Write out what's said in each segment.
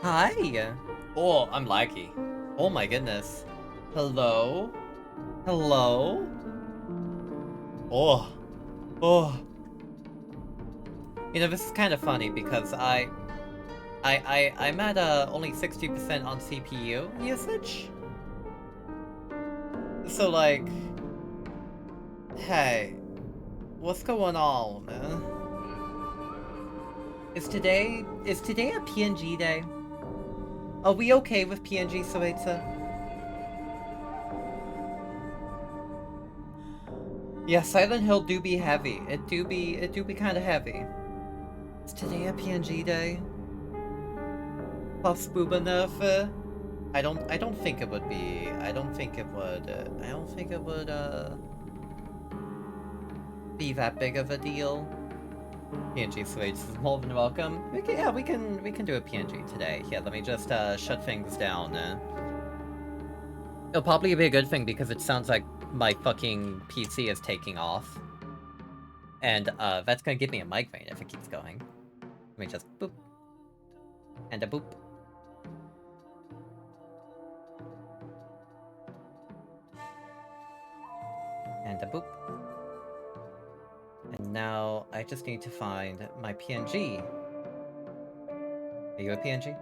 Hi! Oh, I'm laggy. Oh my goodness. Hello? Hello? Oh. Oh. You know, this is kind of funny because I'm at only 60% on CPU usage. So like, hey, what's going on? Is today a PNG day? Are we okay with PNG, Cereza? Yeah, Silent Hill do be heavy. It do be kind of heavy. Is today a PNG day? Puffs booba nerf? I don't think it would be. I don't think it would. I don't think it would be that big of a deal. PNG Switch is more than welcome. Yeah, we can do a PNG today. Yeah, let me just shut things down. It'll probably be a good thing because it sounds like my fucking PC is taking off. And that's gonna give me a migraine if it keeps going. Let me just boop. And a boop. And a boop. And now I just need to find my PNG. Are you a PNG?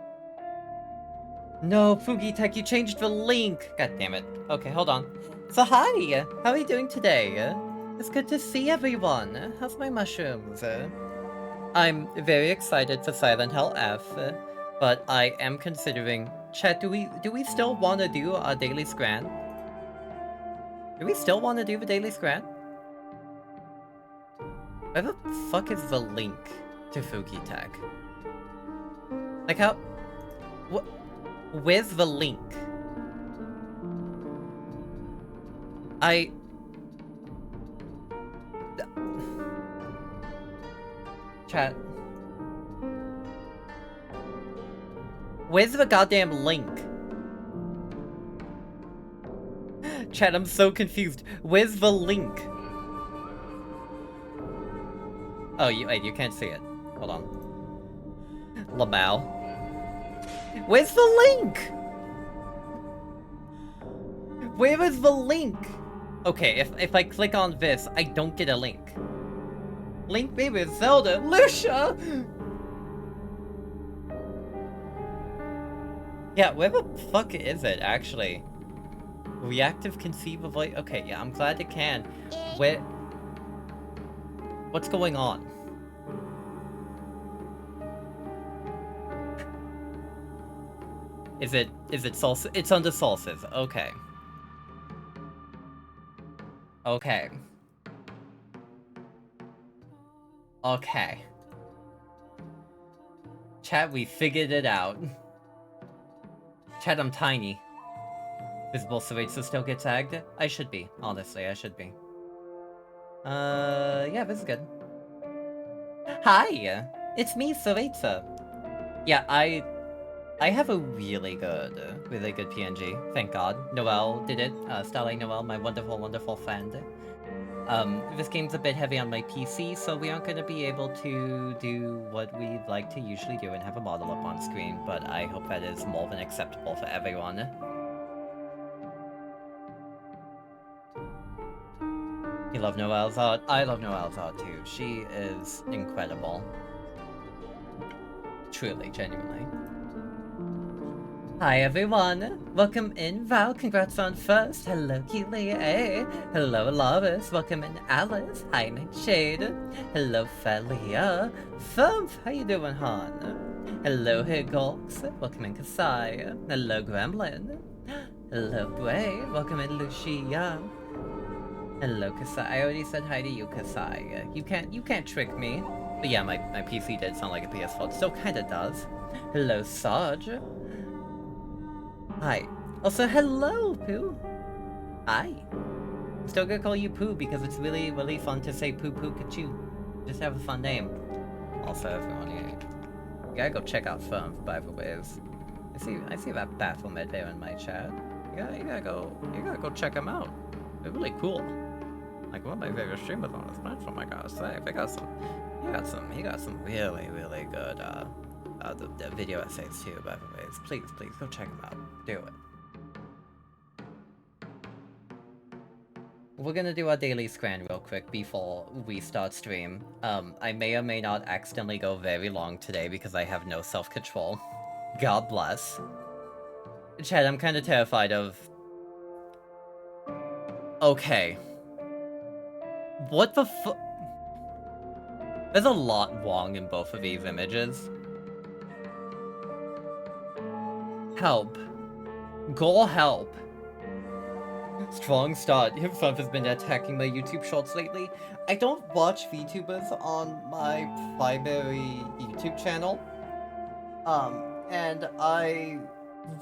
No, Fugi Tech, you changed the link! God damn it. Okay, hold on. So hi! How are you doing today? It's good to see everyone. How's my mushrooms? I'm very excited for Silent Hill F, but I am considering... Chat, do we still want to do a daily scran? Do we still want to do the daily scran? Where the fuck is the link to Fuki Tech? Like how... Where's the link? Chat. Where's the goddamn link? Chat, I'm so confused. Where's the link? Oh, wait, you can't see it. Hold on. Lamau. Where's the link? Where is the link? Okay, if I click on this, I don't get a link. Link baby Zelda, Lucia! Yeah, where the fuck is it, actually? Reactive conceivably? Okay, yeah, I'm glad it can. Where... What's going on? Is it salsa? It's under salsas. Okay. Okay. Okay. Chat, we figured it out. Chat, I'm tiny. Visible Cereza still get tagged? I should be, honestly, I should be. Yeah, this is good. Hi! It's me, Cereza. Yeah, I have a really good PNG, thank god. Noelle did it, Starlight Noelle, my wonderful, wonderful friend. This game's a bit heavy on my PC, so we aren't gonna be able to do what we'd like to usually do and have a model up on screen, but I hope that is more than acceptable for everyone. You love Noelle's art? I love Noelle's art too. She is incredible. Truly, genuinely. Hi everyone! Welcome in, Val, congrats on first. Hello, Keely, hey. Hello, Lovis. Welcome in, Alice. Hi, Nightshade. Hello, Felia. Thumph, how you doing, Han? Hello, Higgles. Welcome in, Kasai. Hello, Gremlin. Hello, Bray. Welcome in, Lucia. Hello, Kasai. I already said hi to you, Kasai. You can't trick me. But yeah, my PC did sound like a PS4. It still kinda does. Hello, Sarge. Hi. Also, hello, Pooh. Hi. I'm still gonna call you Pooh because it's really, really fun to say Pooh Pooh Kachoo. Just have a fun name. Also, everyone, you gotta go check out Firm, by the ways. I see that Baphomet there in my chat. You gotta go check him out. They're really cool. Like one of my favorite streamers on this platform, I gotta say. He got some really, really good the video essays too, by the way. Please, go check them out. Do it. We're gonna do our daily scran real quick before we start stream. I may or may not accidentally go very long today because I have no self-control. God bless. Chad, I'm kind of terrified of... Okay. What the fu- There's a lot wrong in both of these images. Help. Goal help. Strong start. Fluff has been attacking my YouTube shorts lately. I don't watch VTubers on my primary YouTube channel. And I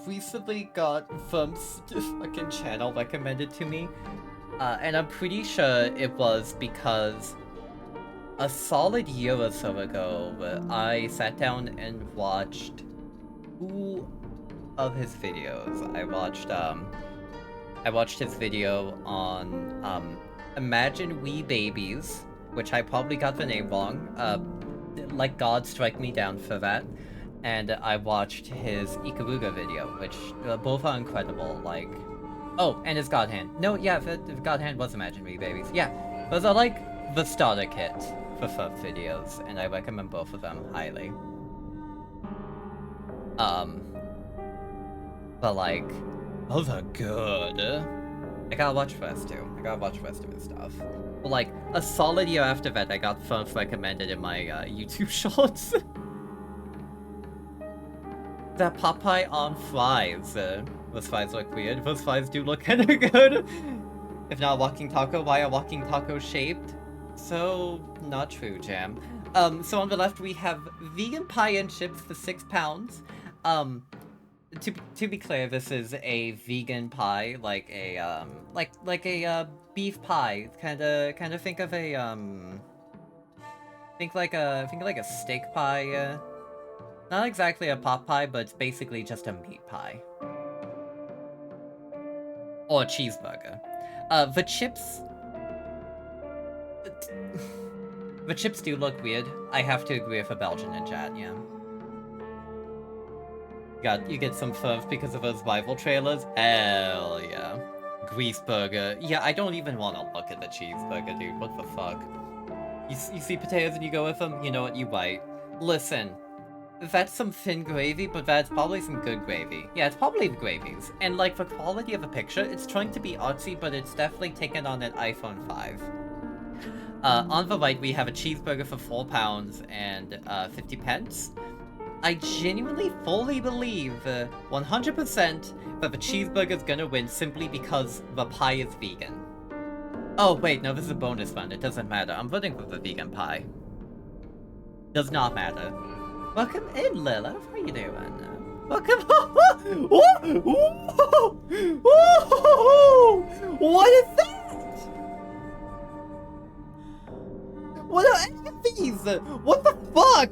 recently got Thump's fucking channel recommended to me. And I'm pretty sure it was because a solid year or so ago, I sat down and watched two of his videos. I watched his video on Imagine We Babies, which I probably got the name wrong. Like God strike me down for that. And I watched his Ikaruga video, which both are incredible. Like, oh, and his God Hand. No, yeah, the God Hand was Imagine We Babies. Yeah, those are like the starter kit for Furf videos, and I recommend both of them highly. But like, those are good. I gotta watch first too. I gotta watch rest of his stuff. But like, a solid year after that, I got Furf recommended in my YouTube shorts. That Popeye on fries. Those fries look weird. Those fries do look kinda good. If not a walking taco, why a walking taco shaped? So, not true, Jam. So on the left we have vegan pie and chips for £6. To be clear, this is a vegan pie, like a like a beef pie. Kinda think of a think like a steak pie. Not exactly a pot pie, but it's basically just a meat pie. Or a cheeseburger. The chips... The chips do look weird. I have to agree with a Belgian in chat, yeah. You get some Furf because of those rival trailers? Hell yeah. Grease burger. Yeah, I don't even want to look at the cheeseburger, dude. What the fuck? You see potatoes and you go with them? You know what? You bite. Listen. That's some thin gravy, but that's probably some good gravy. Yeah, it's probably the gravies. And like, the quality of the picture, it's trying to be artsy, but it's definitely taken on an iPhone 5. On the right, we have a cheeseburger for £4 and 50 pence. I genuinely fully believe 100% that the cheeseburger's gonna win simply because the pie is vegan. Oh wait, no, this is a bonus one. It doesn't matter. I'm voting for the vegan pie. Does not matter. Welcome in, Lilith. How you doing? Welcome. What is that? What are any of these? What the fuck?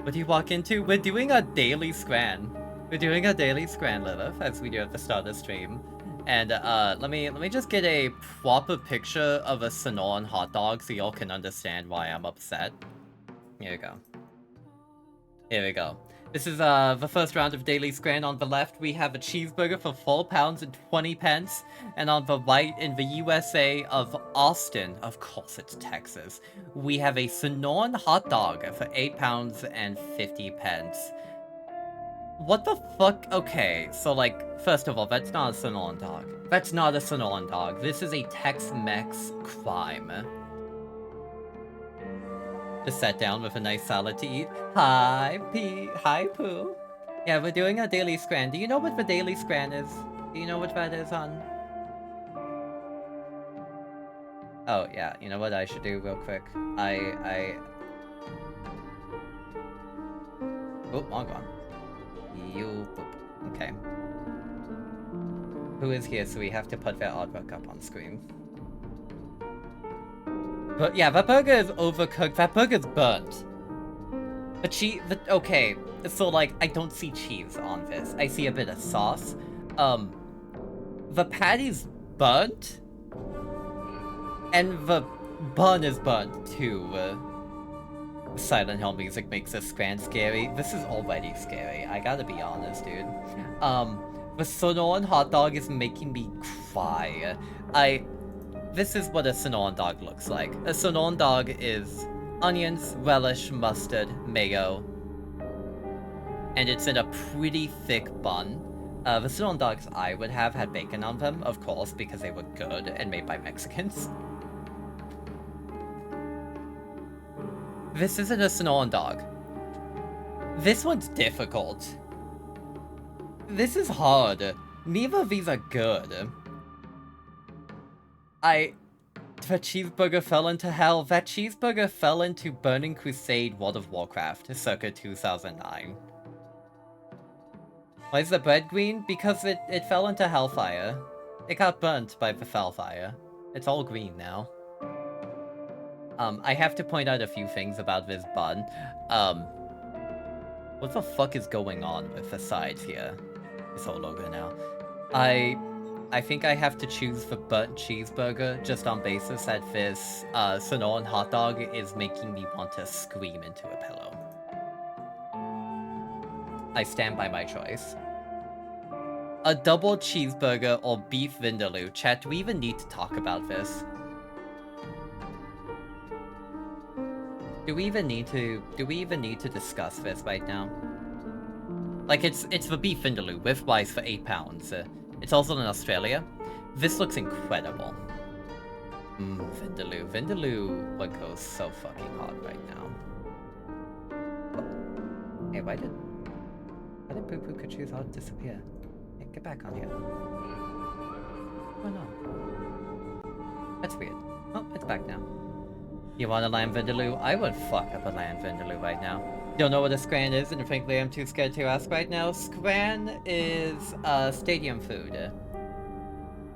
What do you walk into? We're doing a daily scran. We're doing a daily scran, Lilith, as we do at the start of the stream. And let me just get a proper picture of a Sonoran hot dog so y'all can understand why I'm upset. Here we go. Here we go. This is the first round of daily scran. On the left, we have a cheeseburger for £4 and 20 pence, and on the right, in the USA of Austin, of course it's Texas, we have a Sonoran hot dog for £8 and 50 pence. What the fuck? Okay, so like, first of all, that's not a Sonoran dog. That's not a Sonoran dog. This is a Tex-Mex crime. Just sat down with a nice salad to eat. Hi, Hi, Pooh. Yeah, we're doing a daily scran. Do you know what the daily scran is? Do you know what that is, hon? Oh, yeah. You know what I should do real quick? Oh, wrong one. Okay. Who is here, so we have to put their artwork up on screen. But yeah, that burger is overcooked. That burger's burnt. Okay, so like, I don't see cheese on this. I see a bit of sauce. The patty's burnt, and the bun is burnt too. Silent Hill music makes this scran scary. This is already scary, I gotta be honest, dude. The Sonoran hot dog is making me cry. This is what a Sonoran dog looks like. A Sonoran dog is onions, relish, mustard, mayo, and it's in a pretty thick bun. The Sonoran dogs I would have had bacon on them, of course, because they were good and made by Mexicans. This isn't a Sonoran dog. This one's difficult. This is hard. Neither of these are good. The cheeseburger fell into hell. That cheeseburger fell into Burning Crusade World of Warcraft, circa 2009. Why is the bread green? Because it fell into hellfire. It got burnt by the hellfire. It's all green now. I have to point out a few things about this bun. What the fuck is going on with the sides here? This whole logo now. I think I have to choose the burnt cheeseburger just on basis that this Sonoran hot dog is making me want to scream into a pillow. I stand by my choice. A double cheeseburger or beef vindaloo. Chat, do we even need to talk about this? Do we even need to discuss this right now? Like, it's the beef vindaloo with rice for £8. It's also in Australia. This looks incredible. Vindaloo. Vindaloo would go so fucking hard right now. Oh. Hey, why did Poo Poo Kachu's heart disappear? Hey, get back on here. Oh no. That's weird. Oh, it's back now. You want a lamb vindaloo? I would fuck up a lamb vindaloo right now. Don't know what a scran is, and frankly I'm too scared to ask right now. Scran is stadium food.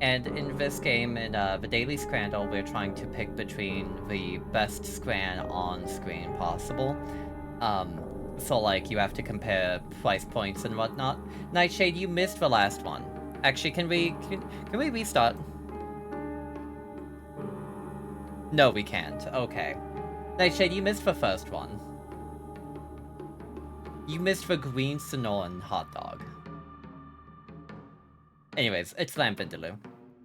And in this game, in the Daily Scrandle, we're trying to pick between the best scran on screen possible. So like, you have to compare price points and whatnot. Nightshade, you missed the last one. Actually, can we restart? No, we can't. Okay. Nightshade, you missed the first one. You missed the green Sonoran hot dog. Anyways, it's lamb vindaloo.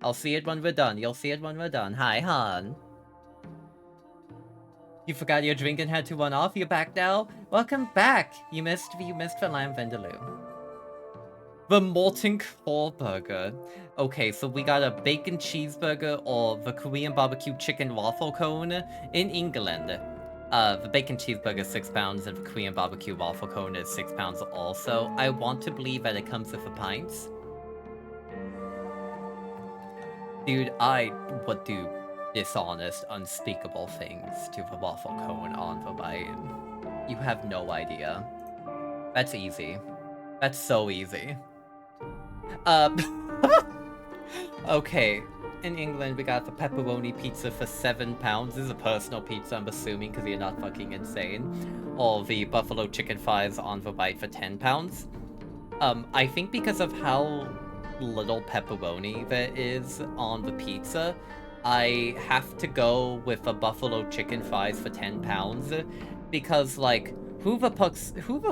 I'll see it when we're done. You'll see it when we're done. Hi, hon. You forgot your drink and had to run off? You're back now? Welcome back! You missed the lamb vindaloo. The molten core burger. Okay, so we got a bacon cheeseburger or the Korean barbecue chicken waffle cone in England. The bacon cheeseburger is £6 and the Korean barbecue waffle cone is £6 also. I want to believe that it comes with the pints. Dude, I would do dishonest, unspeakable things to the waffle cone on the bite. You have no idea. That's easy. That's so easy. Okay, in England we got the pepperoni pizza for £7. This is a personal pizza, I'm assuming, because you're not fucking insane. Or the buffalo chicken fries on the bite for £10. I think because of how little pepperoni there is on the pizza, I have to go with the buffalo chicken fries for £10, because, like, who the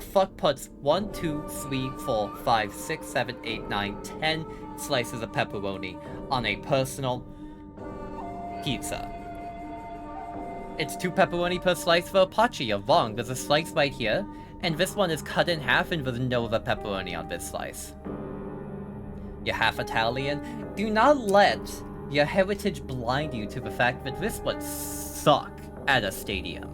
fuck puts 1, 2, 3, 4, 5, 6, 7, 8, 9, 10 slices of pepperoni on a personal pizza? It's 2 pepperoni per slice for Apache. You're wrong. There's a slice right here, and this one is cut in half, and there's no other pepperoni on this slice. You're half Italian. Do not let your heritage blind you to the fact that this would suck at a stadium.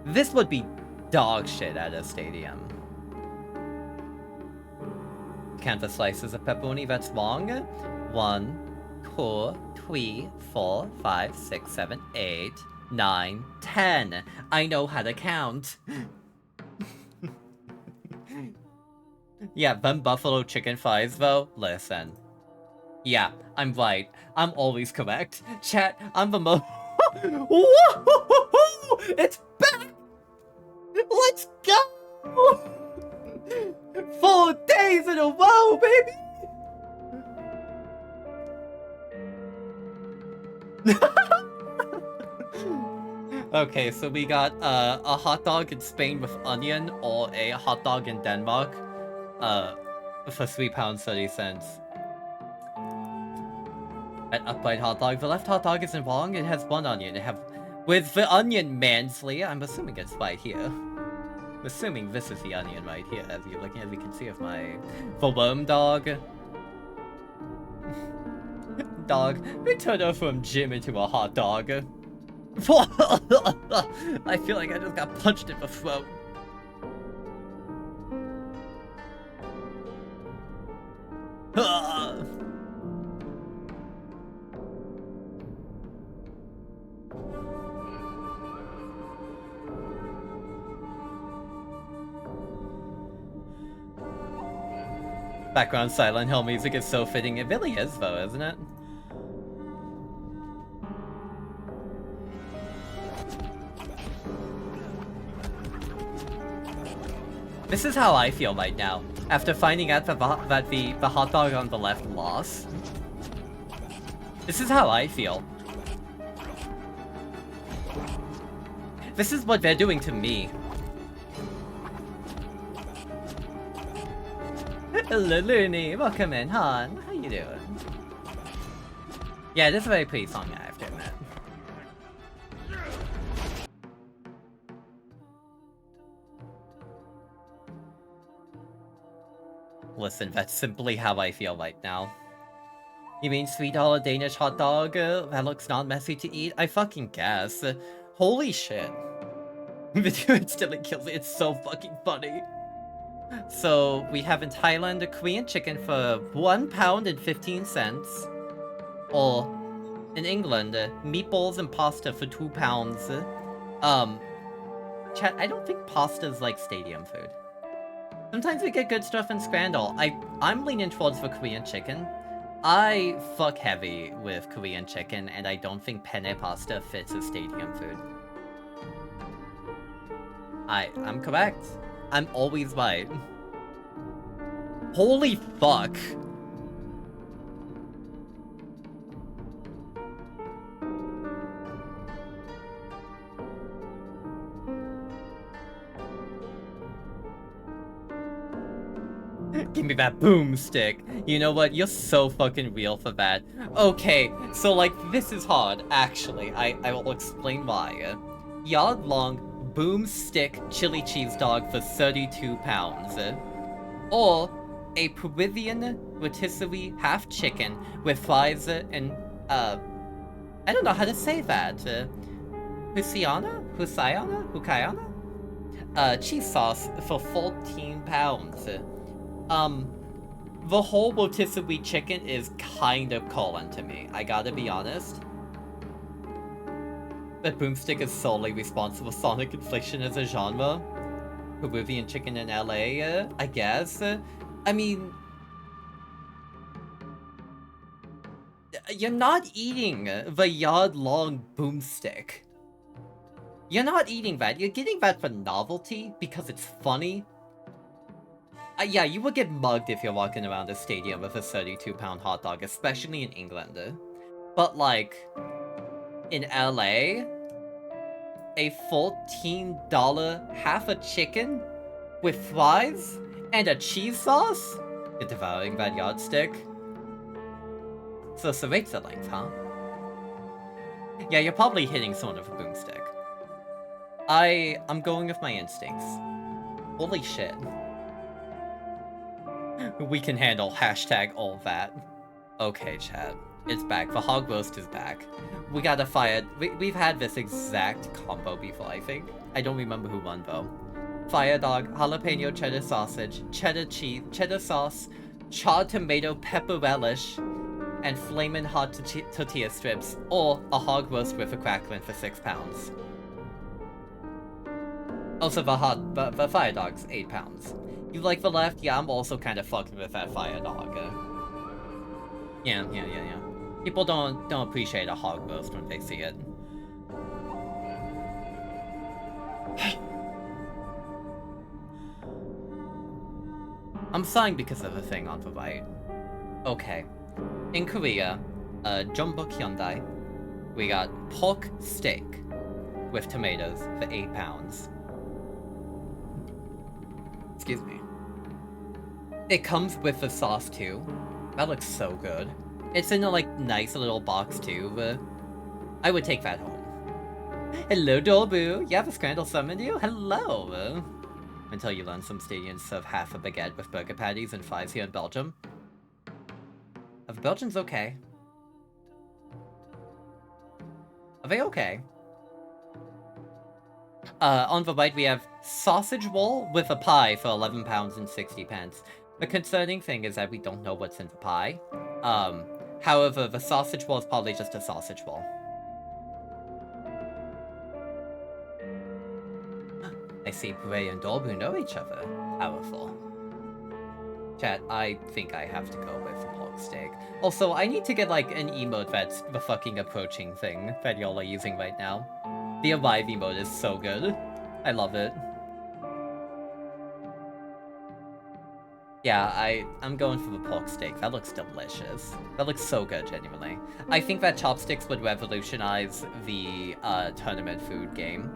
This would be dog shit at a stadium. Count the slices of pepperoni, that's wrong. 1, 2, 3, 4, 5, 6, 7, 8, 9, 10. I know how to count. Yeah, them buffalo chicken fries though, listen. Yeah, I'm right. I'm always correct. Chat, I'm the most... It's back! Let's go! 4 days in a row, baby! Okay, so we got a hot dog in Spain with onion or a hot dog in Denmark for £3.30. An upright hot dog. The left hot dog isn't wrong, it has 1 onion. With the onion Mansley, I'm assuming it's right here. I'm assuming this is the onion right here, as you can see of my the worm dog. Dog, we turned her from Jim into a hot dog. I feel like I just got punched in the throat. Background Silent Hill music is so fitting. It really is, though, isn't it? This is how I feel right now, after finding out that the hot dog on the left lost. This is how I feel. This is what they're doing to me. Hello, Looney. Welcome in, hon. How you doing? Yeah, this is a very pretty song, I have to admit. Listen, that's simply how I feel right now. You mean $3 Danish hot dog? That looks not messy to eat? I fucking guess. Holy shit. Video instantly kills it. It's so fucking funny. So, we have in Thailand a Korean chicken for £1.15. Or, in England, meatballs and pasta for £2. Chat, I don't think pasta's like stadium food. Sometimes we get good stuff in Scrandal. I'm leaning towards the Korean chicken. I fuck heavy with Korean chicken, and I don't think penne pasta fits as stadium food. I'm correct. I'm always right. Holy fuck. Give me that boomstick. You know what? You're so fucking real for that. Okay, so like, this is hard, actually. I will explain why. Yard long boomstick chili cheese dog for £32. Or a Peruvian rotisserie half chicken with fries and, I don't know how to say that. Husiana? Cheese sauce for £14. The whole rotisserie chicken is kind of calling to me, I gotta be honest. That boomstick is solely responsible for Sonic infliction as a genre. Peruvian chicken in LA, I guess. I mean... You're not eating the yard-long boomstick. You're not eating that, you're getting that for novelty, because it's funny. Yeah, you would get mugged if you're walking around a stadium with a 32-pound hot dog, especially in England. But, like, in LA, a $14 half a chicken with fries and a cheese sauce? You're devouring that yardstick? So Cereza length, huh? Yeah, you're probably hitting someone with a boomstick. I'm going with my instincts. Holy shit. We can handle hashtag all that. Okay, chat. It's back. The hog roast is back. We gotta fire... We've had this exact combo before, I think. I don't remember who won, though. Fire dog, jalapeno cheddar sausage, cheddar cheese, cheddar sauce, charred tomato pepper relish, and flamin' hot tortilla strips, or a hog roast with a crackling for £6. Also, the fire dog's £8. You like the left? Yeah, I'm also kind of fucking with that fire dog. Yeah. People don't appreciate a hog roast when they see it. I'm sighing because of a thing on the right. Okay. In Korea, Jeonbuk Hyundai, we got pork steak with tomatoes for 8 pounds. Excuse me. It comes with the sauce too. That looks so good. It's in a like nice little box too, but I would take that home. Hello, Dolbu. You have a Scrandle summoned you? Hello. Until you learn some stadiums serve half a baguette with burger patties and fries here in Belgium. Are the Belgians okay? Are they okay? On the right we have sausage roll with a pie for 11 pounds and 60 pence. The concerning thing is that we don't know what's in the pie. However, the sausage roll is probably just a sausage roll. I see Bray and Dolbu know each other. Powerful. Chat, I think I have to go with the pork steak. Also, I need to get like an emote that's the fucking approaching thing that y'all are using right now. The Arrive emote is so good. I love it. Yeah, I'm going for the pork steak. That looks delicious. That looks so good, genuinely. I think that chopsticks would revolutionize the tournament food game.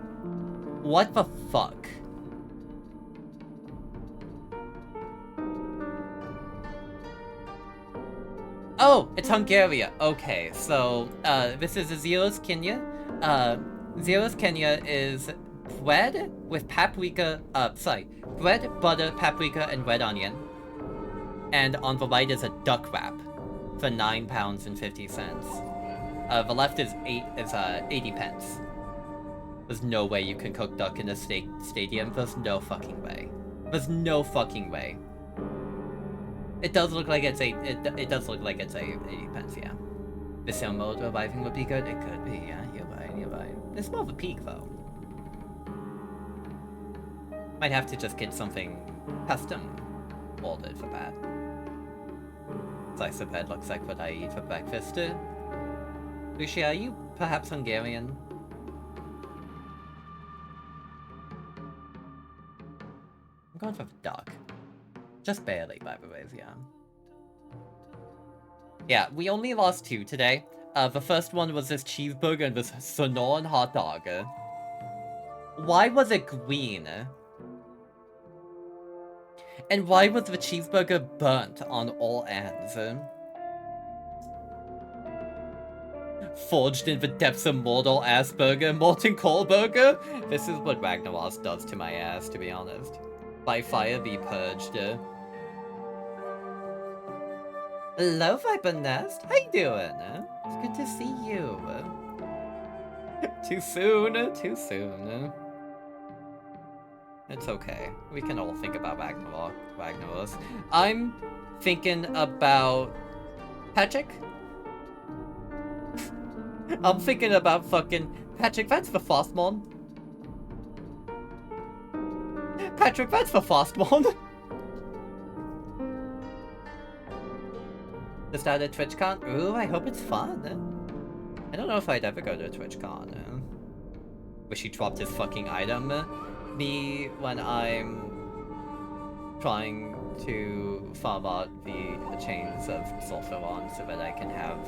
What the fuck? Oh, it's Hungary. Okay, so this is Zero's Kenya. Zero's Kenya is bread with paprika, bread, butter, paprika, and red onion. And on the right is a duck wrap for 9 pounds and 50 cents. The left is 80 pence. There's no way you can cook duck in a stadium. There's no fucking way. There's no fucking way. It does look like it's it does look like it's 80 pence, yeah. The sound mode reviving would be good. It could be, yeah. You're right. It's more of a peak though. Might have to just get something custom molded for that. Slice of bread looks like what I eat for breakfast. Lucia, are you perhaps Hungarian? I'm going for duck. Just barely, by the way, yeah. Yeah, we only lost 2 today. The first one was this cheeseburger and this Sonoran hot dog. Why was it green? And why was the cheeseburger burnt on all ends? Forged in the depths of Mordor ass burger, molten coal burger? This is what Ragnaros does to my ass, to be honest. By fire be purged. Hello, Viper Nest. How you doing? It's good to see you. Too soon. It's okay. We can all think about Ragnaros. I'm thinking about Patrick. I'm thinking about fucking Patrick. That's the Frostmon. Patrick, that's the Frostmon. Just out of TwitchCon. Ooh, I hope it's fun. I don't know if I'd ever go to a TwitchCon. Wish he dropped his fucking item. Me when I'm trying to farm out the chains of Sulfuron so that I can have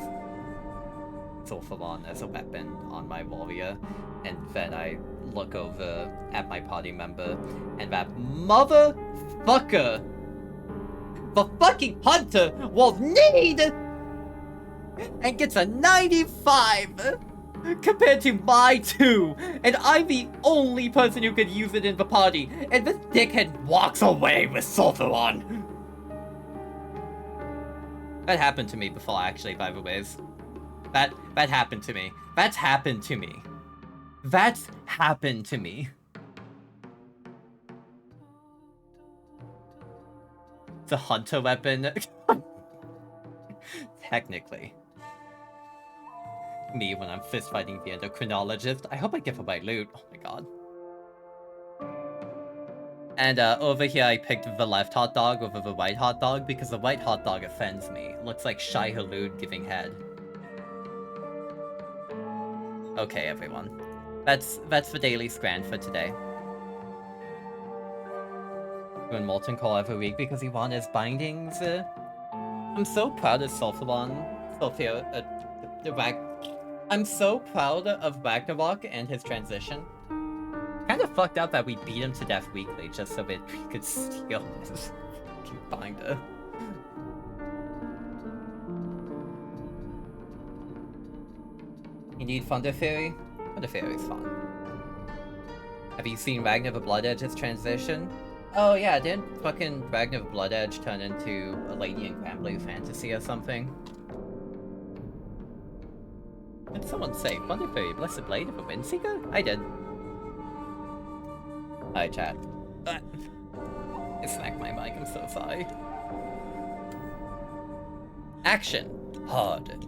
Sulfuron as a weapon on my warrior, and then I look over at my party member and that motherfucker, the fucking hunter, will need and gets a 95 compared to my 2, and I'm the only person who could use it in the party, and this dickhead walks away with Sulfuron. That happened to me before, actually, by the ways. That happened to me. That's happened to me. That's happened to me. The hunter weapon. Technically. Me when I'm fist fighting the endocrinologist. I hope I get for my loot. Oh my god. And over here I picked the left hot dog over the right hot dog because the right hot dog offends me. It looks like Shai Hulud giving head. Okay, everyone. That's the daily scran for today. doing molten core every week because he won his bindings. I'm so proud of Sophia, I'm so proud of Ragnarok and his transition. Kind of fucked up that we beat him to death weekly just so that we could steal his fucking binder. You need Thunder Fury? Thunder Fury is fun. Have you seen Ragnar the Blood Edge's transition? Oh yeah, didn't fucking Ragnar the Blood Edge turn into a Lady in Grand Blue Fantasy or something? Did someone say Thunder Fury, Blessed Blade of a Windseeker? I did. Hi, chat. I smacked my mic, I'm so sorry. Action. Hard.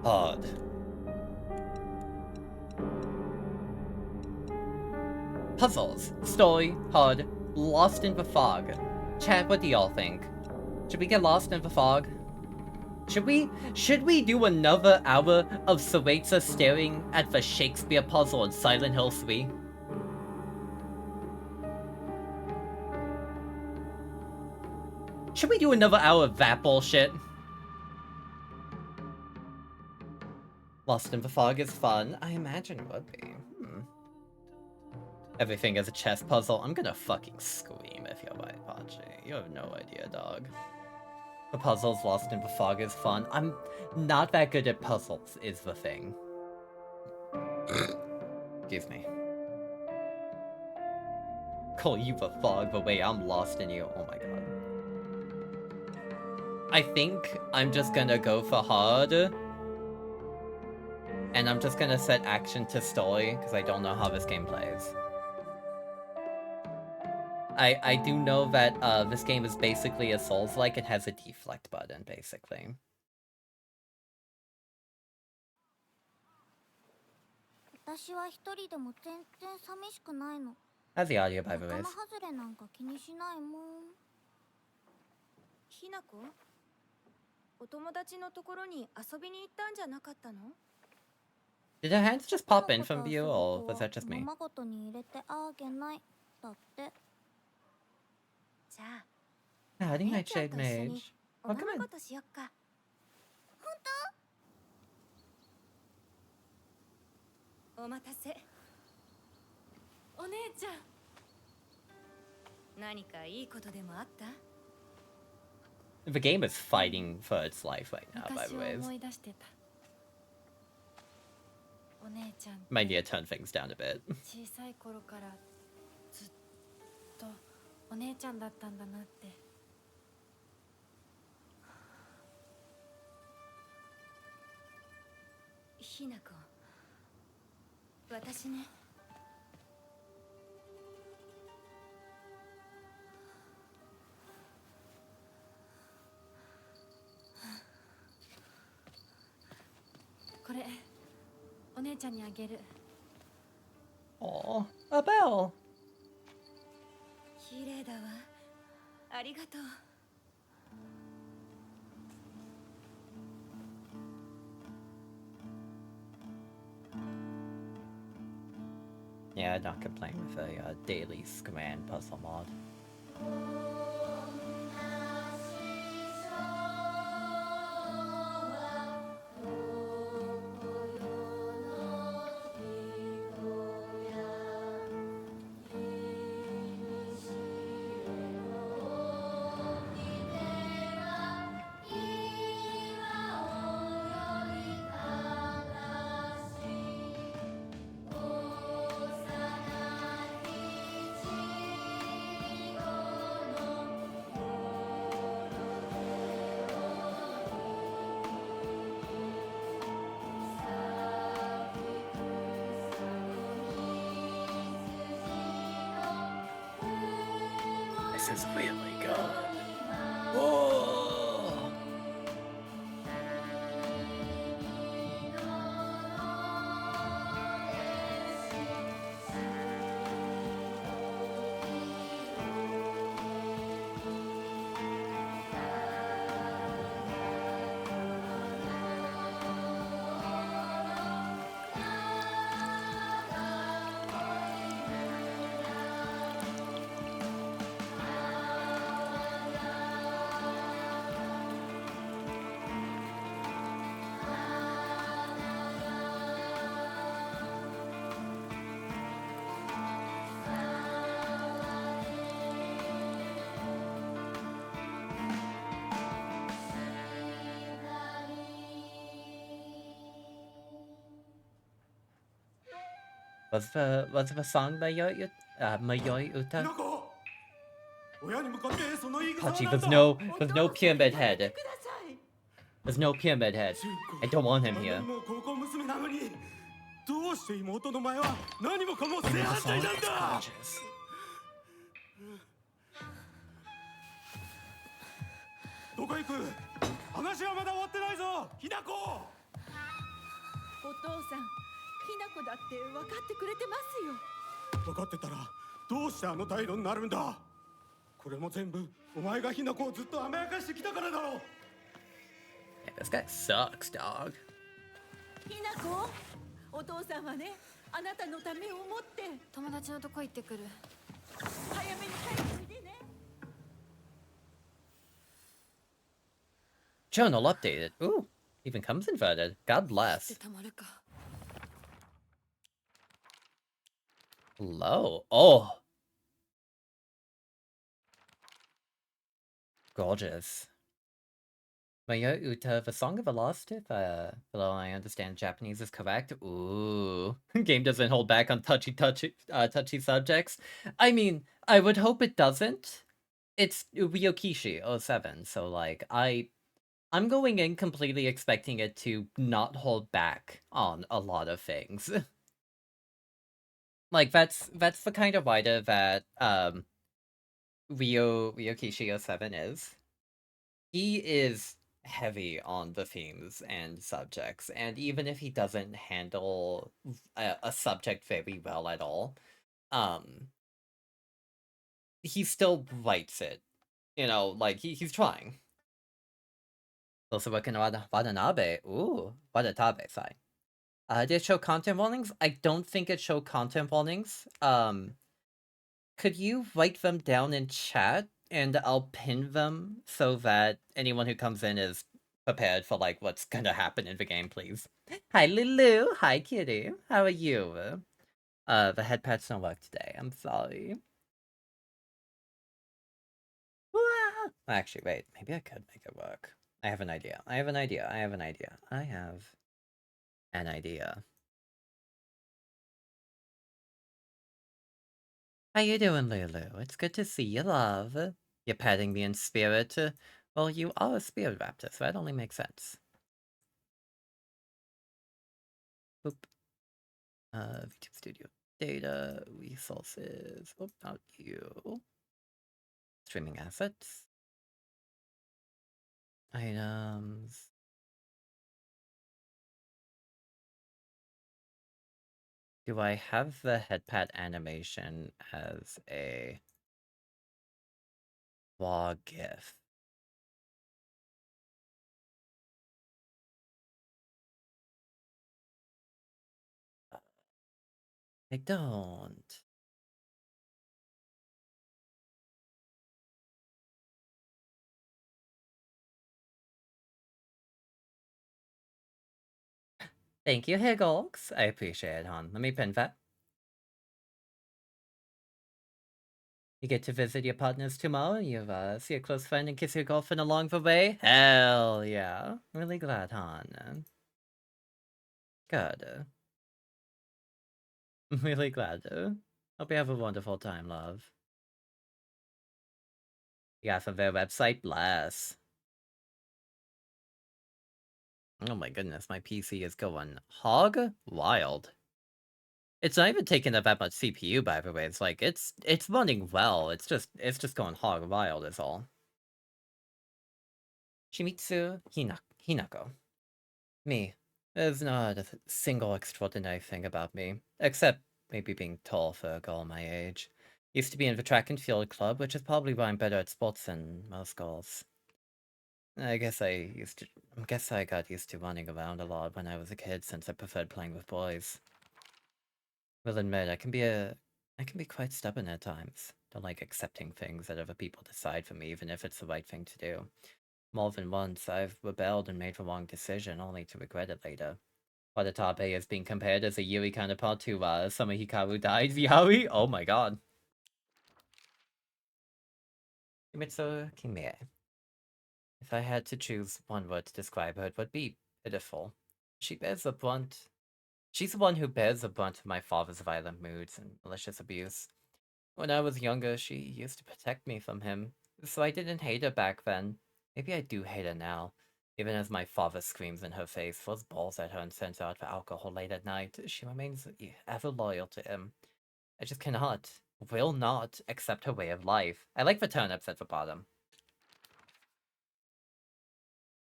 Hard. Puzzles. Story. Hard. Lost in the fog. Chat, what do y'all think? Should we get lost in the fog? Should we do another hour of Cereza staring at the Shakespeare puzzle in Silent Hill 3? Should we do another hour of that bullshit? Lost in the Fog is fun. I imagine it would be. Everything is a chess puzzle. I'm gonna fucking scream if you're right, Pachi. You have no idea, dog. The puzzles Lost in the Fog is fun. I'm not that good at puzzles, is the thing. Excuse me. Call you the fog the way I'm lost in you. Oh my god. I think I'm just gonna go for hard. And I'm just gonna set action to story, because I don't know how this game plays. I do know that this game is basically a Souls-like. It has a deflect button, basically. How's the audio, by the way? Did her hands just pop in from view, or was that just me? Howdy, Nightshade Mage. Welcome in. The game is fighting for its life right now, by the way. Might need to turn things down a bit. Aw, a bell. Yeah, I don't complain with a daily Scran puzzle mod. This is really good. Whoa! Was the song Mayoi Uta? Hachi, there's no pyramid head. There's no pyramid head. I don't want him here. どうして妹の前は何もかも正 Only the 反対 song なん is だ gorgeous. どこ行く話はまだ終わってないぞひなこお父さん、ひなこだって分かってくれてますよ。分かってたらどうしてあの態度になるんだこれも全部お前がひなこをずっと甘やかしてきたからだろ Yeah, this guy sucks, dog. ひなこ、お父さんはね、あなたのためを思って友達のとこ行ってくる。早めに帰ってきてね。 Journal updated. Ooh, even comes inverted. God で bless. たまるか。Hello. Oh. Gorgeous. Mayo Uta, the Song of the Lost, if below I understand Japanese is correct. Ooh. Game doesn't hold back on touchy subjects. I mean, I would hope it doesn't. It's Ryokishi 07, so like I'm going in completely expecting it to not hold back on a lot of things. Like that's the kind of writer that Ryokishi 07 is. He is heavy on the themes and subjects, and even if he doesn't handle a subject very well at all, he still writes it. You know, like he's trying. Also working on Watanabe. Ooh, Watanabe side. Did it show content warnings? I don't think it showed content warnings. Could you write them down in chat and I'll pin them so that anyone who comes in is prepared for like what's gonna happen in the game, please. Hi Lulu, hi Kitty, how are you? The head patch don't work today. I'm sorry. Actually, wait, maybe I could make it work. I have an idea. I have an idea. I have an idea. I have an idea. How you doing, Lulu? It's good to see you, love. You're petting me in spirit. Well, you are a spirit raptor, so that only makes sense. Boop. VTube Studio data, resources. Oh, not you. Streaming assets. Items. Do I have the headpad animation as a raw GIF? I don't. Thank you, Higgles. I appreciate it, hon. Let me pin that. You get to visit your partners tomorrow. You see a close friend and kiss your girlfriend along the way. Hell yeah! Really glad, hon. Good. I'm really glad. Hope you have a wonderful time, love. You got from their website? Bless. Oh my goodness, my PC is going hog wild. It's not even taking up that much CPU, by the way. It's like it's running well. It's just going hog wild is all. Shimizu Hinako. Me. There's not a single extraordinary thing about me, except maybe being tall for a girl my age. Used to be in the track and field club, which is probably why I'm better at sports than most girls. I guess I got used to running around a lot when I was a kid since I preferred playing with boys. Will admit, I can be quite stubborn at times. Don't like accepting things that other people decide for me, even if it's the right thing to do. More than once, I've rebelled and made the wrong decision, only to regret it later. Watanabe is being compared as a Yui counterpart to Summer Hikaru died Yaoi? Oh my god. Kimitsu Kimie. If I had to choose one word to describe her, it would be pitiful. She bears the brunt She's the one who bears the brunt of my father's violent moods and malicious abuse. When I was younger, she used to protect me from him, so I didn't hate her back then. Maybe I do hate her now. Even as my father screams in her face, throws balls at her, and sends her out for alcohol late at night, she remains ever loyal to him. I just cannot, will not accept her way of life. I like the turnips at the bottom.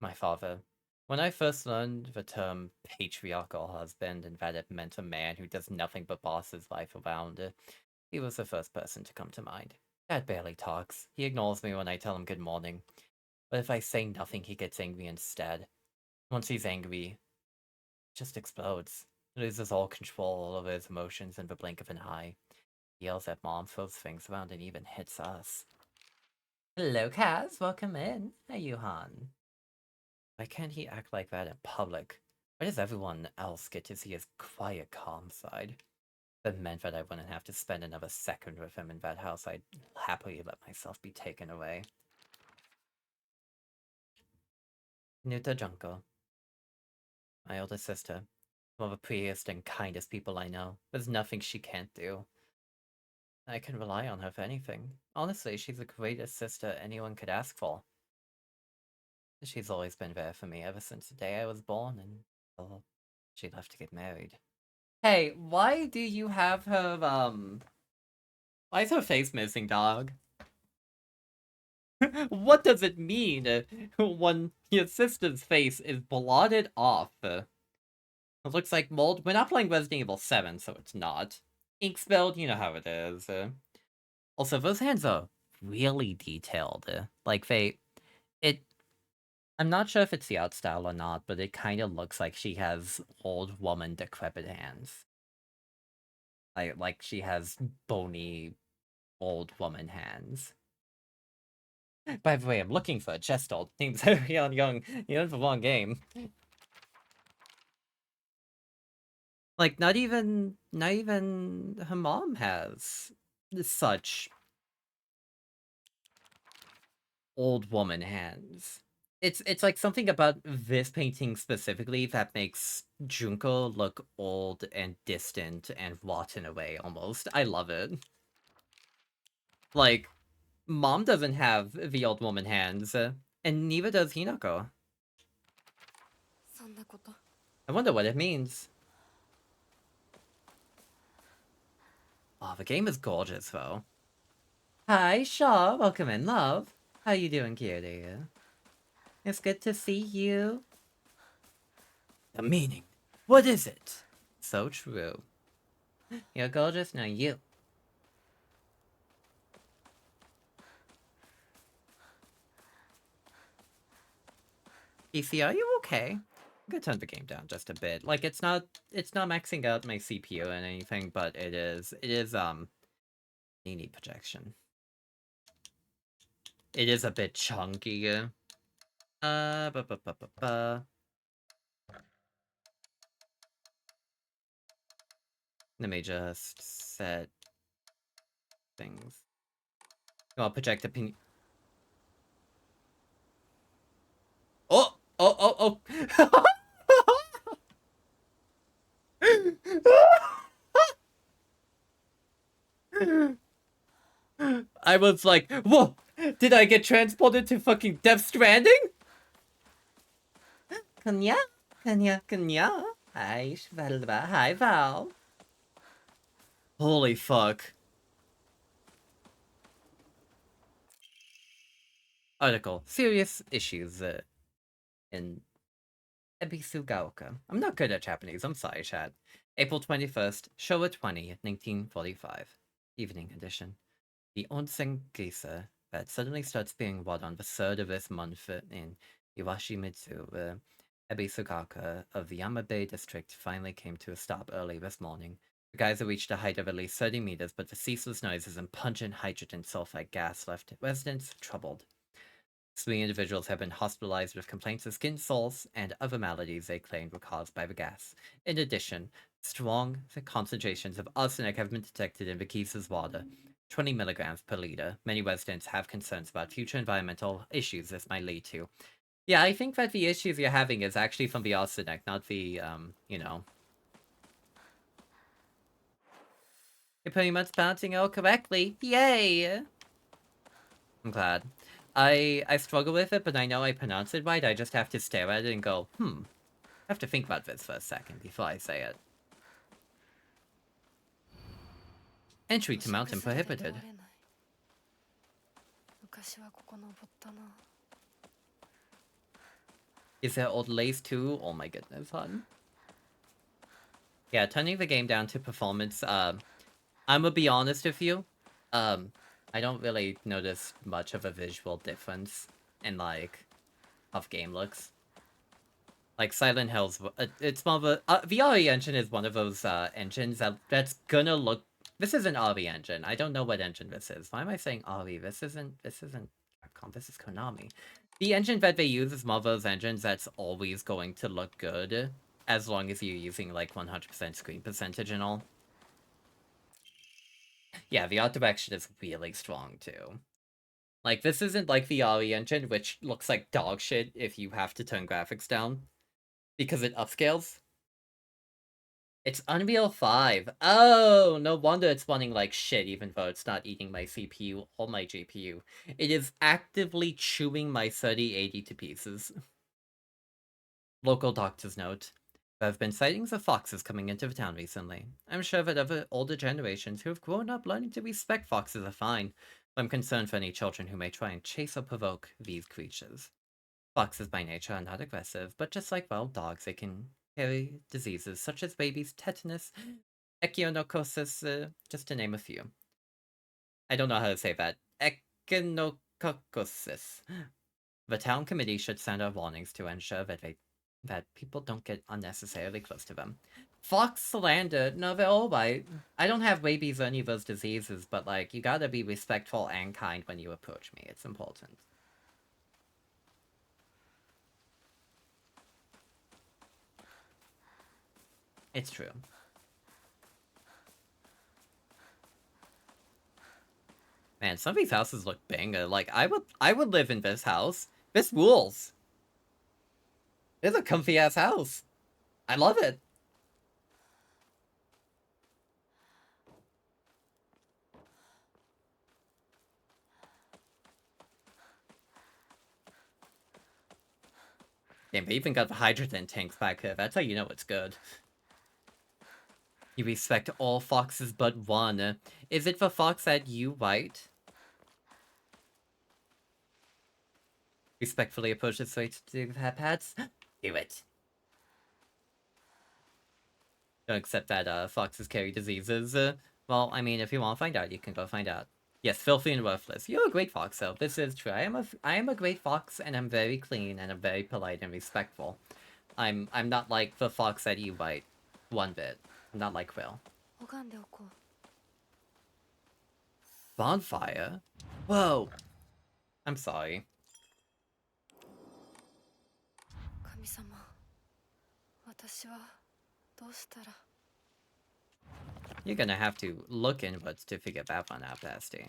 My father. When I first learned the term patriarchal husband and that it meant a man who does nothing but boss his life around, he was the first person to come to mind. Dad barely talks. He ignores me when I tell him good morning. But if I say nothing, he gets angry instead. Once he's angry, it just explodes. He loses all control over his emotions in the blink of an eye. He yells at Mom, throws things around, and even hits us. Hello, Kaz. Welcome in. Hey, Yuhan. Why can't he act like that in public? Why does everyone else get to see his quiet, calm side? That meant that I wouldn't have to spend another second with him in that house. I'd happily let myself be taken away. Nuta Junko, my older sister. One of the prettiest and kindest people I know. There's nothing she can't do. I can rely on her for anything. Honestly, she's the greatest sister anyone could ask for. She's always been there for me ever since the day I was born, and well, she left to get married. Hey, why do you have her, why is her face missing, dog? What does it mean when your sister's face is blotted off? It looks like mold. We're not playing Resident Evil 7, so it's not. Ink spilled, you know how it is. Also, those hands are really detailed. Like, I'm not sure if it's the art style or not, but it kind of looks like she has old woman decrepit hands. Like she has bony old woman hands. By the way, I'm looking for a chest old. Seems young. You're in the wrong game. Like, not even her mom has such old woman hands. It's like something about this painting specifically that makes Junko look old and distant and rotten away almost. I love it. Like, mom doesn't have the old woman hands, and neither does Hinako. I wonder what it means. Oh, the game is gorgeous, though. Hi, Shaw. Welcome in, love. How you doing, cutie? It's good to see you. The meaning. What is it? So true. You're gorgeous, now you. PC, are you okay? I'm gonna turn the game down just a bit. Like, it's not maxing out my CPU and anything, but it is, need projection. It is a bit chunky. Let me just set things. Oh, project opinion. Oh! I was like, whoa! Did I get transported to fucking Death Stranding? Kanya? Hi, Shvelva. Hi, Val. Holy fuck. Article. Serious issues in Ebisugaoka. I'm not good at Japanese. I'm sorry, chat. April 21st, Showa 20, 1945. Evening edition. The onsen geisha that suddenly starts being water on the 3rd of this month in Iwashimitsu, Ebisugaoka of the Yamabe district finally came to a stop early this morning. The geyser reached a height of at least 30 meters, but the ceaseless noises and pungent hydrogen sulfide gas left residents troubled. 3 individuals have been hospitalized with complaints of skin sores and other maladies they claimed were caused by the gas. In addition, strong concentrations of arsenic have been detected in the geyser's water, 20 milligrams per liter. Many residents have concerns about future environmental issues this might lead to. Yeah, I think that the issues you're having is actually from the arsenic, not the, you know, You're pretty much pronouncing it all correctly. Yay! I'm glad. I struggle with it, but I know I pronounce it right. I just have to stare at it and go, I have to think about this for a second before I say it. Entry to mountain prohibited. Is there old lace too? Oh my goodness, hun. Yeah, turning the game down to performance, I'm gonna be honest with you. I don't really notice much of a visual difference in, like, how the game looks. Like, Silent Hill's, it's one of the, the RE engine is one of those, engines that's gonna look, this is an RE engine. I don't know what engine this is. Why am I saying RE? This isn't Capcom, this is Konami. The engine that they use is one of those engines that's always going to look good, as long as you're using, like, 100% screen percentage and all. Yeah, the art direction is really strong, too. Like, this isn't like the RE engine, which looks like dog shit if you have to turn graphics down, because it upscales. It's Unreal 5. Oh, no wonder it's running like shit, even though it's not eating my CPU or my GPU. It is actively chewing my 3080 to pieces. Local doctor's note. There have been sightings of foxes coming into the town recently. I'm sure that other older generations who have grown up learning to respect foxes are fine, but I'm concerned for any children who may try and chase or provoke these creatures. Foxes by nature are not aggressive, but just like wild dogs, they can carry diseases such as rabies, tetanus, echinococcus, just to name a few. I don't know how to say that. Echinococcus. The town committee should send out warnings to ensure that people don't get unnecessarily close to them. Fox slander, no, they're alright. I don't have rabies or any of those diseases, but, like, you gotta be respectful and kind when you approach me. It's important. It's true. Man, some of these houses look banger. Like, I would live in this house. This rules. It's a comfy ass house. I love it. Damn, they even got the hydrogen tanks back here. That's how you know it's good. You respect all foxes but one. Is it the fox that you bite? Respectfully approach the way to have pets? Do it. Don't accept that foxes carry diseases. Well, I mean, if you want to find out, you can go find out. Yes, filthy and worthless. You're a great fox, though. This is true. I am a great fox, and I'm very clean, and I'm very polite and respectful. I'm not like the fox that you bite. One bit. I'm not like Will. Bonfire? Whoa! I'm sorry. You're gonna have to look inwards to figure that one out, Basti.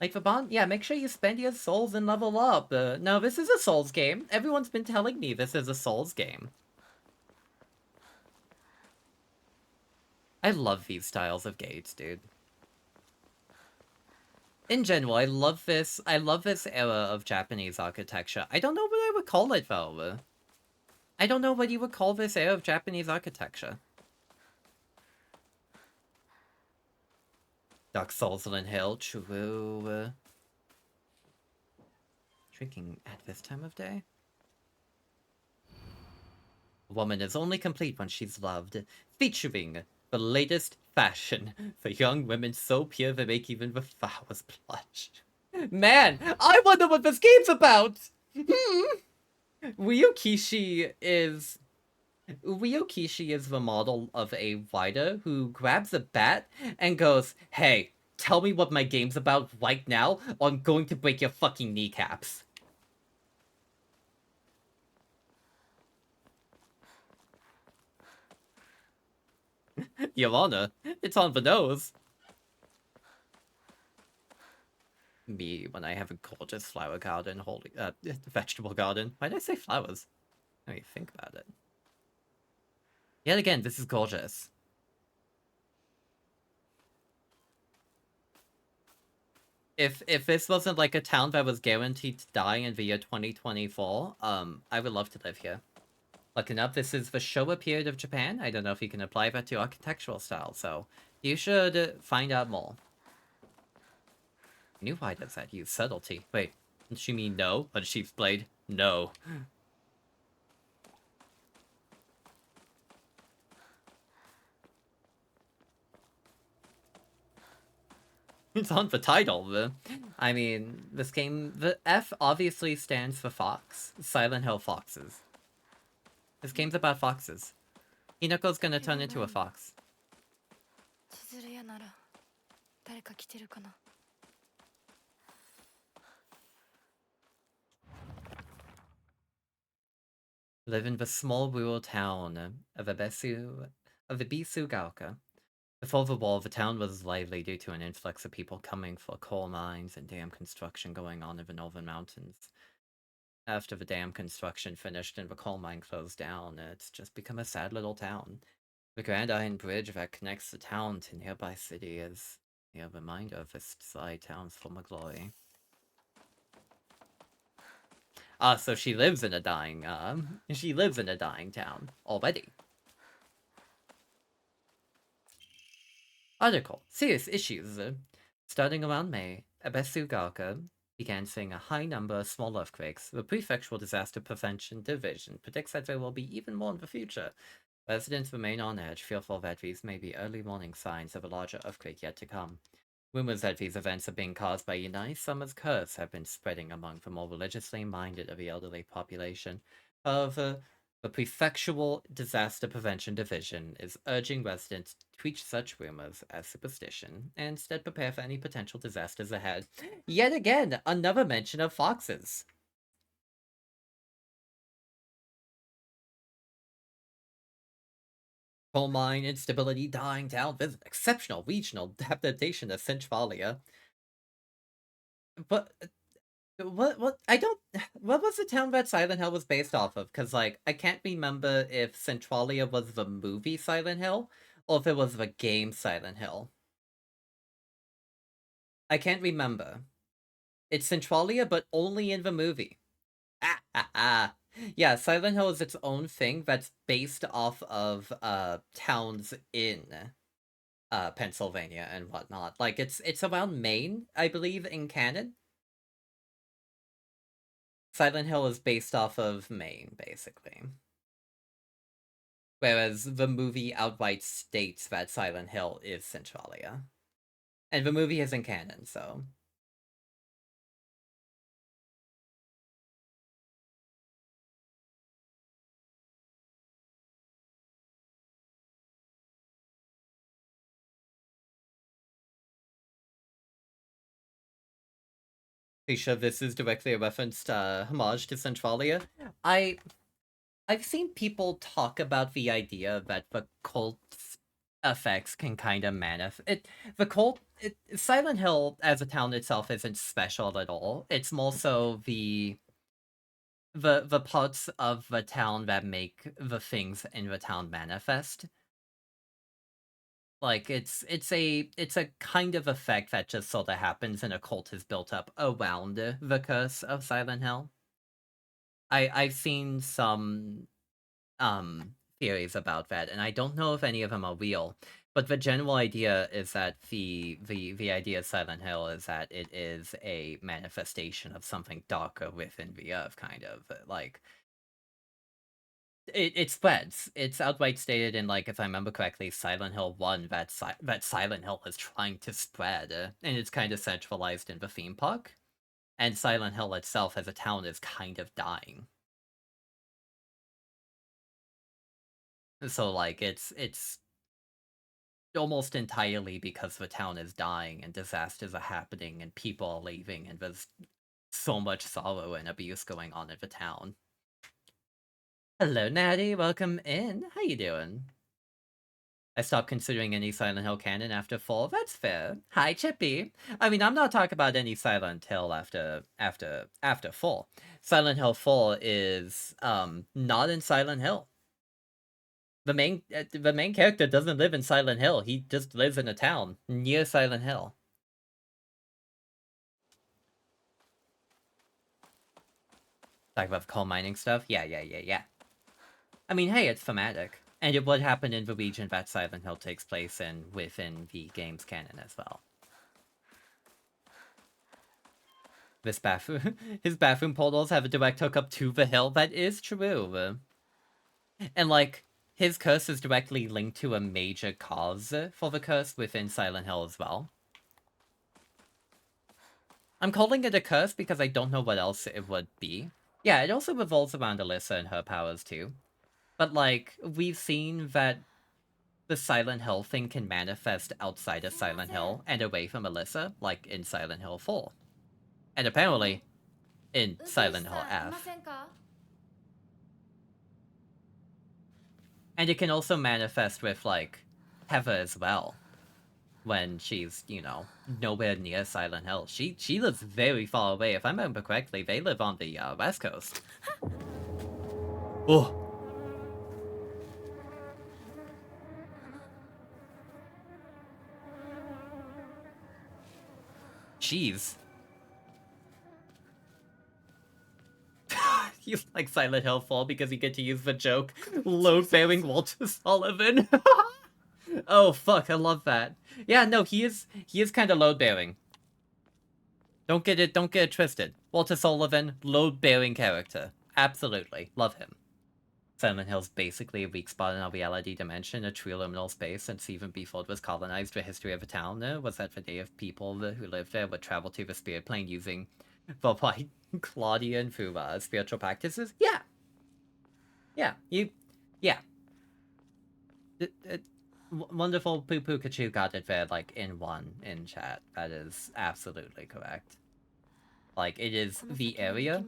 Like, for Bond, yeah, make sure you spend your souls and level up. No, this is a Souls game. Everyone's been telling me this is a Souls game. I love these styles of gates, dude. In general, I love this era of Japanese architecture. I don't know what I would call it, though. I don't know what you would call this era of Japanese architecture. Dark Souls on Hill, true. Drinking at this time of day? A woman is only complete when she's loved, featuring the latest fashion for young women so pure they make even the flowers blush. Man, I wonder what this game's about! Ryokishi is the model of a writer who grabs a bat and goes, "Hey, tell me what my game's about right now, or I'm going to break your fucking kneecaps." Your Honor, it's on the nose. me when I have a gorgeous flower garden, holding vegetable garden. Why did I say flowers? Let me think about it. Yet again, this is gorgeous. If this wasn't like a town that was guaranteed to die in the year 2024, I would love to live here. Looking up, this is the Showa period of Japan. I don't know if you can apply that to architectural style, so you should find out more. New White does that use subtlety. Wait, did she mean no? But Sheep's Blade? No. It's on the title. I mean, this game, the F obviously stands for Fox. Silent Hill Foxes. This game's about foxes. Hinako's gonna turn into a fox. 千鶴屋なら誰か来てるかな。Live in the small rural town of Ibisugaoka. Before the war, the town was lively due to an influx of people coming for coal mines and dam construction going on in the northern mountains. After the dam construction finished and the coal mine closed down, it's just become a sad little town. The Grand Iron Bridge that connects the town to nearby city is a reminder of this side town's former glory. So she lives in a dying town already. Article: Serious issues. Starting around May, Ibisugaoka began seeing a high number of small earthquakes. The Prefectural Disaster Prevention Division predicts that there will be even more in the future. Residents remain on edge, fearful that these may be early warning signs of a larger earthquake yet to come. Rumors that these events are being caused by a nice summer's curse have been spreading among the more religiously minded of the elderly population. However, the Prefectural Disaster Prevention Division is urging residents to treat such rumors as superstition and instead prepare for any potential disasters ahead. Yet again, another mention of foxes. Coal mine instability dying down with exceptional regional adaptation of Centralia. But what I don't what was the town that Silent Hill was based off of? Because like I can't remember if Centralia was the movie Silent Hill or if it was the game Silent Hill. I can't remember. It's Centralia, but only in the movie. Ah, ah, ah. Yeah, Silent Hill is its own thing that's based off of towns in Pennsylvania and whatnot. Like it's around Maine, I believe, in canon. Silent Hill is based off of Maine, basically. Whereas the movie outright states that Silent Hill is Centralia. And the movie isn't canon, so. Pretty sure this is directly a referenced homage to Centralia. I've seen people talk about the idea that the cult effects can kind of manifest. Silent Hill as a town itself isn't special at all. It's more so the parts of the town that make the things in the town manifest. Like it's a kind of effect that just sort of happens and a cult is built up around the curse of Silent Hill. I've seen some theories about that, and I don't know if any of them are real. But the general idea is that the idea of Silent Hill is that it is a manifestation of something darker within the earth, kind of like it spreads. It's outright stated in, like, if I remember correctly, Silent Hill 1 that Silent Hill is trying to spread, and it's kind of centralized in the theme park. And Silent Hill itself as a town is kind of dying. So like it's almost entirely because the town is dying and disasters are happening and people are leaving and there's so much sorrow and abuse going on in the town. Hello, Natty. Welcome in. How you doing? I stopped considering any Silent Hill canon after 4. That's fair. Hi, Chippy. I mean, I'm not talking about any Silent Hill after 4. Silent Hill 4 is not in Silent Hill. The main character doesn't live in Silent Hill. He just lives in a town near Silent Hill. Talk about the coal mining stuff? Yeah. I mean, hey, it's thematic. And it would happen in the region that Silent Hill takes place in within the game's canon as well. This bathroom, his bathroom portals have a direct hookup to the hill. That is true. And, like, his curse is directly linked to a major cause for the curse within Silent Hill as well. I'm calling it a curse because I don't know what else it would be. Yeah, it also revolves around Alyssa and her powers too. But, like, we've seen that the Silent Hill thing can manifest outside of Silent Hill and away from Alyssa, like in Silent Hill 4. And apparently, in Silent Hill F. And it can also manifest with, like, Heather as well. When she's, you know, nowhere near Silent Hill. She lives very far away. If I remember correctly, they live on the west coast. Oh. Jeez. He's like Silent Hill 4 because you get to use the joke. Load-bearing Walter Sullivan. Oh, fuck, I love that. Yeah, no, he is kind of load-bearing. Don't get it twisted. Walter Sullivan, load-bearing character. Absolutely. Love him. Silent Hill's basically a weak spot in our reality dimension, a true liminal space, since even before it was colonized, the history of the town was that the day of people who lived there would travel to the spirit plane using the white Claudian through spiritual practices. Yeah. Yeah. Wonderful Poo Pikachu got it there, like, in chat. That is absolutely correct. Like, it is the area.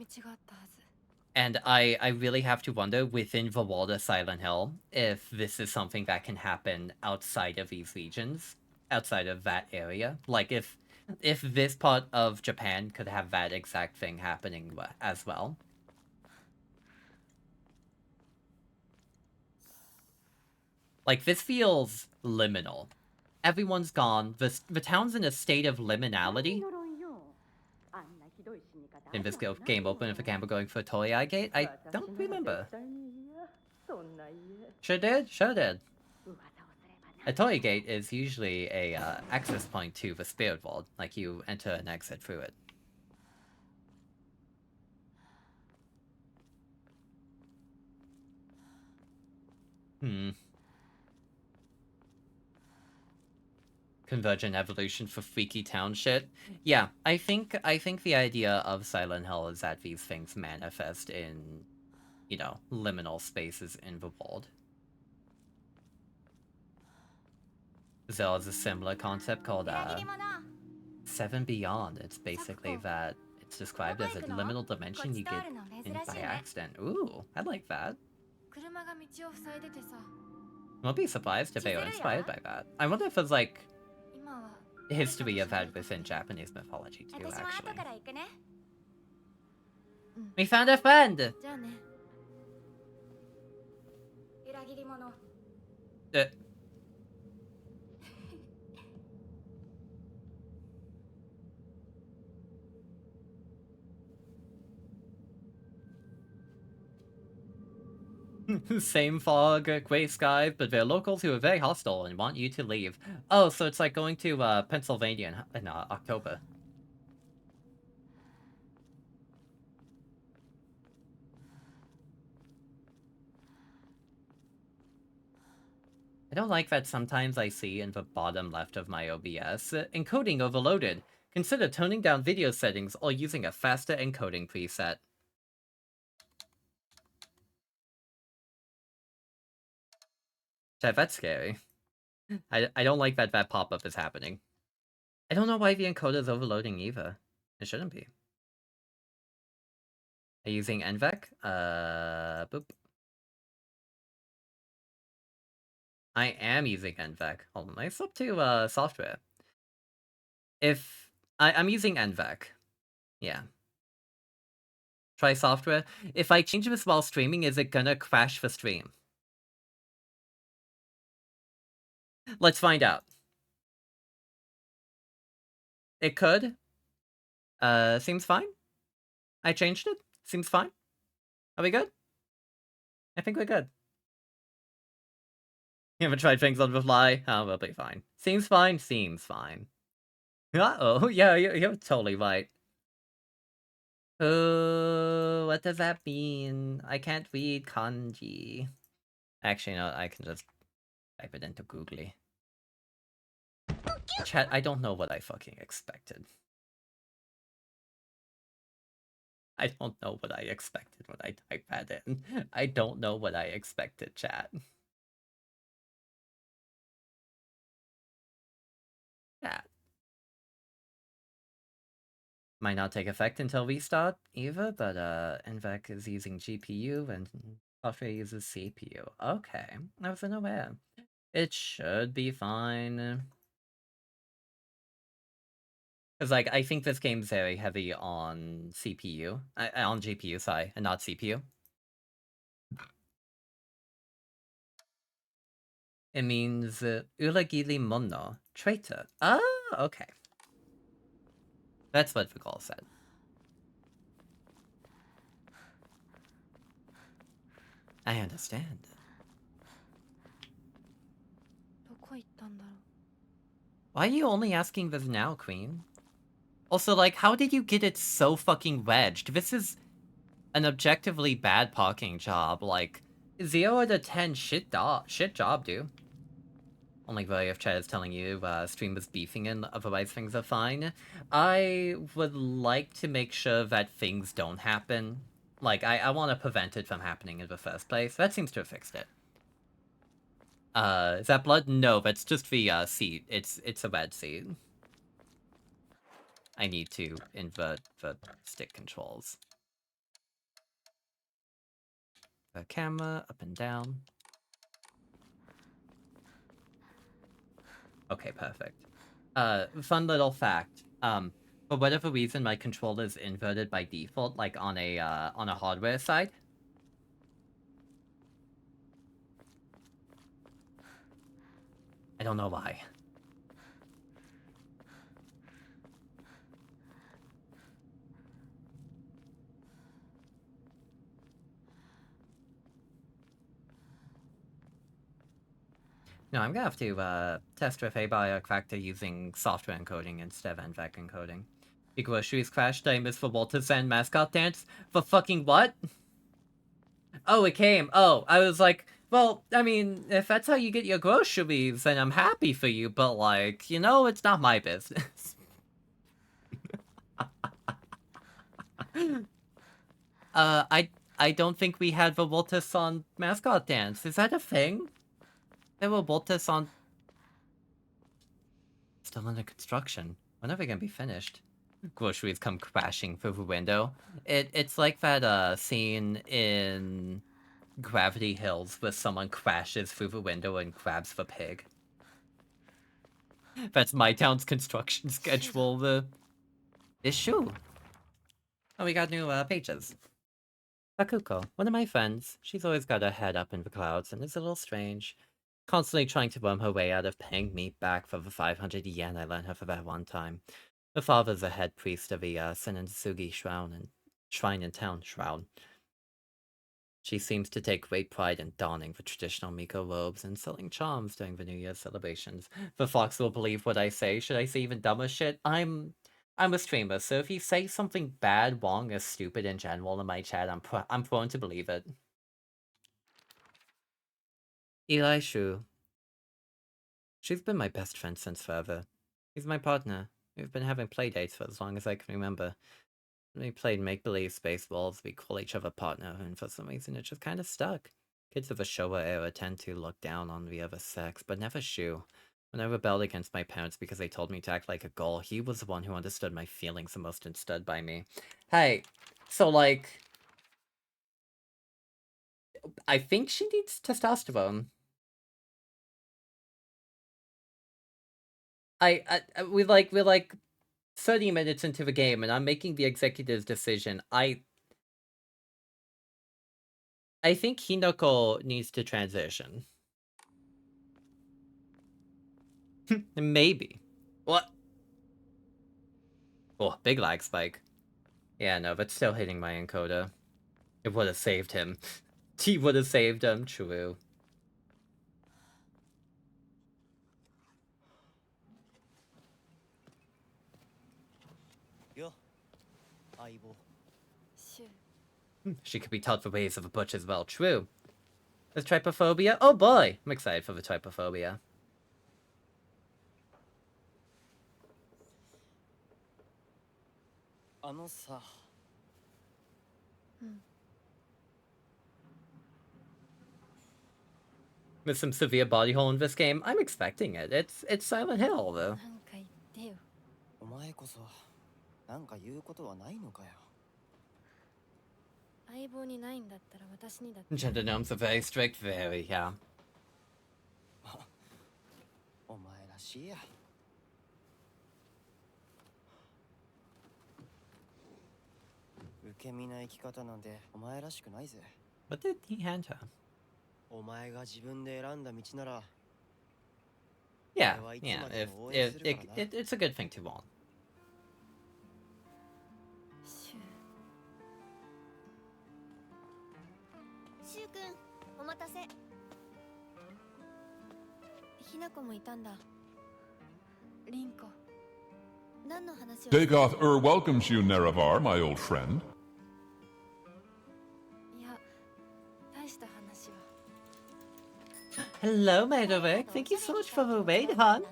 And I really have to wonder, within the world of Silent Hill, if this is something that can happen outside of these regions, outside of that area. Like, if this part of Japan could have that exact thing happening as well. Like, this feels liminal. Everyone's gone. The town's in a state of liminality. In this game open with a camera going for a Toei gate? I don't remember. Sure did. A Toei gate is usually a access point to the spirit world. Like, you enter and exit through it. Convergent evolution for freaky town shit. Yeah, I think the idea of Silent Hill is that these things manifest in, you know, liminal spaces in the world. There is a similar concept called 7 Beyond. It's basically that it's described as a liminal dimension you get in by accident. Ooh, I like that. Won't be surprised if they were inspired by that. I wonder if there's, like, history of that within Japanese mythology too, actually. We found a friend! Same fog, gray skies, but they're locals who are very hostile and want you to leave. Oh, so it's like going to Pennsylvania in October. I don't like that sometimes I see in the bottom left of my OBS, encoding overloaded. Consider toning down video settings or using a faster encoding preset. That's scary. I don't like that pop-up is happening. I don't know why the encoder is overloading either. It shouldn't be. Are you using NVEC? Boop. I am using NVEC. Hold on, I swap to software. If I'm using NVEC. Yeah. Try software. If I change this while streaming, is it gonna crash the stream? Let's find out. It could. Seems fine. I changed it. Seems fine. Are we good? I think we're good. You haven't tried things on the fly? Oh, we'll be fine. Seems fine. Seems fine. Uh-oh. Yeah, you're totally right. What does that mean? I can't read kanji. Actually, no, I can just type it into Googly. Chat, I don't know what I fucking expected. I don't know what I expected when I typed that in. I don't know what I expected, chat. Chat. Might not take effect until restart either, but NVEC is using GPU and software uses CPU. Okay, I wasn't aware. It should be fine. Because, like, I think this game's very heavy on CPU. On GPU, sorry, and not CPU. It means Uragili Mono, traitor. Oh, okay. That's what the call said. I understand. どこ行ったんだろう。 Why are you only asking this now, Queen? Also, like, how did you get it so fucking wedged? This is an objectively bad parking job. Like, 0 out of 10 shit job, dude. Only way if chat is telling you stream was beefing in, otherwise things are fine. I would like to make sure that things don't happen. Like, I want to prevent it from happening in the first place. That seems to have fixed it. Is that blood? No, that's just the seat. It's a bad seat. I need to invert the stick controls. The camera up and down. Okay, perfect. Fun little fact. For whatever reason, my controller is inverted by default, like on a hardware side. I don't know why. No, I'm gonna have to test with a factor using software encoding instead of NVEC encoding. The groceries crashed. I missed the Walter Sand mascot dance. For fucking what? Oh, it came. Oh, I was like, well, I mean, if that's how you get your groceries, then I'm happy for you, but like, you know, it's not my business. I don't think we had the Voltason mascot dance. Is that a thing? There were Voltason still under construction. When are they gonna be finished? Groceries come crashing through the window. It's like that scene in Gravity Hills where someone crashes through the window and grabs the pig. That's my town's construction schedule. The issue. Oh, we got new pages. Bakuko, one of my friends. She's always got her head up in the clouds and is a little strange. Constantly trying to worm her way out of paying me back for the 500 yen I lent her for that one time. Her father's a head priest of the Senentsugi Shrine in Town Shroud. She seems to take great pride in donning the traditional Miko robes and selling charms during the New Year's celebrations. The fox will believe what I say. Should I say even dumber shit? I'm a streamer, so if you say something bad, wrong, or stupid in general in my chat, I'm prone to believe it. Eli Shu. She's been my best friend since forever. He's my partner. We've been having playdates for as long as I can remember. We played make-believe Spaceballs, we call each other partner, and for some reason it just kind of stuck. Kids of the Showa era tend to look down on the other sex, but never Shu. When I rebelled against my parents because they told me to act like a girl, he was the one who understood my feelings the most and stood by me. Hey, so like... I think she needs testosterone. we're like 30 minutes into the game, and I'm making the executive decision. I think Hinako needs to transition. Maybe. What? Oh, big lag spike. Yeah, no, but still hitting my encoder. It would have saved him. He would have saved him, true. Yo, Aibo. She could be taught the ways of a butch as well, true. There's trypophobia? Oh boy! I'm excited for the trypophobia. With some severe body hole in this game, I'm expecting it. It's Silent Hill, though. なんか言ってよ。お前こそなんか言うことはないのかよ。相棒にないんだったら私にだって。 Gender norms are very strict, very, yeah. お前らしいや。受け身な生き方なんてお前らしくないぜ。 What did he hand her? お前が自分で選んだ道なら。 Yeah, yeah, it's a good thing to want. シュウ君、お待たせ。ひなこもいたんだ。リンコ。何の話を。 Dagoth welcomes you, Nerevar, my old friend. いや、大した話は。 Hello, Medovic. Thank you so much for the raid, hon.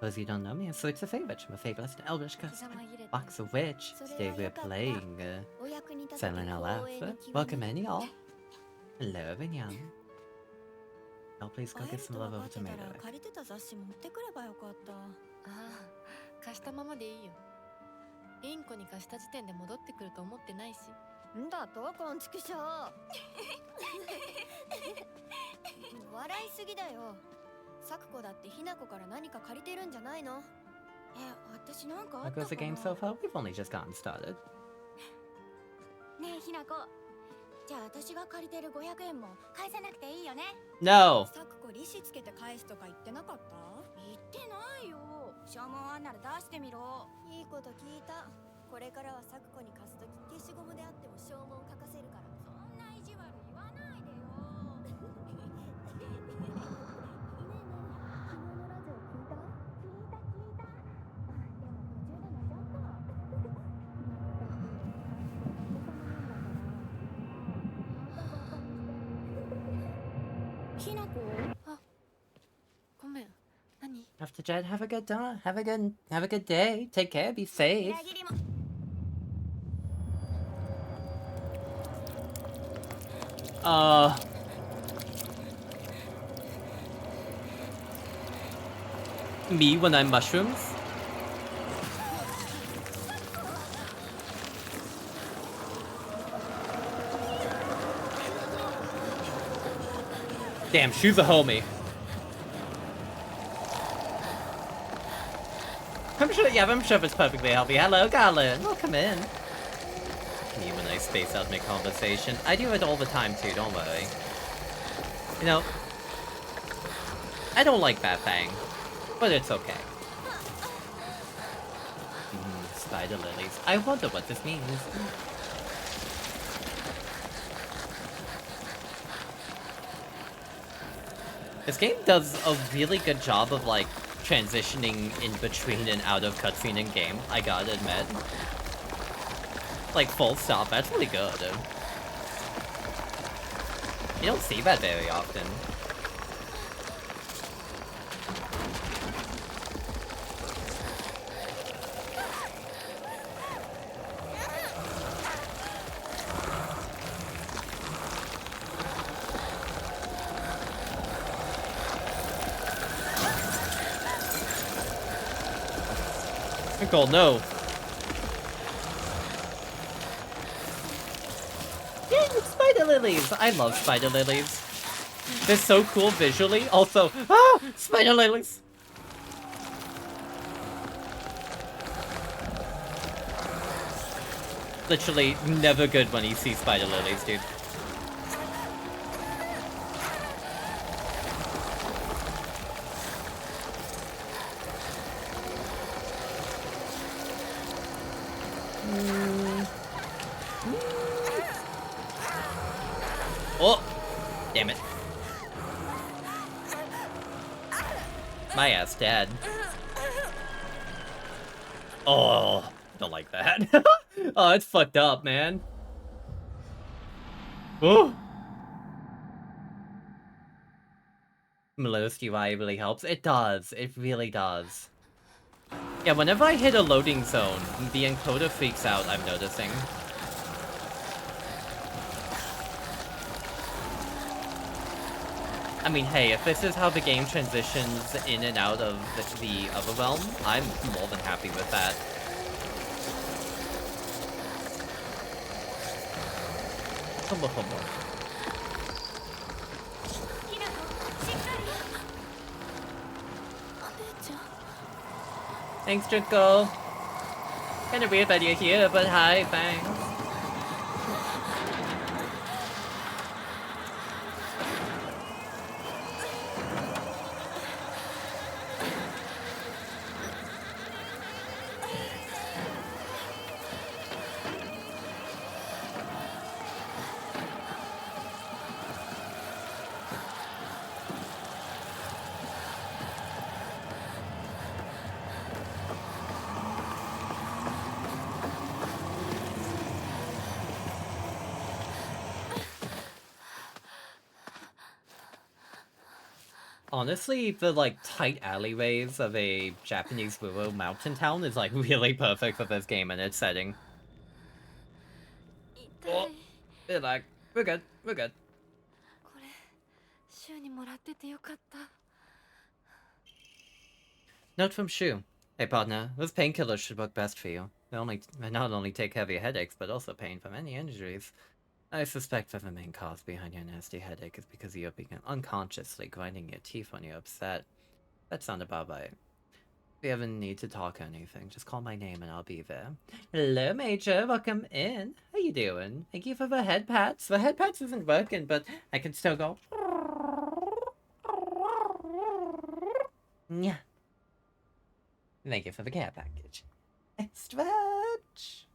For those you don't know me, I'm Cereza favorite. I'm a fabulous and elvish customer. Box of Witch. Today we're playing Silent Hill F. Welcome in, y'all. Hello, everyone. Y'all please go get some love over to Medovic. 借りてた雑誌持ってくればよかった。ああ、貸したままでいいよ。リンコに貸した時点で戻ってくると思ってないし。んだとこんちくしょう。笑いすぎだよ。サクコだってひなこから何か借りてるんじゃないの？私なんかあっ How た goes the か game な。 so far? We've only just gotten started. ねえひなこ。じゃあ私が借りてる500円も返せなくていいよね。 No! サクコ利子つけて返すとか言ってなかった？言ってないよ。消耗あんなら出してみろ。いいこと聞いた。これからはサクコに貸すとき消しゴムであっても消耗を書かせるから。そんな意地悪言わないでよ。ねえねえ、昨日のラジオ聞いた？聞いた。でも途中で寝ちゃった。ひなこ？あ、ごめん。何？ After Jed, have a good day. Have a good day. Take care. Be safe. 裏切りも。Me when I'm mushrooms? Damn, she's a homie. I'm sure it's perfectly healthy. Hello, Garland. Welcome in. You and I space out mid-conversation. I do it all the time too, don't worry. You know, I don't like that thing, but it's okay. Spider lilies. I wonder what this means. This game does a really good job of, like, transitioning in between and out of cutscene and game, I gotta admit. Like, full stop, that's really good. You don't see that very often. Nicole, no. Yay, spider lilies! I love spider lilies. They're so cool visually. Also, spider lilies! Literally never good when you see spider lilies, dude. Oh! Damn it. My ass dead. Oh, don't like that. Oh, it's fucked up, man. Oh! Melo's UI really helps. It does. It really does. Yeah, whenever I hit a loading zone, the encoder freaks out, I'm noticing. I mean, hey, if this is how the game transitions in and out of the other realm, I'm more than happy with that. Humble, humble. Thanks, Junko. Kinda weird that you're here, but hi, thanks. Honestly, the, like, tight alleyways of a Japanese rural mountain town is, like, really perfect for this game and its setting. Oh, they're like, we're good, we're good. Note from Shu. Hey partner, those painkillers should work best for you. They not only take care of your headaches, but also pain from any injuries. I suspect that the main cause behind your nasty headache is because you're unconsciously grinding your teeth when you're upset. That sounded about right. If you ever need to talk or anything, just call my name and I'll be there. Hello, Major. Welcome in. How you doing? Thank you for the head pats. The head pats isn't working, but I can still go. Yeah. Thank you for the care package. Stretch.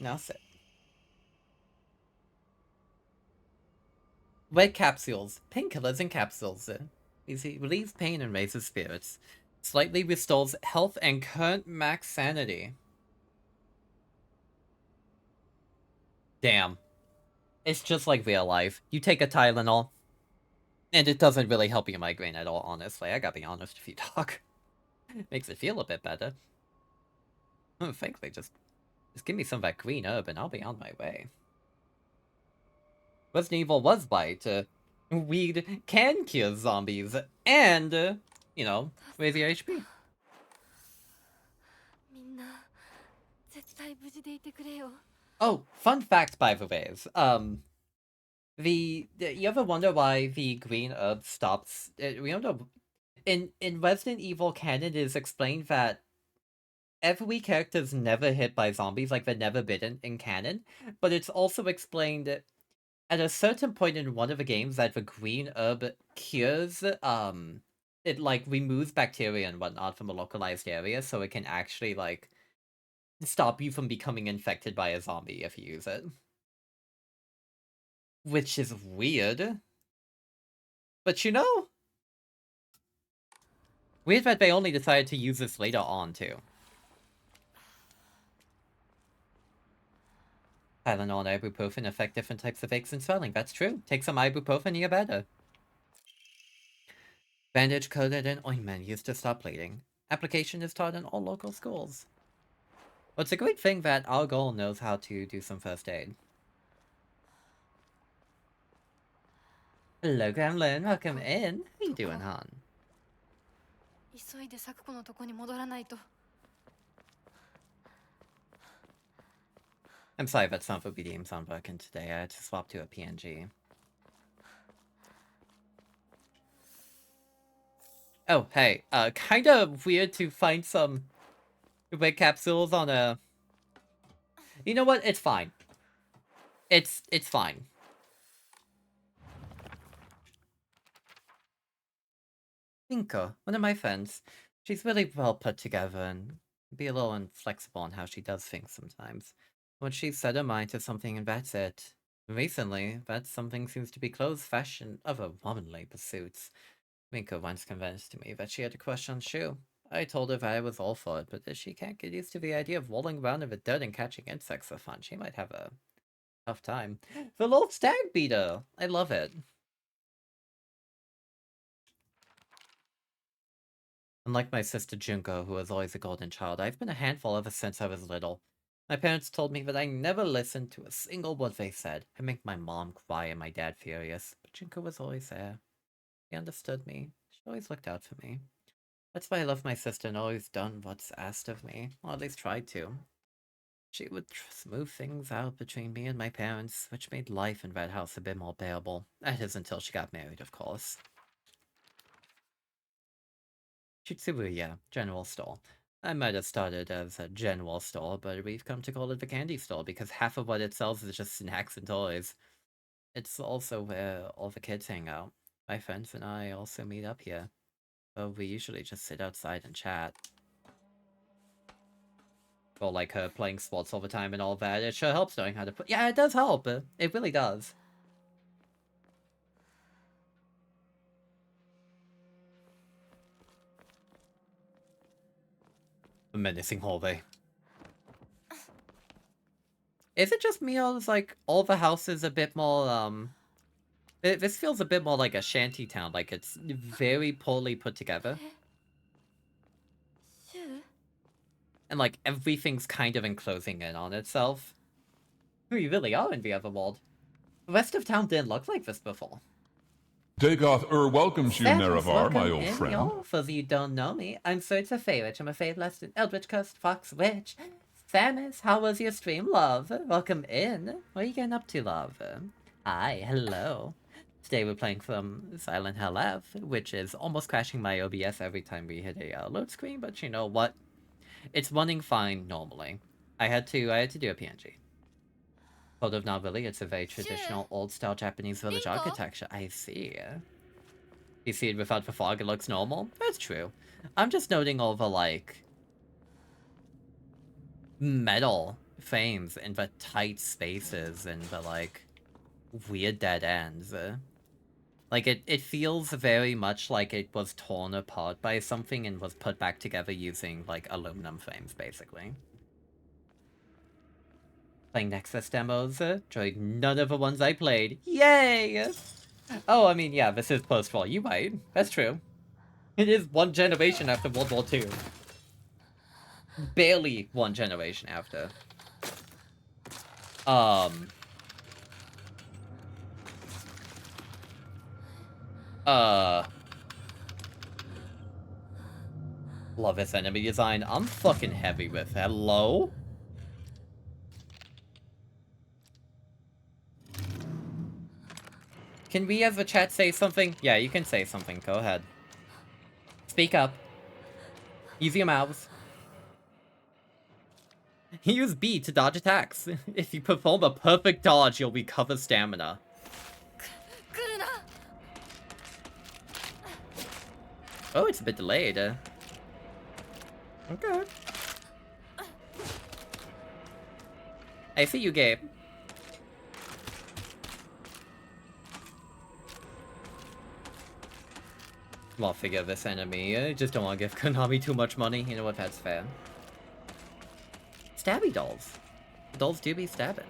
Now sit. Red capsules. Painkillers in capsules. Easy relieves pain and raises spirits. Slightly restores health and current max sanity. Damn. It's just like real life. You take a Tylenol, and it doesn't really help your migraine at all, honestly. I gotta be honest with you, doc. Makes it feel a bit better. Oh, frankly, just give me some of that green herb and I'll be on my way. Resident Evil was bite. Weed can cure zombies and, you know, raise your HP. Oh, fun fact, by the way, is, you ever wonder why the green herb stops? In Resident Evil canon, it is explained that every character is never hit by zombies, like they're never bitten in canon, but it's also explained at a certain point in one of the games that the green herb cures, it, like, removes bacteria and whatnot from a localized area, so it can actually, like, stop you from becoming infected by a zombie if you use it. Which is weird. But you know, weird that they only decided to use this later on, too. Tylenol and ibuprofen affect different types of aches and swelling. That's true. Take some ibuprofen, you're better. Bandage coated in ointment used to stop bleeding. Application is taught in all local schools. Well, it's a great thing that our goal knows how to do some first aid. Hello, Gremlin. Welcome in. How you doing, hon? I'm sorry that some of the BDMs aren't working today. I had to swap to a PNG. Oh, hey, kind of weird to find some red capsules on a... You know what? It's fine. It's fine. Inko, one of my friends. She's really well put together and be a little inflexible in how she does things sometimes. When she's set her mind to something and that's it. Recently, that something seems to be clothes, fashion, other womanly pursuits. Minko once convinced me that she had a crush on Shu. I told her that I was all for it, but if she can't get used to the idea of rolling around in the dirt and catching insects for fun, she might have a tough time. The little stag beater! I love it. Unlike my sister Junko, who was always a golden child, I've been a handful ever since I was little. My parents told me that I never listened to a single word they said. I make my mom cry and my dad furious, but Junko was always there. She understood me. She always looked out for me. That's why I love my sister and always done what's asked of me, or at least tried to. She would smooth things out between me and my parents, which made life in that house a bit more bearable. That is until she got married, of course. Chitsubuya, General Store. I might have started as a general store, but we've come to call it the candy store because half of what it sells is just snacks and toys. It's also where all the kids hang out. My friends and I also meet up here, but we usually just sit outside and chat. Or like her playing sports all the time and all that. It sure helps knowing how to put... Yeah, it does help. It really does. A menacing hallway. Is it just me or is like all the houses a bit more this feels a bit more like a shanty town, like it's very poorly put together. And like everything's kind of enclosing in on itself. We really are in the other world. The rest of town didn't look like this before. Dagoth welcomes you, Nerevar, my old friend. Y'all. For those of you who don't know me, I'm Cereza Favorite. I'm a faithless Eldritch Cursed Fox Witch. Samus, how was your stream, love? Welcome in. What are you getting up to, love? Hi, hello. Today we're playing some Silent Hell F, which is almost crashing my OBS every time we hit a load screen, but you know what? It's running fine normally. I had to do a PNG. Code of Navili, it's a very traditional, old-style Japanese village architecture. I see. You see it without the fog, it looks normal? That's true. I'm just noting all the, like, metal frames in the tight spaces and the, like, weird dead ends. Like, it feels very much like it was torn apart by something and was put back together using, like, aluminum frames, basically. Playing Nexus demos, tried none of the ones I played. Yay! Oh, I mean, yeah, this is post-war. You might. That's true. It is one generation after World War II. Barely one generation after. Love this enemy design. I'm fucking heavy with. Hello? Can we as a chat say something? Yeah, you can say something. Go ahead. Speak up. Use your mouths. Use B to dodge attacks. If you perform a perfect dodge, you'll recover stamina. Oh, it's a bit delayed. Okay. I see you, Gabe. Well, figure this enemy. I just don't want to give Konami too much money. You know what? That's fair. Stabby dolls. Dolls do be stabbing.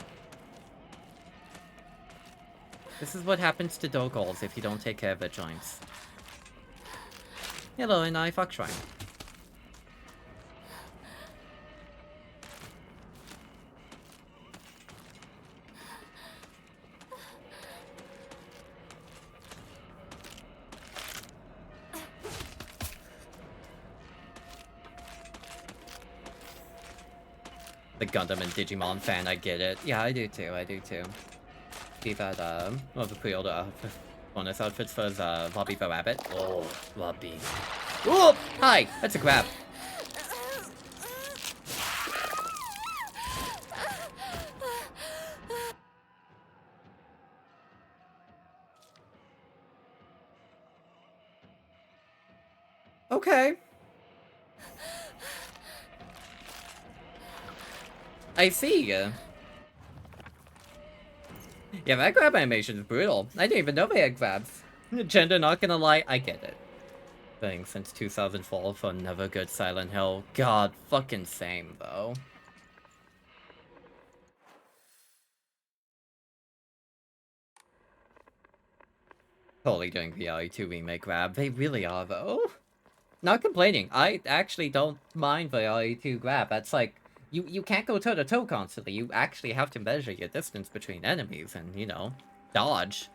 This is what happens to dolls if you don't take care of their joints. Hello, and I fuck shrine. The Gundam and Digimon fan, I get it. Yeah, I do too, We've had, one of the pre-order bonus outfits for Lobby the Rabbit. Oh, Lobby. Oh, hi. That's a grab. Okay. I see. Yeah, that grab animation is brutal. I didn't even know they had grabs. Gender, not gonna lie, I get it. Thing since 2004 for never good Silent Hill. God, fucking same, though. Totally doing the RE2 remake grab. They really are, though. Not complaining. I actually don't mind the RE2 grab. That's like, you can't go toe-to-toe constantly. You actually have to measure your distance between enemies and, you know, dodge.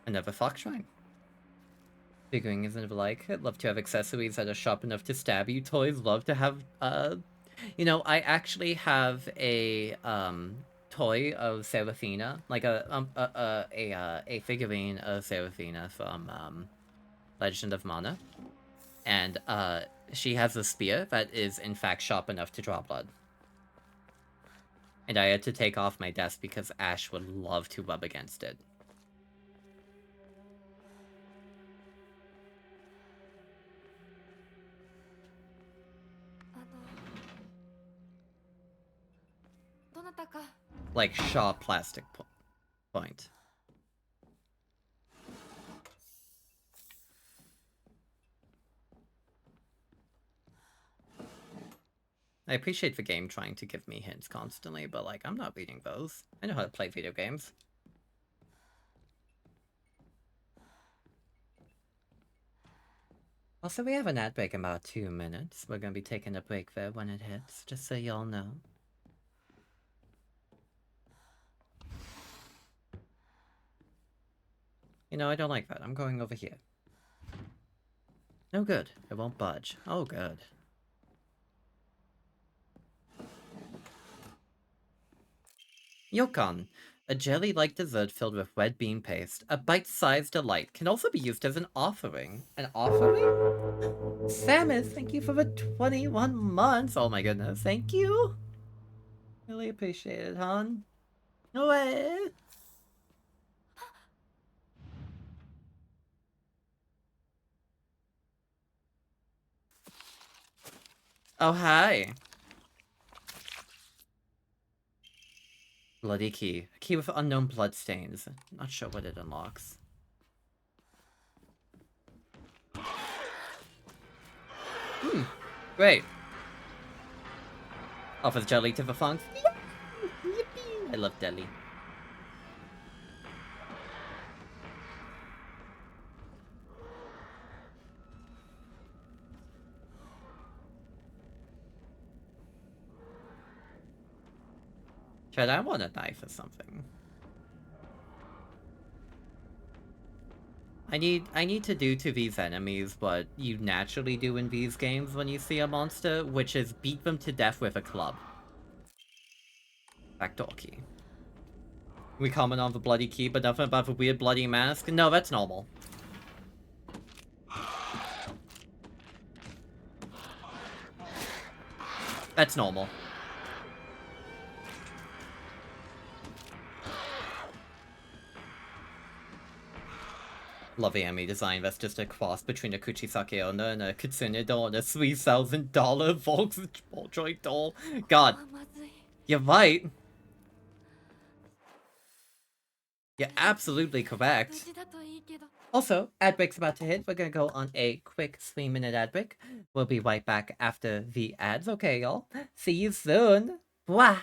Another fox shrine. Figuring isn't like, I'd love to have accessories that are sharp enough to stab you. Toys love to have, you know, I actually have a, toy of Seraphina, like a figurine of Seraphina from, Legend of Mana. And, she has a spear that is, in fact, sharp enough to draw blood. And I had to take off my desk because Ash would love to rub against it. Like sharp plastic point. I appreciate the game trying to give me hints constantly, but like, I'm not reading those. I know how to play video games. Also, we have an ad break in about 2 minutes. We're gonna be taking a break there when it hits, just so y'all know. You know, I don't like that. I'm going over here. No good. It won't budge. Oh, good. Yokon. A jelly-like dessert filled with red bean paste. A bite-sized delight. Can also be used as an offering. An offering? Samus, thank you for the 21 months. Oh my goodness. Thank you. Really appreciate it, hon. Away. Oh, hi. Bloody key. A key with unknown bloodstains. Not sure what it unlocks. Great. Offers jelly to the funks. Yippee! I love deli. Chad, I want a knife or something. I need to do to these enemies what you naturally do in these games when you see a monster, which is beat them to death with a club. Backdoor key. We comment on the bloody key, but nothing about the weird bloody mask? No, that's normal. That's normal. Love the anime design. That's just a cross between a Kuchisake owner and a Kitsune doll and a $3,000 Volkswagen doll. God. You're right. You're absolutely correct. Also, ad break's about to hit. We're gonna go on a quick 3-minute ad break. We'll be right back after the ads. Okay, y'all. See you soon. Blah.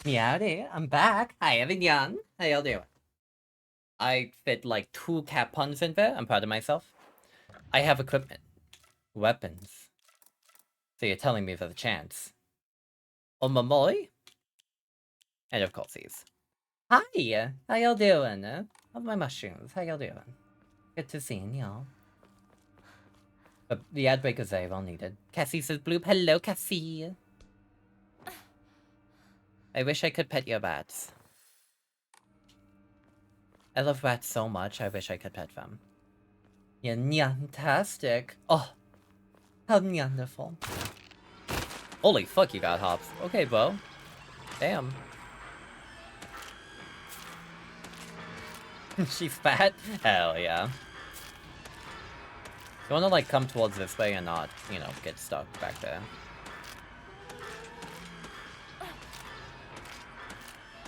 Meowdy, I'm back. Hi, everyone. How y'all doing? I fit like 2 cat puns in there. I'm proud of myself. I have equipment. Weapons. So you're telling me there's a chance. Omamoy? And of course these. Hi! How y'all doing? How's my mushrooms? How y'all doing? Good to see y'all. But the ad break is very well needed. Cassie says bloop. Hello, Cassie. I wish I could pet your bats. I love rats so much, I wish I could pet them. You're fantastic. Oh, how wonderful. Holy fuck, you got hops. Okay, bro. Damn. She's fat? Hell yeah. You wanna, like, come towards this way and not, you know, get stuck back there.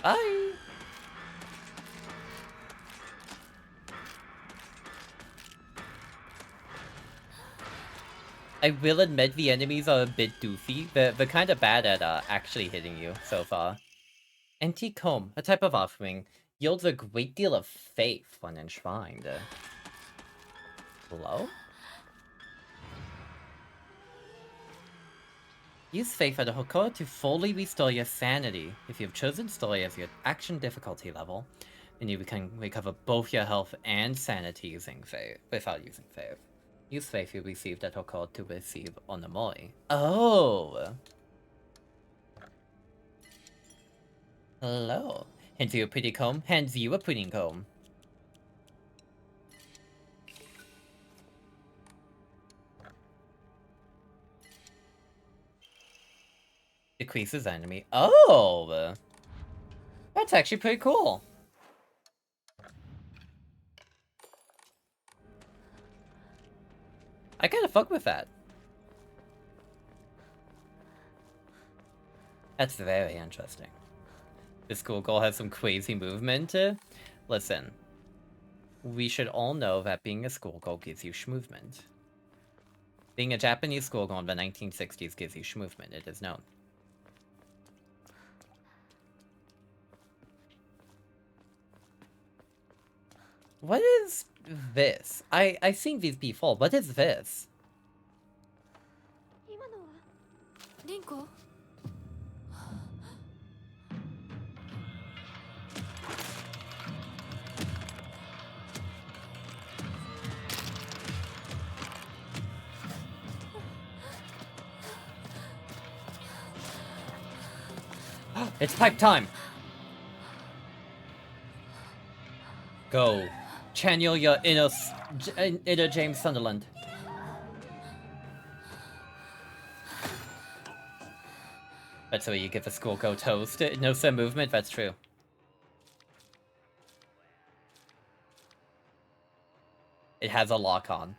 Bye! I will admit the enemies are a bit doofy. They're kind of bad at actually hitting you so far. Antique comb, a type of offering, yields a great deal of faith when enshrined. Hello? Use faith at a Hokora to fully restore your sanity. If you have chosen story as your action difficulty level, then you can recover both your health and sanity using faith, without using faith. Use faith you received at Hokora to receive Onomoi. Oh! Hello. Hands you a pretty comb, hands you a pretty comb. Decreases enemy. Oh! That's actually pretty cool. I kinda fuck with that. That's very interesting. This schoolgirl has some crazy movement. Listen. We should all know that being a schoolgirl gives you schmovement. Being a Japanese schoolgirl in the 1960s gives you schmovement, it is known. What is this? I've seen these before. What is this? 今のはリンコ It's pipe time! Go. Channel your inner James Sunderland. That's the way you give a schoolgirl toast. No sir movement, that's true. It has a lock on.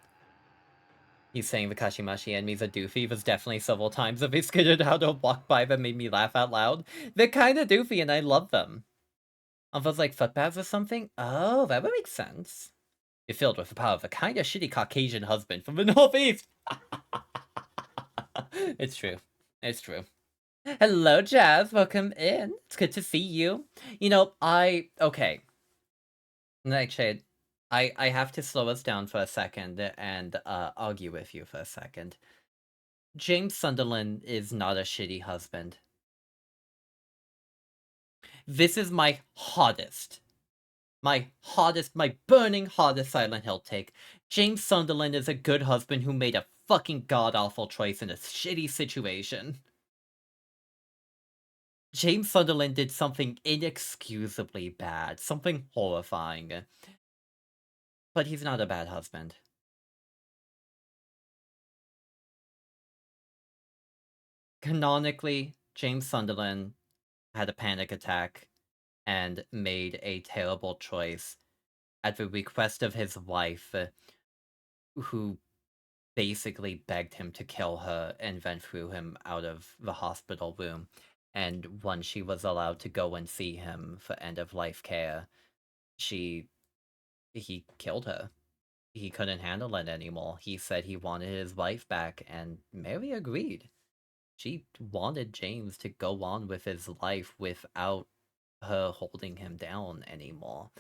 He's saying the Kashimashi enemies are doofy. There's definitely several times that they skidded out or walked by that made me laugh out loud. They're kinda doofy and I love them. Are those like footpaths or something? Oh, that would make sense. You're filled with the power of a kinda shitty Caucasian husband from the Northeast! It's true. It's true. Hello, Jazz. Welcome in. It's good to see you. You know, okay. Nightshade, I have to slow us down for a second and argue with you for a second. James Sunderland is not a shitty husband. This is my burning hottest Silent Hill take. James Sunderland is a good husband who made a fucking god-awful choice in a shitty situation. James Sunderland did something inexcusably bad, something horrifying. But he's not a bad husband. Canonically, James Sunderland had a panic attack and made a terrible choice at the request of his wife, who basically begged him to kill her and then threw him out of the hospital room. And when she was allowed to go and see him for end-of-life care, he killed her. He couldn't handle it anymore. He said he wanted his wife back, and Mary agreed. she wanted James to go on with his life without her holding him down anymore.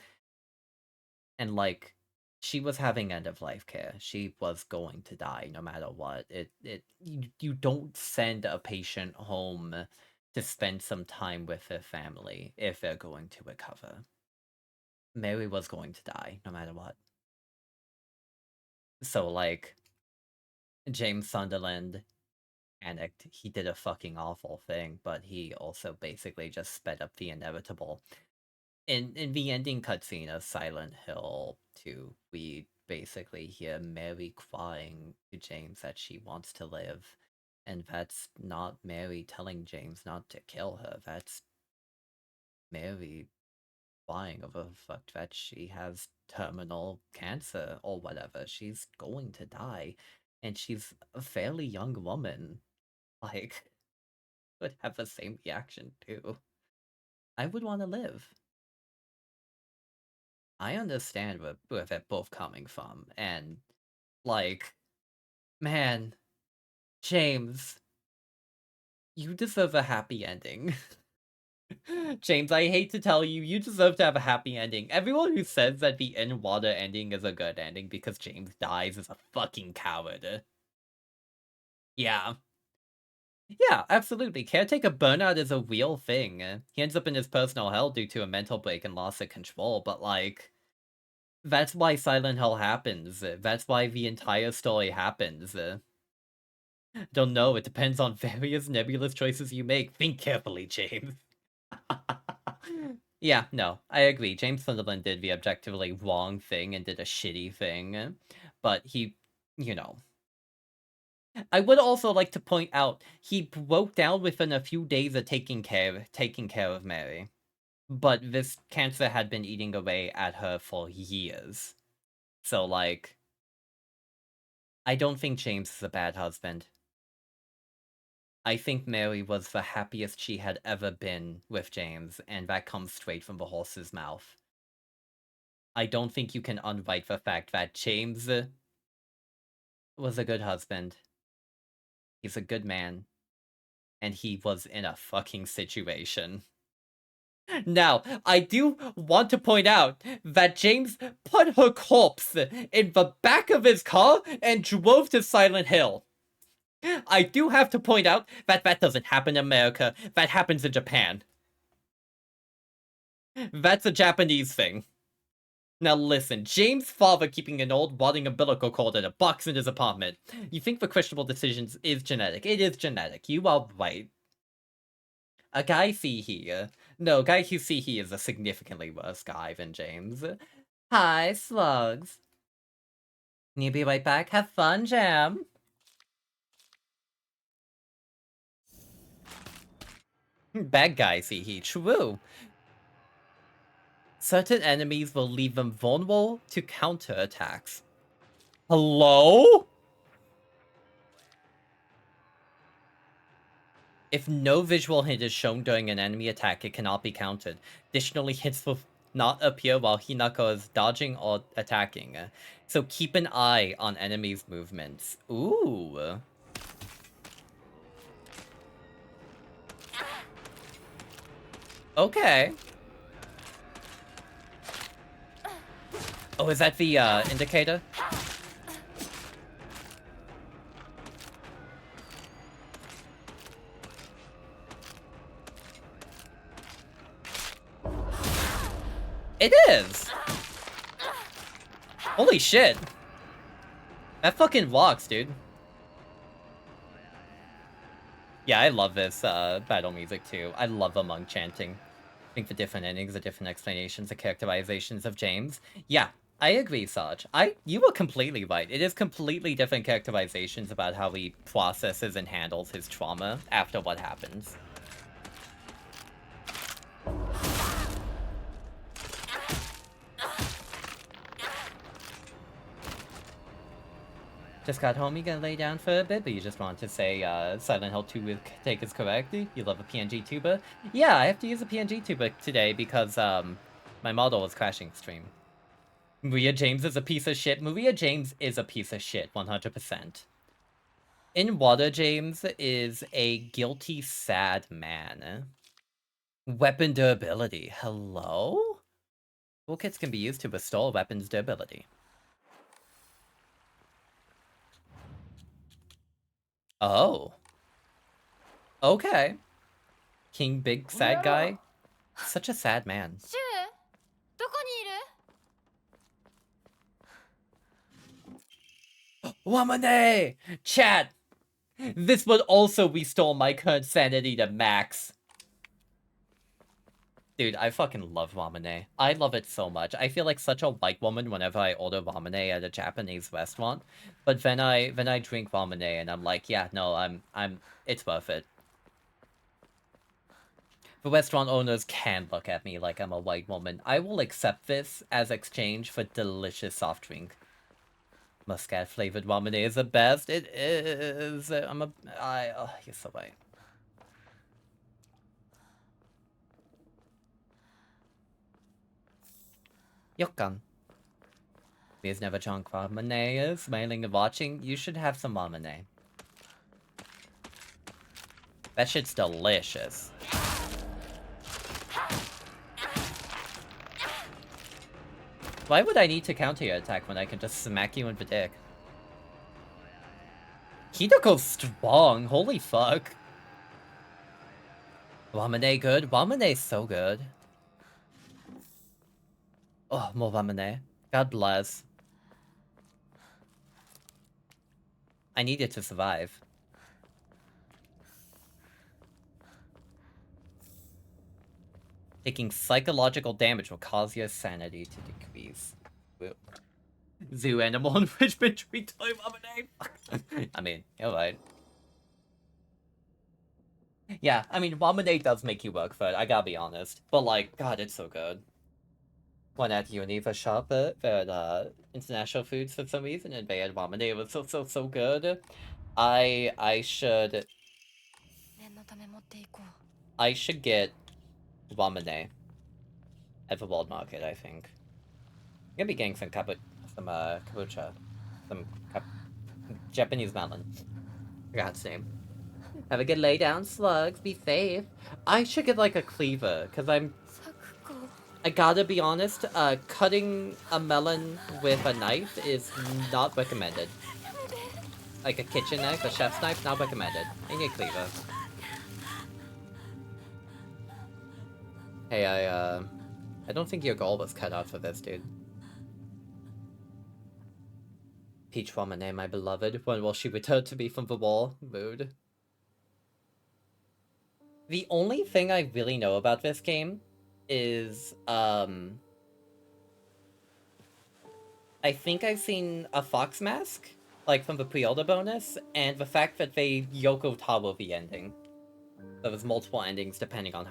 And like, she was having end of life care. She was going to die no matter what. You don't send a patient home to spend some time with their family if they're going to recover. Mary was going to die no matter what. So like, James Sunderland panicked. He did a fucking awful thing, but he also basically just sped up the inevitable. In the ending cutscene of Silent Hill 2, we basically hear Mary crying to James that she wants to live. And that's not Mary telling James not to kill her. That's Mary crying over the fact that she has terminal cancer or whatever. She's going to die. And she's a fairly young woman. Like, would have the same reaction too. I would want to live. I understand where they're both coming from, and, like, man, James, you deserve a happy ending. James, I hate to tell you, you deserve to have a happy ending. Everyone who says that the in-water ending is a good ending because James dies is a fucking coward. Yeah. Yeah, absolutely. Caretaker burnout is a real thing. He ends up in his personal hell due to a mental break and loss of control, but, like, that's why Silent Hill happens. That's why the entire story happens. Don't know, it depends on various nebulous choices you make. Think carefully, James. Yeah, no, I agree. James Sunderland did the objectively wrong thing and did a shitty thing. But he, you know. I would also like to point out, he broke down within a few days of taking care of Mary. But this cancer had been eating away at her for years. So, like, I don't think James is a bad husband. I think Mary was the happiest she had ever been with James, and that comes straight from the horse's mouth. I don't think you can unwrite the fact that James was a good husband. He's a good man. And he was in a fucking situation. Now, I do want to point out that James put her corpse in the back of his car and drove to Silent Hill. I do have to point out that that doesn't happen in America. That happens in Japan. That's a Japanese thing. Now listen, James' father keeping an old rotting umbilical cord in a box in his apartment. You think the questionable decisions is genetic. It is genetic. You are right. A guy see here. No, guy who see here is a significantly worse guy than James. Hi, slugs. Can you be right back? Have fun, Jam. Bad guy see he. True. Certain enemies will leave them vulnerable to counterattacks. Hello? If no visual hint is shown during an enemy attack, it cannot be counted. Additionally, hits will not appear while Hinako is dodging or attacking. So keep an eye on enemies' movements. Ooh. Okay. Oh, is that the indicator? It is! Holy shit. That fucking rocks, dude. Yeah, I love this battle music too. I love the monk chanting. I think the different endings, the different explanations, the characterizations of James. Yeah, I agree, Sarge. You were completely right. It is completely different characterizations about how he processes and handles his trauma after what happens. Just got home, you gonna lay down for a bit, but you just want to say Silent Hill 2 take is correct? You love a PNG tuber? Yeah, I have to use a PNG tuber today because my model was crashing stream. Maria James is a piece of shit. Maria James is a piece of shit, 100%. In Water James is a guilty, sad man. Weapon durability. Hello? Toolkits can be used to restore weapons durability. Oh. Okay. King Big Sad Guy. Such a sad man. シュウどこにいる Wamane! Chat! This would also restore my current sanity to max. Dude, I fucking love Wamane. I love it so much. I feel like such a white woman whenever I order Wamane at a Japanese restaurant. But then I drink Wamane and I'm like, yeah, no, it's worth it. The restaurant owners can look at me like I'm a white woman. I will accept this as exchange for delicious soft drink. Muscat flavored Wamane is the best. It is. Oh, you're so right. Yokan. He's never drunk Wamane. Smiling and watching. You should have some Wamane. That shit's delicious. Why would I need to counter your attack when I can just smack you in the dick? Hidoko's strong, holy fuck. Wamane good? Wamane's so good. Oh, more Wamane. God bless. I need it to survive. Taking psychological damage will cause your sanity to decrease. Woo. Zoo animal enrichment treat toy Wamane. I mean, you're right. Yeah, I mean, Wamane does make you work for it, I gotta be honest. But like, god, it's so good. When at uni for shop at international foods for some reason, and they had Wamane, it was so good. I should get Wamane at the world market, I think. I'm gonna be getting some kabocha. Some Japanese melon. Forgot its name. Have a good lay down, slugs. Be safe. I should get like a cleaver, because I gotta be honest, cutting a melon with a knife is not recommended. Like a kitchen knife, a chef's knife, not recommended. I need a cleaver. Hey, I don't think your goal was cut out for this, dude. Peach Wamane, my beloved. When will she return to me from the war? Mood. The only thing I really know about this game is, I think I've seen a fox mask, like from the pre-order bonus, and the fact that they Yoko Taro the ending. There was multiple endings depending on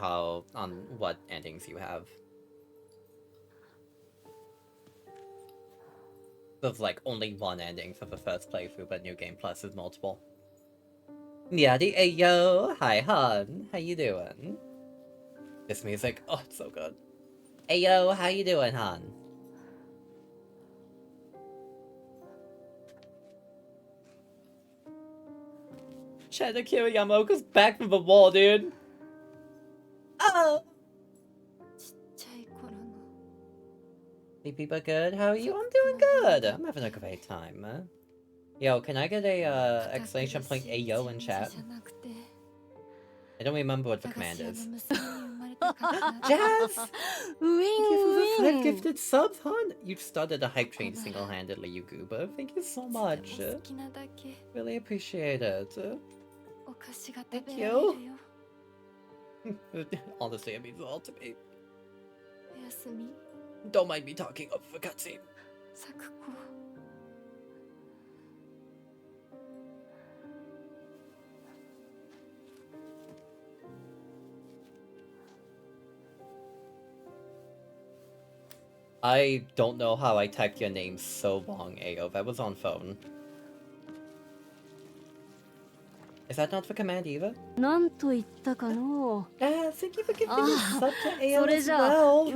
what endings you have. There's like only one ending for the first playthrough, but New Game Plus is multiple. Yadi ayo! Hi hon, how you doing? This music, oh, it's so good. Ayo, how you doing, hon? Cheddar Kiriyamoka's back from the wall, dude! Oh! Hey, people good? How are you? I'm doing good! I'm having a great time, man. Yo, can I get a, exclamation point Ayo in chat? I don't remember what the command is. Jazz! Thank you for the 5 gifted subs, hon! You started a hype train single-handedly, you goober. Thank you so much. Really appreciate it. Thank you. Honestly, it means all to me. Don't mind me talking over the cutscene. I don't know how I typed your name so long, Ayo. That was on phone. Is that not the command either? Ah, thank you for giving me a sub to Ayo as well.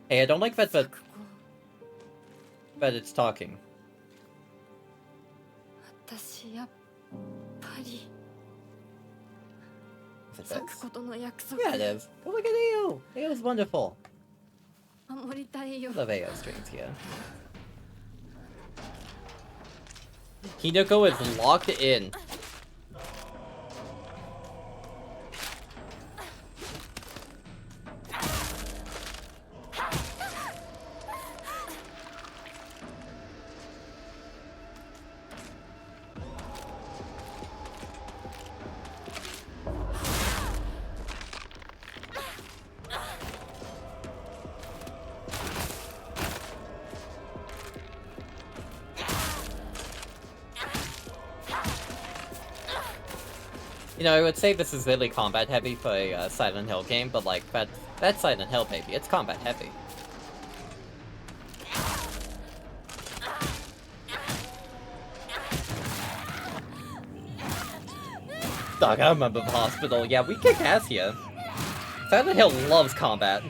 Hey, I don't like that it's talking. 私やっぱり Is it 咲 this? くことの約束 Yeah, it is. Oh, look at AO! AO's wonderful. 守りたいよ I love AO streams here. Hinako is locked in. You know, I would say this is really combat heavy for a Silent Hill game, but like, that's Silent Hill, baby. It's combat heavy. Dog, I remember the hospital. Yeah, we kick ass here. Silent Hill loves combat.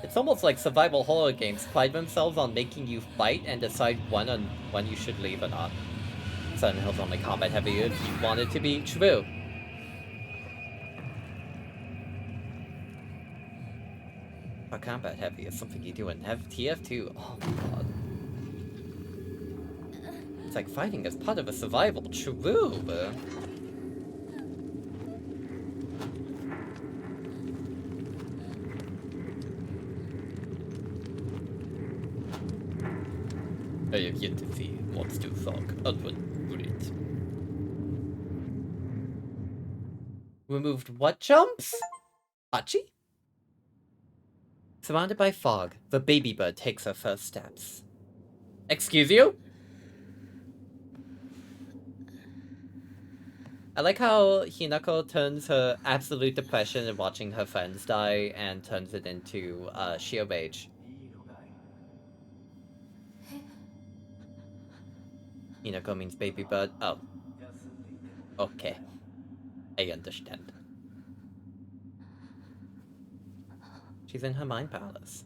It's almost like survival horror games pride themselves on making you fight and decide when you should leave or not. Silent Hill's only combat heavy if you want it to be true. But combat heavy is something you do in TF2. Oh my god. It's like fighting as part of a survival. True. I have yet to see monster thug. Unbelievable. Removed what jumps? Hachi? Surrounded by fog, the baby bird takes her first steps. Excuse you? I like how Hinako turns her absolute depression in watching her friends die and turns it into sheer rage. Hinako means baby bird. Oh. Okay. I understand. She's in her mind palace.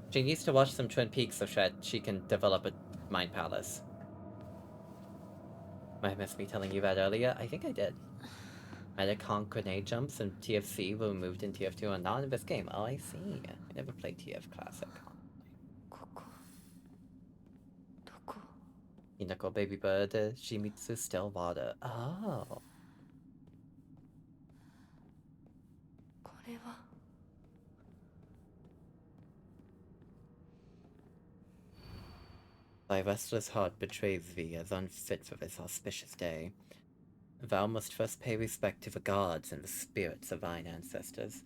She needs to watch some Twin Peaks so that she can develop a mind palace. Might have missed me telling you that earlier. I think I did. Metacon grenade jumps and TFC were removed in TF2 and not in this game. Oh, I see. I never played TF Classic. ここどこ Hinako baby bird, Shimitsu still water. Oh. これは Thy restless heart betrays thee as unfit for this auspicious day. Thou must first pay respect to the gods and the spirits of thine ancestors.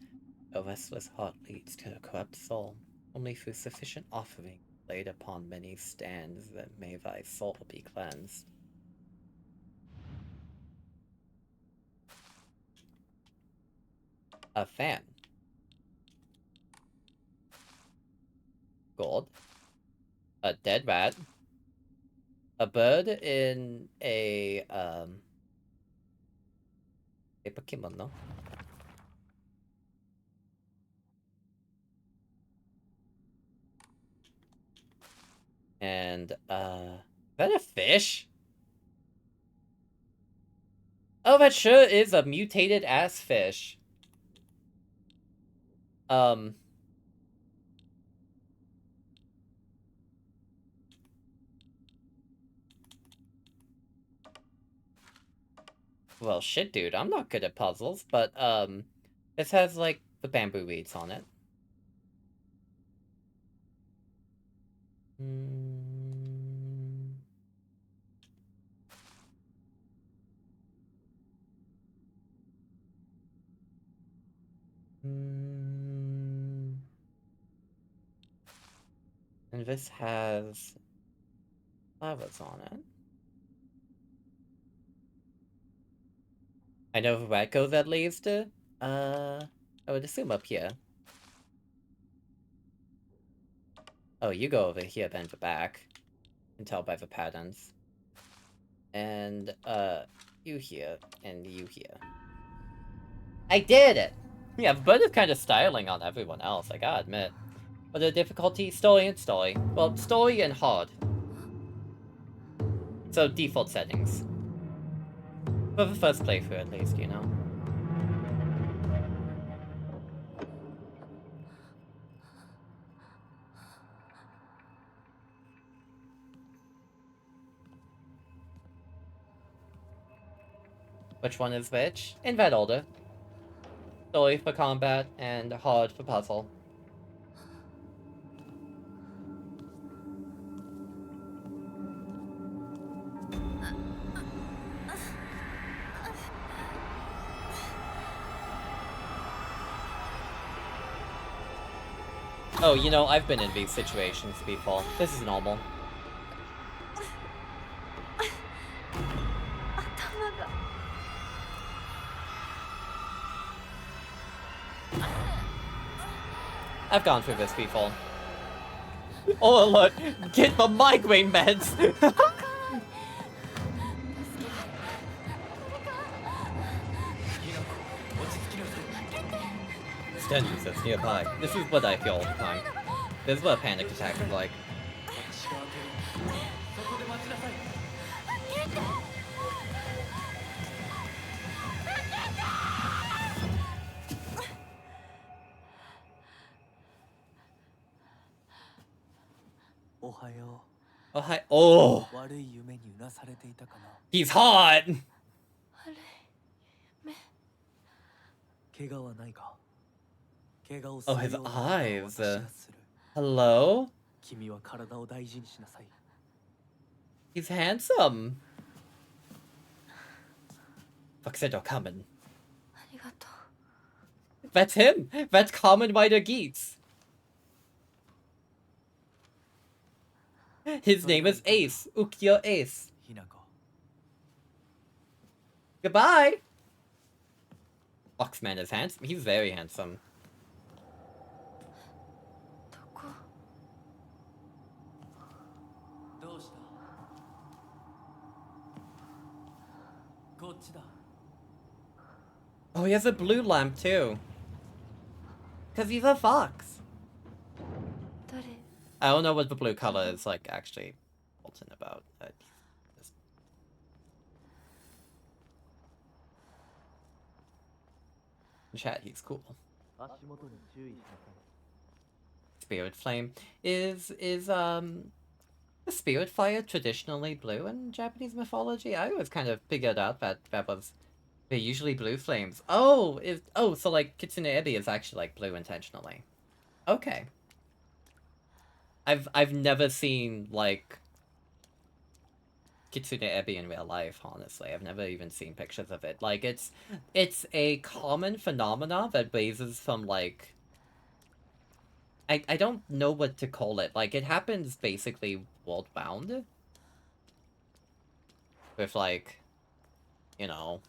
A restless heart leads to a corrupt soul. Only through sufficient offering laid upon many stands that may thy soul be cleansed. A fan. Gold. A dead rat. A bird in a Pokemon. And, is that a fish? Oh, that sure is a mutated ass fish. Well, shit, dude, I'm not good at puzzles, but, this has, like, the bamboo reeds on it. And this has flowers on it. I know where that goes at least. I would assume up here. Oh, you go over here then to back. Can tell by the patterns. And, you here, and you here. I did it! Yeah, the bird is kind of styling on everyone else, I gotta admit. What are the difficulty? Story and story. Well, story and hard. So default settings. For the first playthrough at least, you know. Which one is which? In that order. Story for combat and hard for puzzle. Oh, you know, I've been in these situations before. This is normal. I've gone through this before. Oh, look! Get the migraine meds! Stenches that's nearby. This is what I feel all the time. This is what a panic attack is like. Oh, hi. Oh! He's hot! Oh, his eyes. Hello? He's handsome. Fuxedo Kamen. That's him! That's Kamen Rider Geats! His name is Ace. Ukyo Ace. Goodbye! Foxman is handsome. He's very handsome. Oh, he has a blue lamp too. Cause he's a fox. I don't know what the blue color is like actually Bolton about. Chat, he's cool. Spirit flame is the spirit fire traditionally blue in Japanese mythology? I always kind of figured out that they're usually blue flames. Oh, so like Kitsune Ebi is actually like blue intentionally. Okay. I've never seen like Kitsune Ebi in real life, honestly. I've never even seen pictures of it. Like it's a common phenomena that raises from like I don't know what to call it. Like it happens basically world-bound. With like, you know,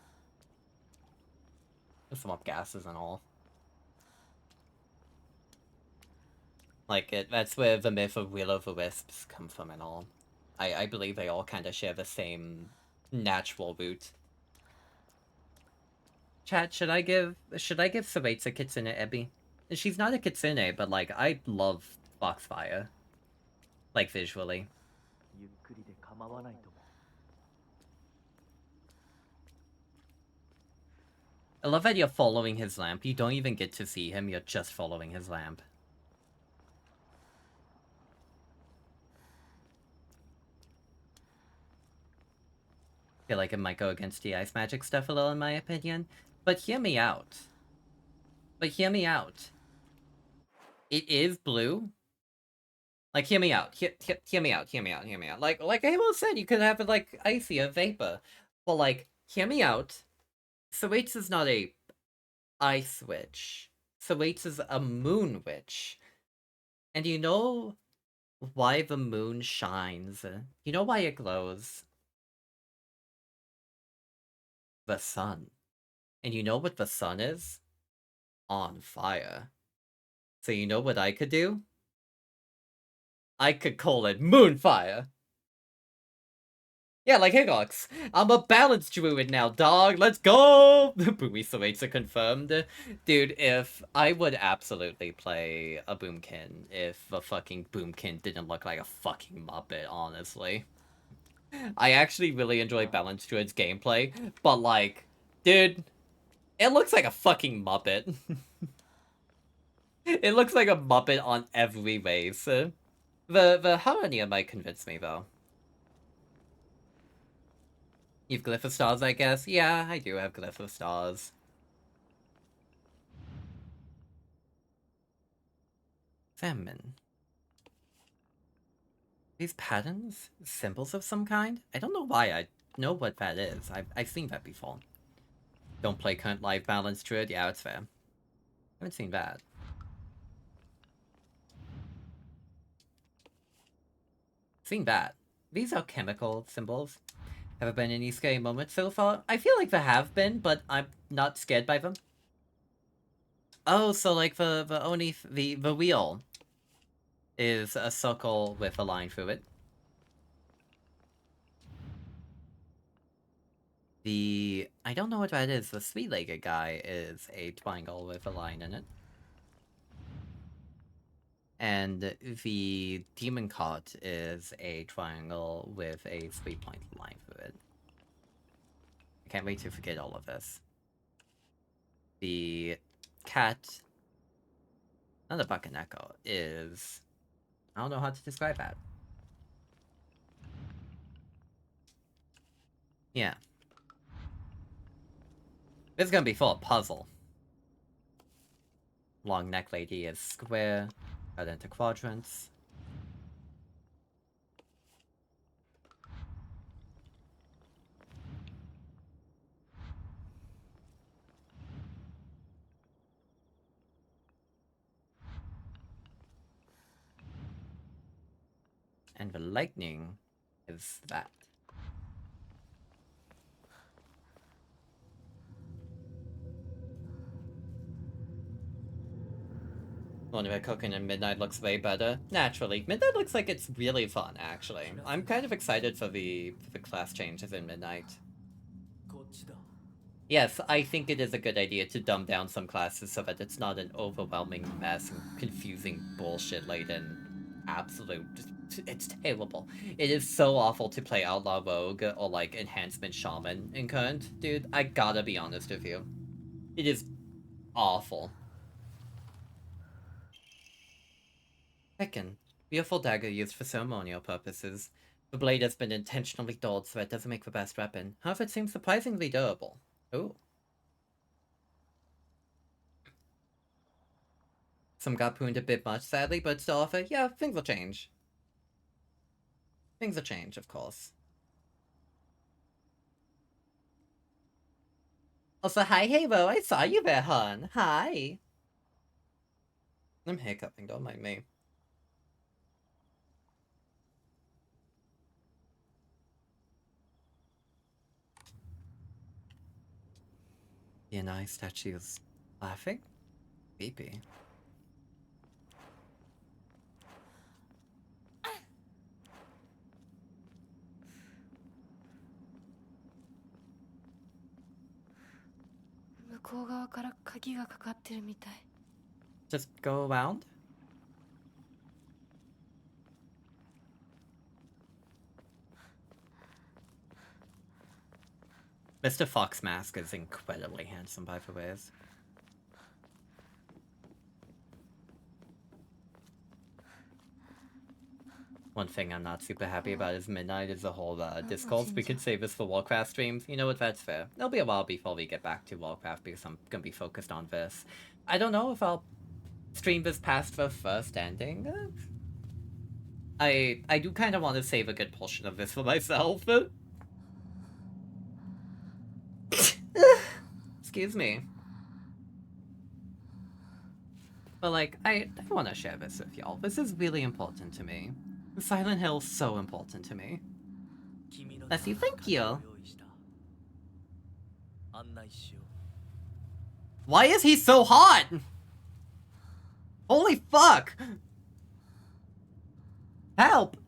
some up gases and all. Like that's where the myth of will-o'-the-wisps come from and all. I believe they all kind of share the same natural root. Chat, should I give Cereza Kitsune Ebi? She's not a kitsune, but like I love Foxfire. Like visually. I love that you're following his lamp. You don't even get to see him, you're just following his lamp. Feel like it might go against the ice magic stuff a little in my opinion. But hear me out. It is blue. Like, hear me out. Hear me out. Like I almost said, you could have it like icy or vapor. But like, hear me out. Cereza is not a ice witch. Cereza is a moon witch. And you know why the moon shines? You know why it glows? The sun. And you know what the sun is? On fire. So you know what I could do? I could call it Moonfire! Yeah, like Hickox. I'm a balanced druid now, dog. Let's go! Boomy Cereza confirmed. Dude, if I would absolutely play a Boomkin if a fucking Boomkin didn't look like a fucking Muppet, honestly. I actually really enjoy balanced druid's gameplay, but like, dude, it looks like a fucking Muppet. It looks like a Muppet on every race. The Harmonia might convince me, though. You've Glyph of Stars, I guess? Yeah, I do have Glyph of Stars. Famine. These patterns? Symbols of some kind? I don't know why I know what that is. I've seen that before. Don't play current live balance druid? Yeah, it's fair. Haven't seen that. Seen that. These are chemical symbols. Have there been any scary moments so far? I feel like there have been, but I'm not scared by them. Oh, so like the wheel is a circle with a line through it. I don't know what that is. The three-legged guy is a triangle with a line in it. And the demon cart is a triangle with a three-point line through it. I can't wait to forget all of this. The cat, another Bakaneko, is... I don't know how to describe that. Yeah. This is gonna be full of puzzle. Long neck lady is square, cut into quadrants. And the lightning is that. One of it cooking in Midnight looks way better. Naturally. Midnight looks like it's really fun, actually. I'm kind of excited for the class changes in Midnight. Yes, I think it is a good idea to dumb down some classes so that it's not an overwhelming mess and confusing bullshit-laden absolute... It's terrible. It is so awful to play Outlaw Rogue or, like, Enhancement Shaman in Current. Dude, I gotta be honest with you. It is awful. Heckin'. Beautiful dagger used for ceremonial purposes. The blade has been intentionally dulled so it doesn't make the best weapon. However, it seems surprisingly durable. Ooh. Some got pooned a bit much, sadly, but still offer, yeah, things will change. Things will change, of course. Also, hi, Halo, I saw you there, hon. Hi. I'm hiccuping, don't mind me. The Anai statue is laughing? Creepy. Just go around? Mr. Fox Mask is incredibly handsome, by the way. One thing I'm not super happy about is Midnight is the whole Discord. We could save this for Warcraft streams. You know what, that's fair. It'll be a while before we get back to Warcraft because I'm gonna be focused on this. I don't know if I'll stream this past the first ending. I do kind of want to save a good portion of this for myself. Excuse me. But like, I want to share this with y'all. This is really important to me. Silent Hill's so important to me. Leslie, thank you. Why is he so hot? Holy fuck! Help!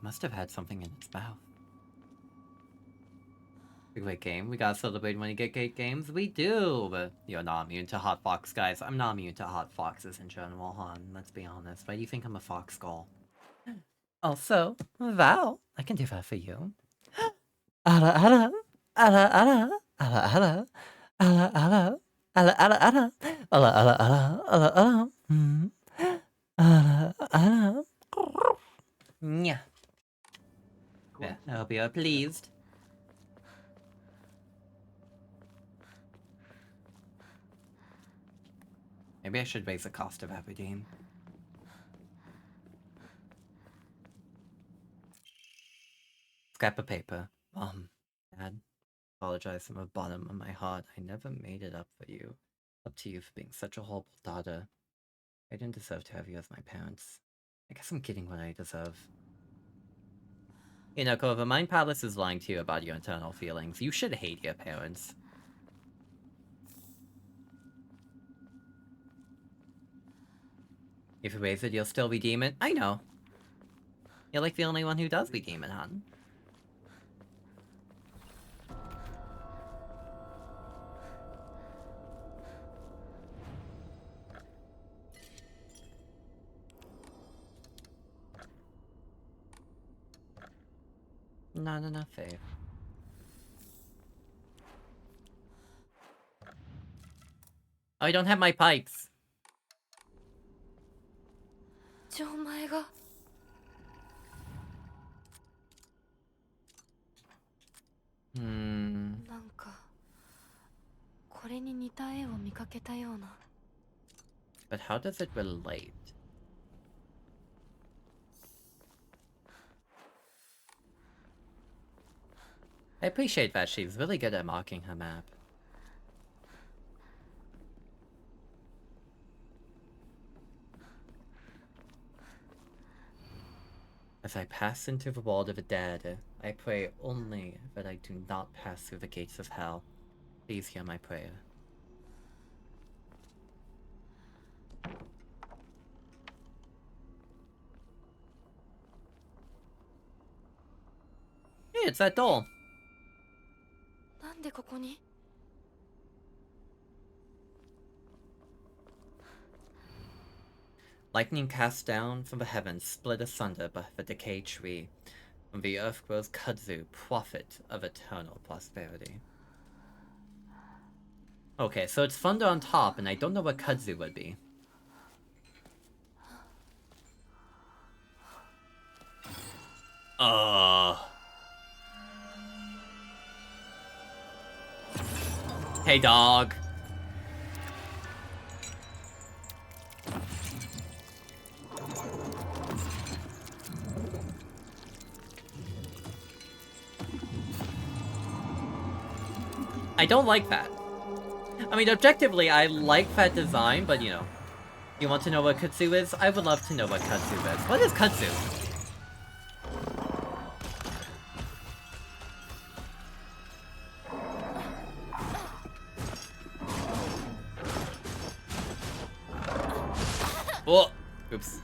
Must have had something in its mouth. Great game. We gotta celebrate when you get great games. We do, but you're not immune to hot fox, guys. I'm not immune to hot foxes in general, hon. Let's be honest. Why do you think I'm a fox skull? Also, Val, I can do that for you. Alla alla, alla alla, alla alla, alla alla, alla alla alla, alla alla alla, alla alla, alla alla. Yeah. Yeah, I hope you are pleased. Maybe I should raise the cost of Aberdeen. Scrap of paper. Dad, apologize from the bottom of my heart. I never made it up for you. Up to you for being such a horrible daughter. I didn't deserve to have you as my parents. I guess I'm getting what I deserve. You know, Kova, Mind Palace is lying to you about your internal feelings. You should hate your parents. If you raise it, you'll still be demon. I know. You're like the only one who does be demon, hon. Not enough faith. Oh, I don't have my pipes. じゃあお前が なんかこれに似た絵を見かけたような。 But how does it relate? I appreciate that she's really good at marking her map. As I pass into the world of the dead, I pray only that I do not pass through the gates of hell. Please hear my prayer. Hey, it's that doll. なんでここに Lightning cast down from the heavens, split asunder by the decayed tree. From the earth grows kudzu, prophet of eternal prosperity. Okay, so it's thunder on top, and I don't know what kudzu would be. Hey, dog. I don't like that. I mean, objectively, I like that design, but you know. You want to know what kudzu is? I would love to know what kudzu is. What is kudzu? Oh! Oops.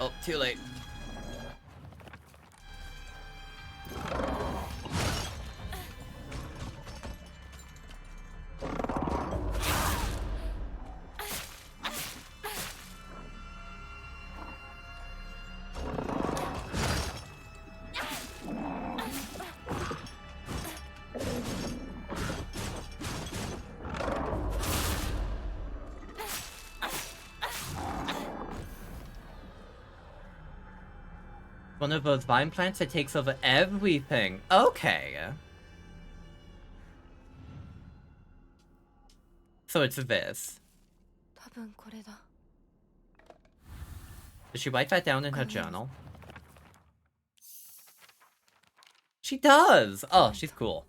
Oh, too late. One of those vine plants that takes over everything. Okay. So it's this. 多分これだ。 Did she write that down in her journal? She does! Oh, she's cool.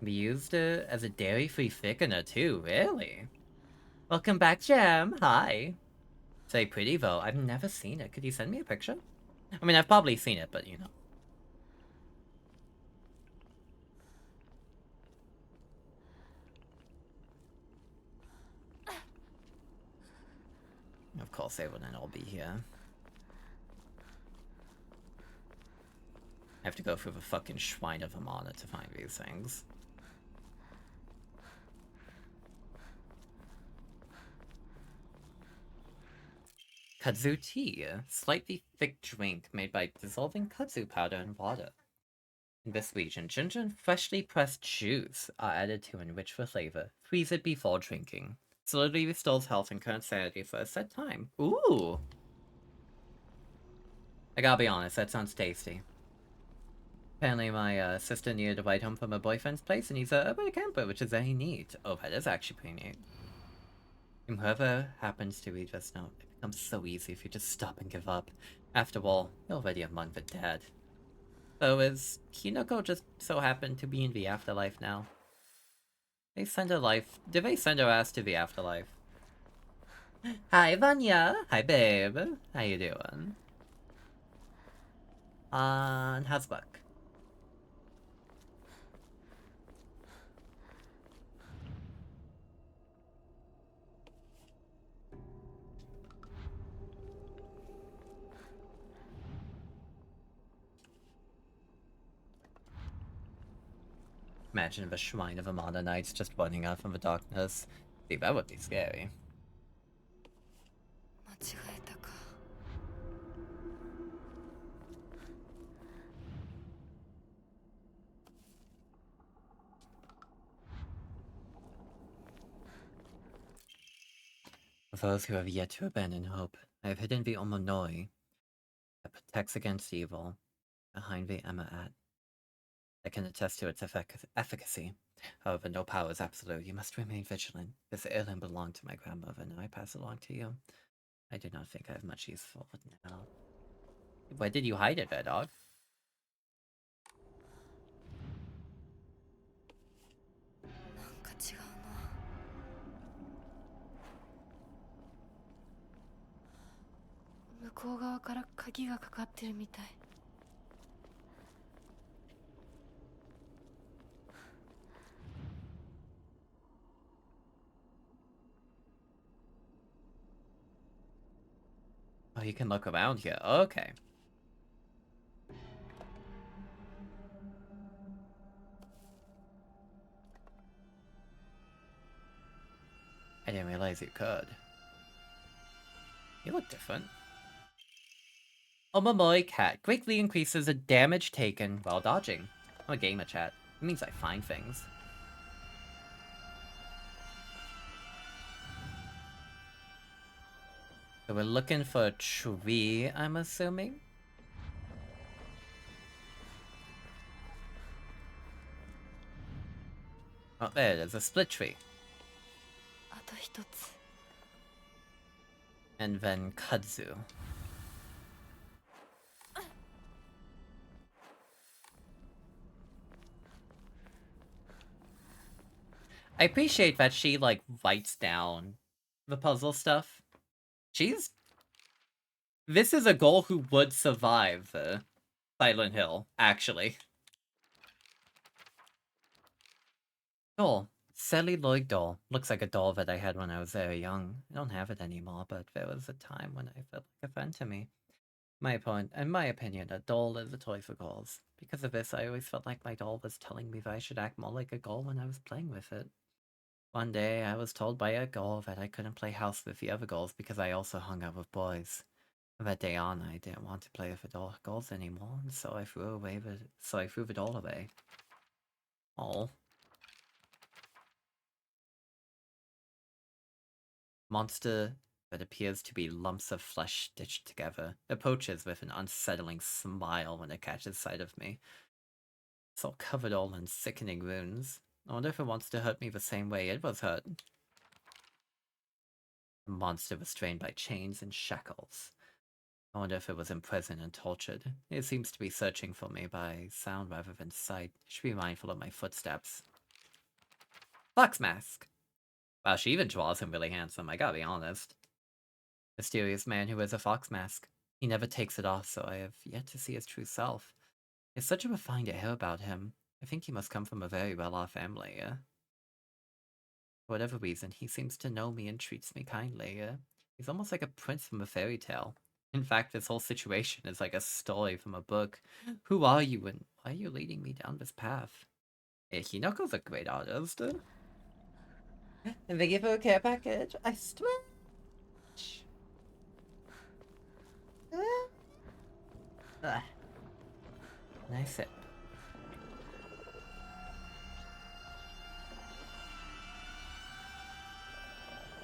We used it as a dairy-free thickener too, really? Welcome back, Jam. Hi. Say pretty though. I've never seen it. Could you send me a picture? I mean, I've probably seen it, but you know. course they wouldn't all be here. I have to go through the fucking shrine of Amana to find these things. Kudzu tea, a slightly thick drink made by dissolving kudzu powder in water. In this region, ginger and freshly pressed juice are added to enrich the flavor. Freeze it before drinking. Slowly restores health and current sanity for a set time. Ooh! I gotta be honest, that sounds tasty. Apparently my sister needed a ride home from her boyfriend's place and he's a urban camper, which is very neat. Oh, that is actually pretty neat. And whoever happens to read this note, it becomes so easy if you just stop and give up. After all, you're already among the dead. So is Hinako just so happen to be in the afterlife now? They send her life. Did they send her ass to the afterlife? Hi, Vanya. Hi, babe. How you doing? How's work? Imagine the shrine of Amana Knights just running out from the darkness. See, that would be scary. 間違えたか。 For those who have yet to abandon hope, I have hidden the Omonoi that protects against evil behind the Emma-at. I can attest to its efficacy. However, no power is absolute. You must remain vigilant. This heirloom belonged to my grandmother, and I pass it along to you. I do not think I have much use for it now. Where did you hide it, there, dog? Oh, you can look around here. Okay. I didn't realize you could. You look different. Omamoi cat greatly increases the damage taken while dodging. I'm a gamer, chat. It means I find things. So we're looking for a tree, I'm assuming? Oh, there it is, a split tree. あと一つ。 And then kudzu. I appreciate that she, like, writes down the puzzle stuff. This is a goal who would survive Silent Hill, actually. Doll. Celluloid doll. Looks like a doll that I had when I was very young. I don't have it anymore, but there was a time when I felt like a friend to me. In my opinion, a doll is a toy for girls. Because of this, I always felt like my doll was telling me that I should act more like a girl when I was playing with it. One day, I was told by a girl that I couldn't play house with the other girls because I also hung out with boys. From that day on, I didn't want to play with the girls anymore, and so I threw the doll away. Oh. Monster that appears to be lumps of flesh stitched together approaches with an unsettling smile when it catches sight of me. It's all covered all in sickening wounds. I wonder if it wants to hurt me the same way it was hurt. The monster was strained by chains and shackles. I wonder if it was imprisoned and tortured. It seems to be searching for me by sound rather than sight. I should be mindful of my footsteps. Fox mask! Wow, she even draws him really handsome, I gotta be honest. Mysterious man who wears a fox mask. He never takes it off, so I have yet to see his true self. There's such a refined air about him. I think he must come from a very well-off family. For whatever reason, he seems to know me and treats me kindly. He's almost like a prince from a fairy tale. In fact, this whole situation is like a story from a book. Who are you and why are you leading me down this path? Hey, Hinoko's a great artist. And thank you for a care package. I stretch. Nice sip.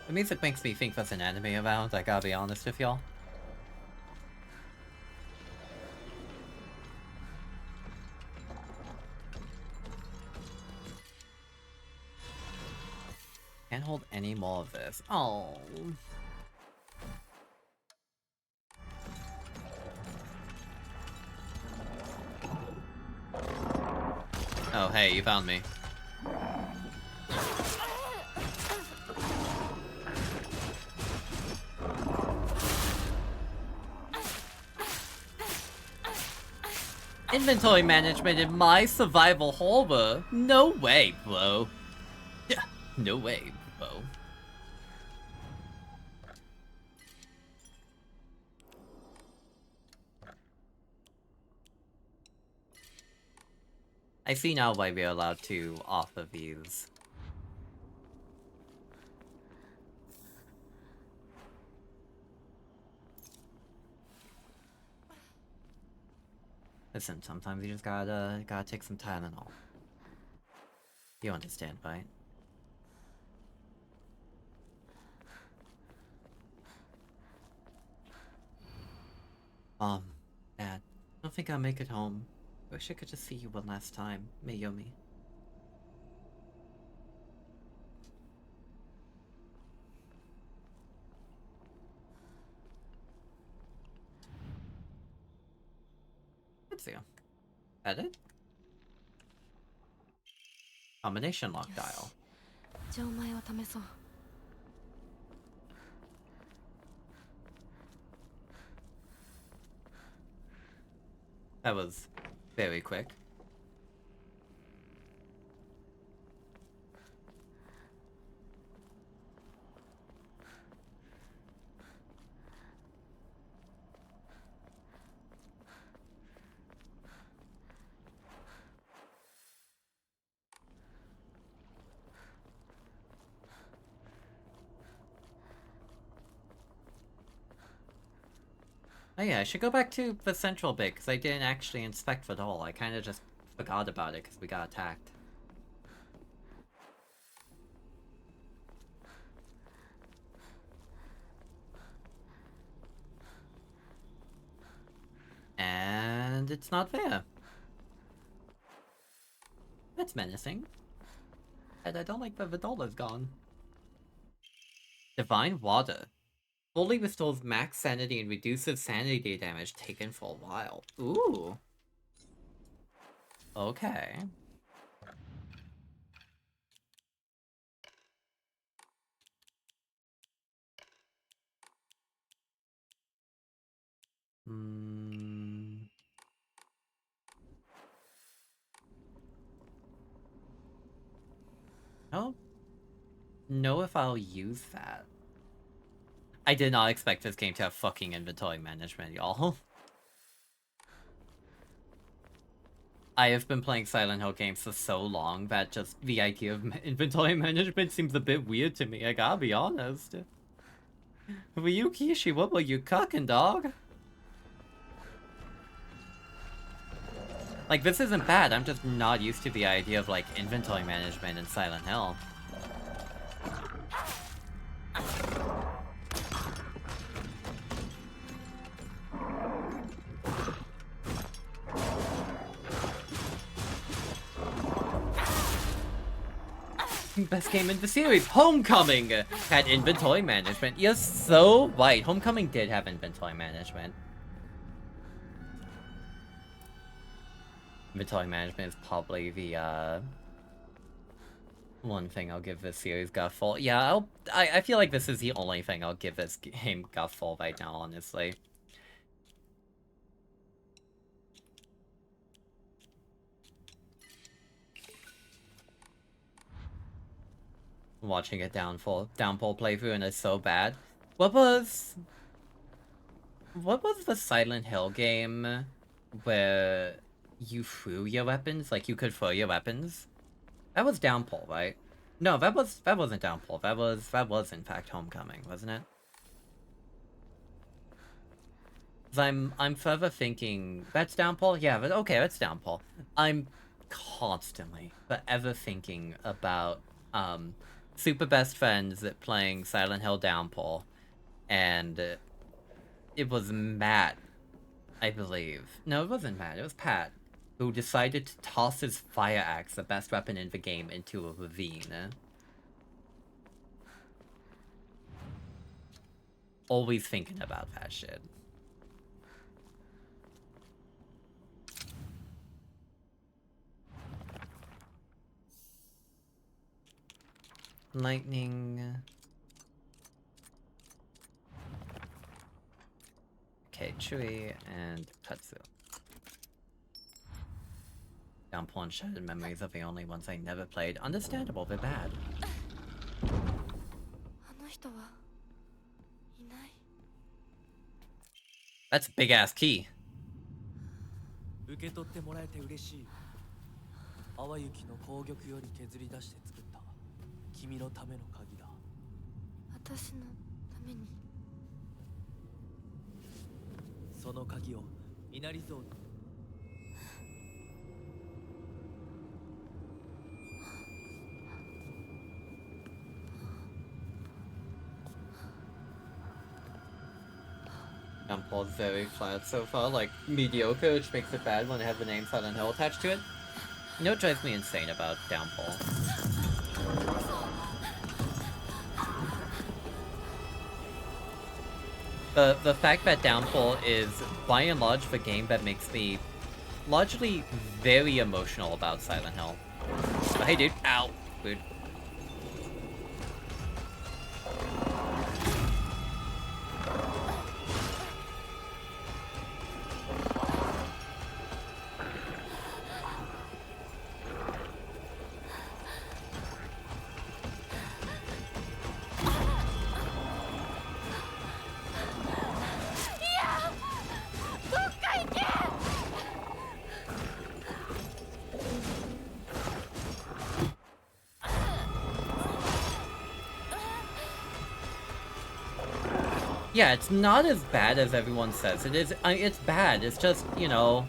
The music makes me think there's an anime around, I gotta be honest with y'all. Can't hold any more of this. Oh. Oh, hey, you found me. Inventory management in my survival horror? No way, bro. Yeah, no way, bro. I see now why we're allowed to offer these. Listen, sometimes you just gotta take some time and all. You understand, right? Dad, I don't think I'll make it home. Wish I could just see you one last time, Mayumi. Let's see. Edit? Combination lock dial. じゃあお前を試そう。That was very quick. Oh yeah, I should go back to the central bit, because I didn't actually inspect the doll. I kind of just forgot about it, because we got attacked. And it's not there. That's menacing. And I don't like that the doll is gone. Divine Water. Fully restores max sanity and reduces sanity damage taken for a while. Ooh. Okay. Hmm. I don't know if I'll use that. I did not expect this game to have fucking inventory management, y'all. I have been playing Silent Hill games for so long that just the idea of inventory management seems a bit weird to me, I gotta be honest. Were you Kishi? What were you cooking, dog? Like, this isn't bad, I'm just not used to the idea of, like, inventory management in Silent Hill. Best game in the series, Homecoming, had inventory management. You're so right, Homecoming did have inventory management. Inventory management is probably the, one thing I'll give this series Godfall. Yeah, I feel like this is the only thing I'll give this game Godfall right now, honestly. Watching a downpour playthrough and it's so bad. What was the Silent Hill game where you threw your weapons? Like you could throw your weapons? That was Downpour, right? No, that wasn't Downpour. That was in fact Homecoming, wasn't it? 'Cause I'm further thinking that's Downpour. Yeah, but okay, that's Downpour. I'm constantly, forever thinking about super best friends that playing Silent Hill Downpour, and it was Matt, I believe. No, it wasn't Matt. It was Pat, who decided to toss his fire axe, the best weapon in the game, into a ravine. Always thinking about that shit. Lightning. Okay, Chewie and Katsu. Downpour and Shattered Memories are the only ones I never played. Understandable, they're bad. あの人はいない。 That's a big ass key. 受け取ってもらえて嬉しい。淡雪の紅玉より削り出して作った君のための鍵だ。私のために。その鍵を稲荷像。Downpour's very flat so far, like mediocre, which makes it bad when it has the name Silent Hill attached to it. You know what drives me insane about Downpour? The fact that Downpour is, by and large, the game that makes me largely very emotional about Silent Hill. Oh, hey dude, ow, weird. Yeah, it's not as bad as everyone says it is. It's bad. It's just, you know,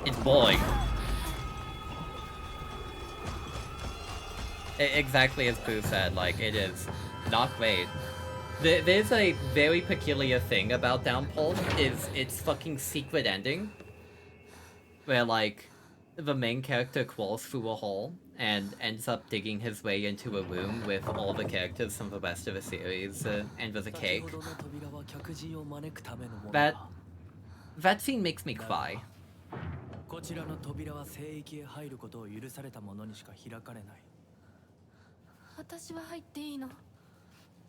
it's boring. Exactly as Boo said, like, it is not great. There's a very peculiar thing about Downpour, is its fucking secret ending. Where, like, the main character crawls through a hole and ends up digging his way into a room with all the characters from the rest of the series, and with a cake. That scene makes me cry. こちらの扉は聖域へ入ることを許された者にしか開かれない。私は入っていいの？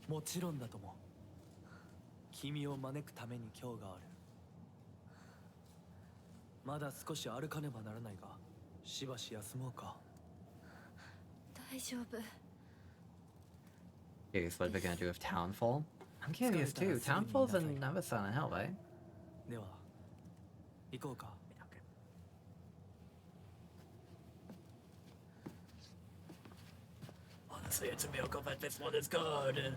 もちろんだとも。君を招くために今日がある。まだ少し歩かねばならないが、しばし休もうか。大丈夫。 Curious what they're gonna do with Townfall? I'm curious too. Townfall's another Silent Hill, right? では、行こうか。Honestly, it's a miracle that this one is good.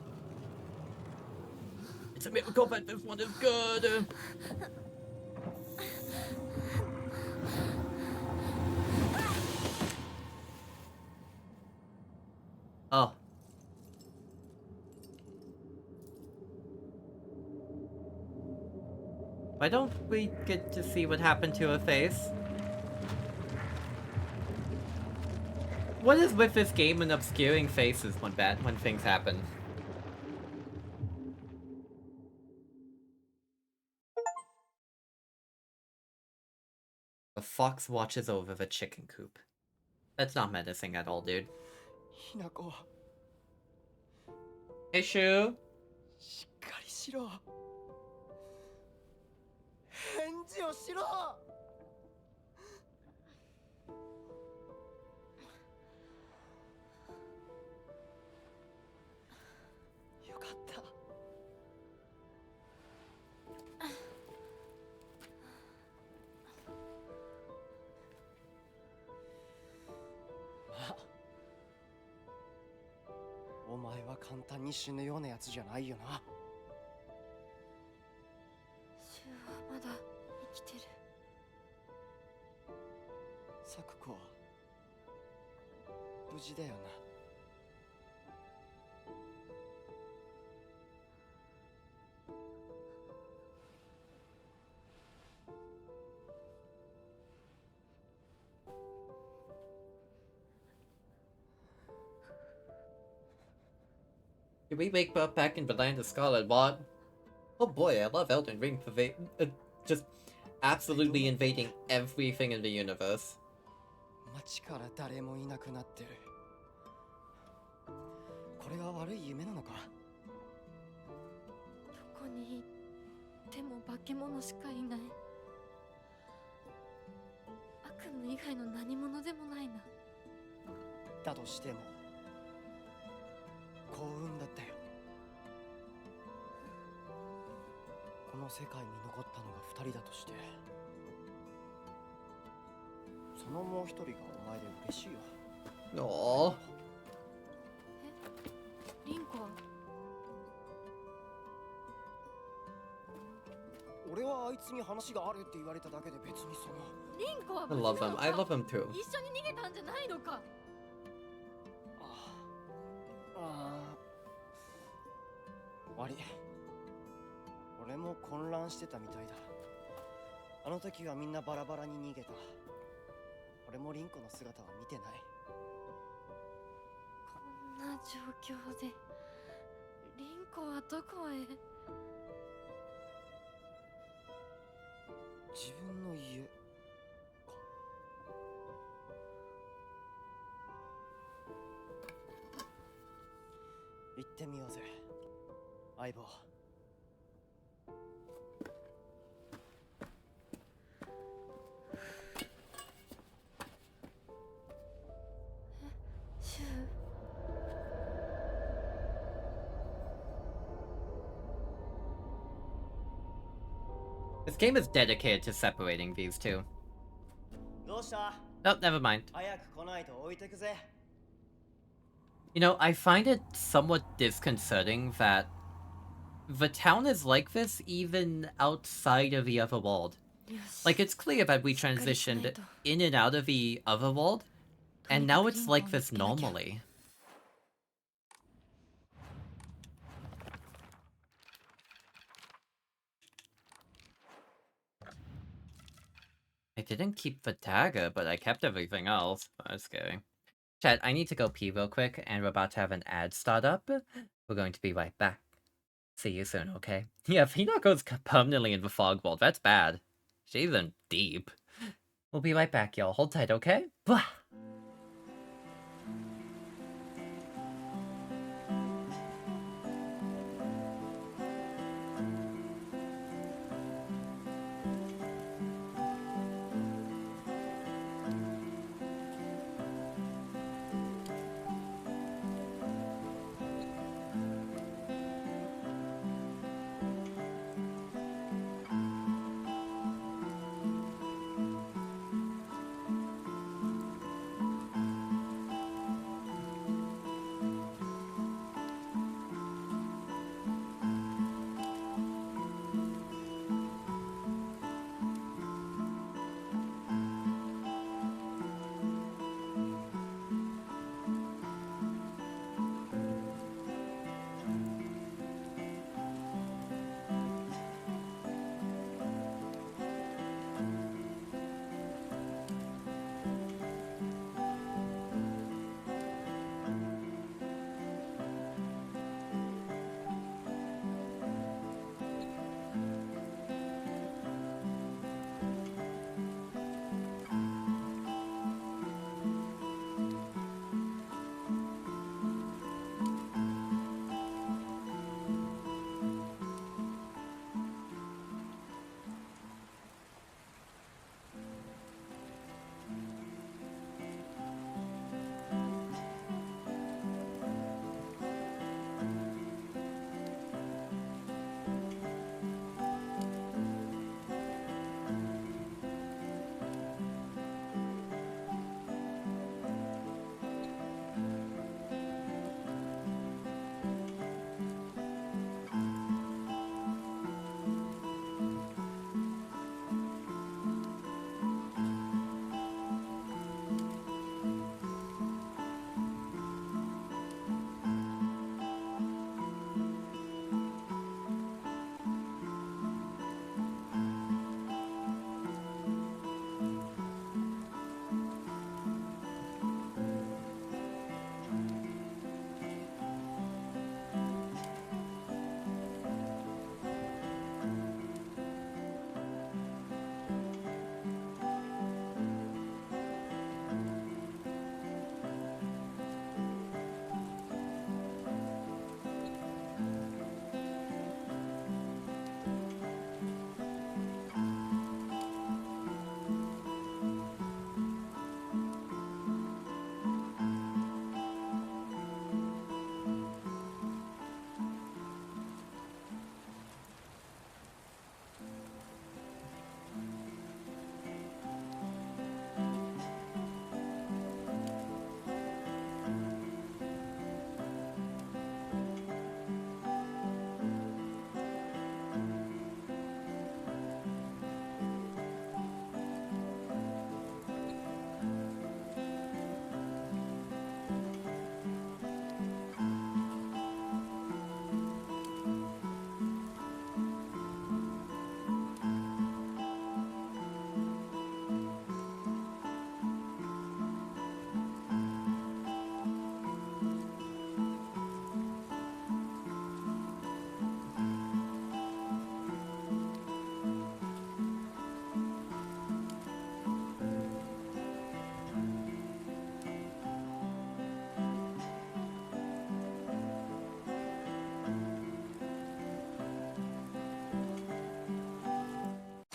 It's a miracle that this one is good. Oh. Why don't we get to see what happened to her face? What is with this game and obscuring faces when things happen? The fox watches over the chicken coop. That's not menacing at all, dude. ひなこ、 Hey, Shu. しっかりしろ。返事をしろ。よかった。お前は簡単に死ぬようなやつじゃないよな。シュウはまだ生きてる。サクコは無事だよな。Did we wake up back in the land of Scarlet? What? Oh boy, I love Elden Ring just absolutely invading everything in the universe. 街から誰もいなくなってる。これは悪い夢なのか。どこに行っても化け物しかいない。悪夢以外の何者でもないな。だとしても幸運だったよ。この世界に残ったのが2人だとして、そのもう1人がお前で嬉しいよ。Aww. リンコは俺はあいつに話があるって言われただけで、別にその。リンコは I 無事 love な him. の I か。 love him too. 一緒に逃げたんじゃないのか。ああ、悪い。俺も混乱してたみたいだ。あの時はみんなバラバラに逃げた。俺もリンコの姿は見てない。こんな状況でリンコはどこへ。自分の家か。行ってみようぜ、相棒。シュウ。This game is dedicated to separating these two. どうした？ Oh, never mind. 早く来ないと置いてくぜ。You know, I find it somewhat disconcerting that the town is like this even outside of the other world. よし。 Like, it's clear that we transitioned in and out of the other world, and now it's like this normally. I didn't keep the dagger, but I kept everything else. That's scary. Chat, I need to go pee real quick, and we're about to have an ad start up. We're going to be right back. See you soon, okay? Yeah, Pinako's permanently in the fog world. That's bad. She's in deep. We'll be right back, y'all. Hold tight, okay? Blah.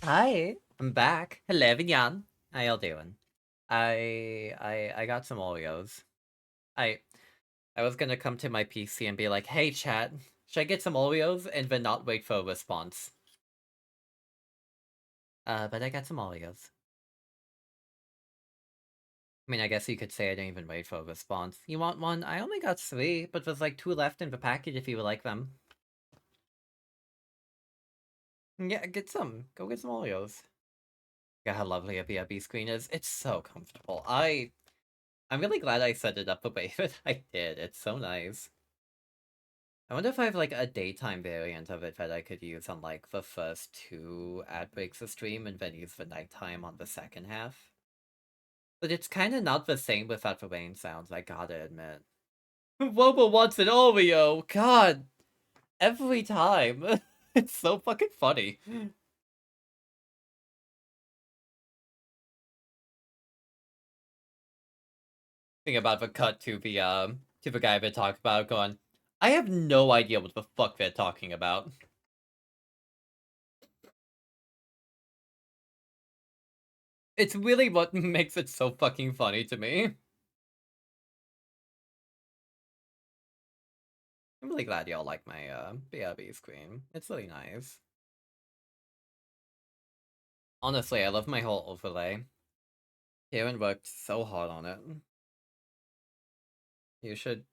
Hi, I'm back. Hello, everyone. How y'all doing? I got some Oreos. I I was gonna come to my PC and be like, hey chat, should I get some Oreos? And then not wait for a response. But I got some Oreos. I mean, I guess you could say I didn't even wait for a response. You want one? I only got 3, but there's like 2 left in the package if you would like them. Yeah, get some. Go get some Oreos. Yeah, how lovely a BRB screen is. It's so comfortable. I'm really glad I set it up the way that I did. It's so nice. I wonder if I have like a daytime variant of it that I could use on like the first 2 ad breaks of stream and then use the nighttime on the second half. But it's kind of not the same without the rain sounds, I gotta admit. Wobo wants an Oreo! God! Every time! It's so fucking funny. Think about the cut to the guy they talked about going, I have no idea what the fuck they're talking about. It's really what makes it so fucking funny to me. I'm really glad y'all like my BRB screen. It's really nice. Honestly, I love my whole overlay. Karen worked so hard on it. You should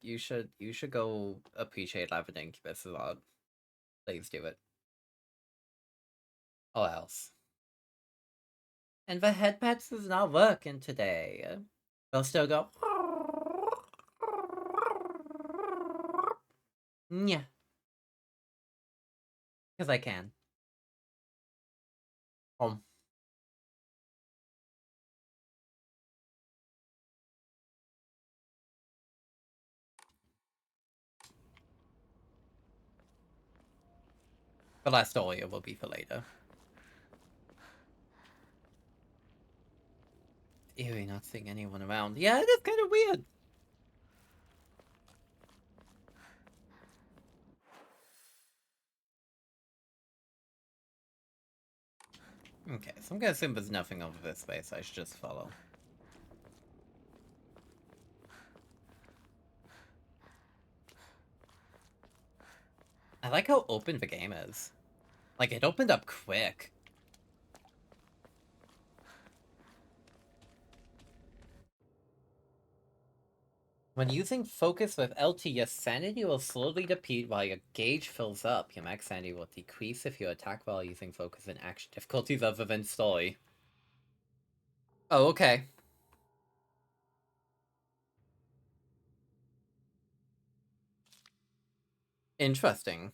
go appreciate Live Incubus a lot. Please do it. Or else. And the headpads is not working today. They'll still go. Yeah. Because I can. The last audio will be for later. Eerie not seeing anyone around. Yeah, it is kind of weird. Okay, so I'm gonna assume there's nothing over this way, so I should just follow. I like how open the game is. Like, it opened up quick. When using focus with LT, your sanity will slowly deplete while your gauge fills up. Your max sanity will decrease if you attack while using focus in action difficulties other than story. Oh, okay. Interesting.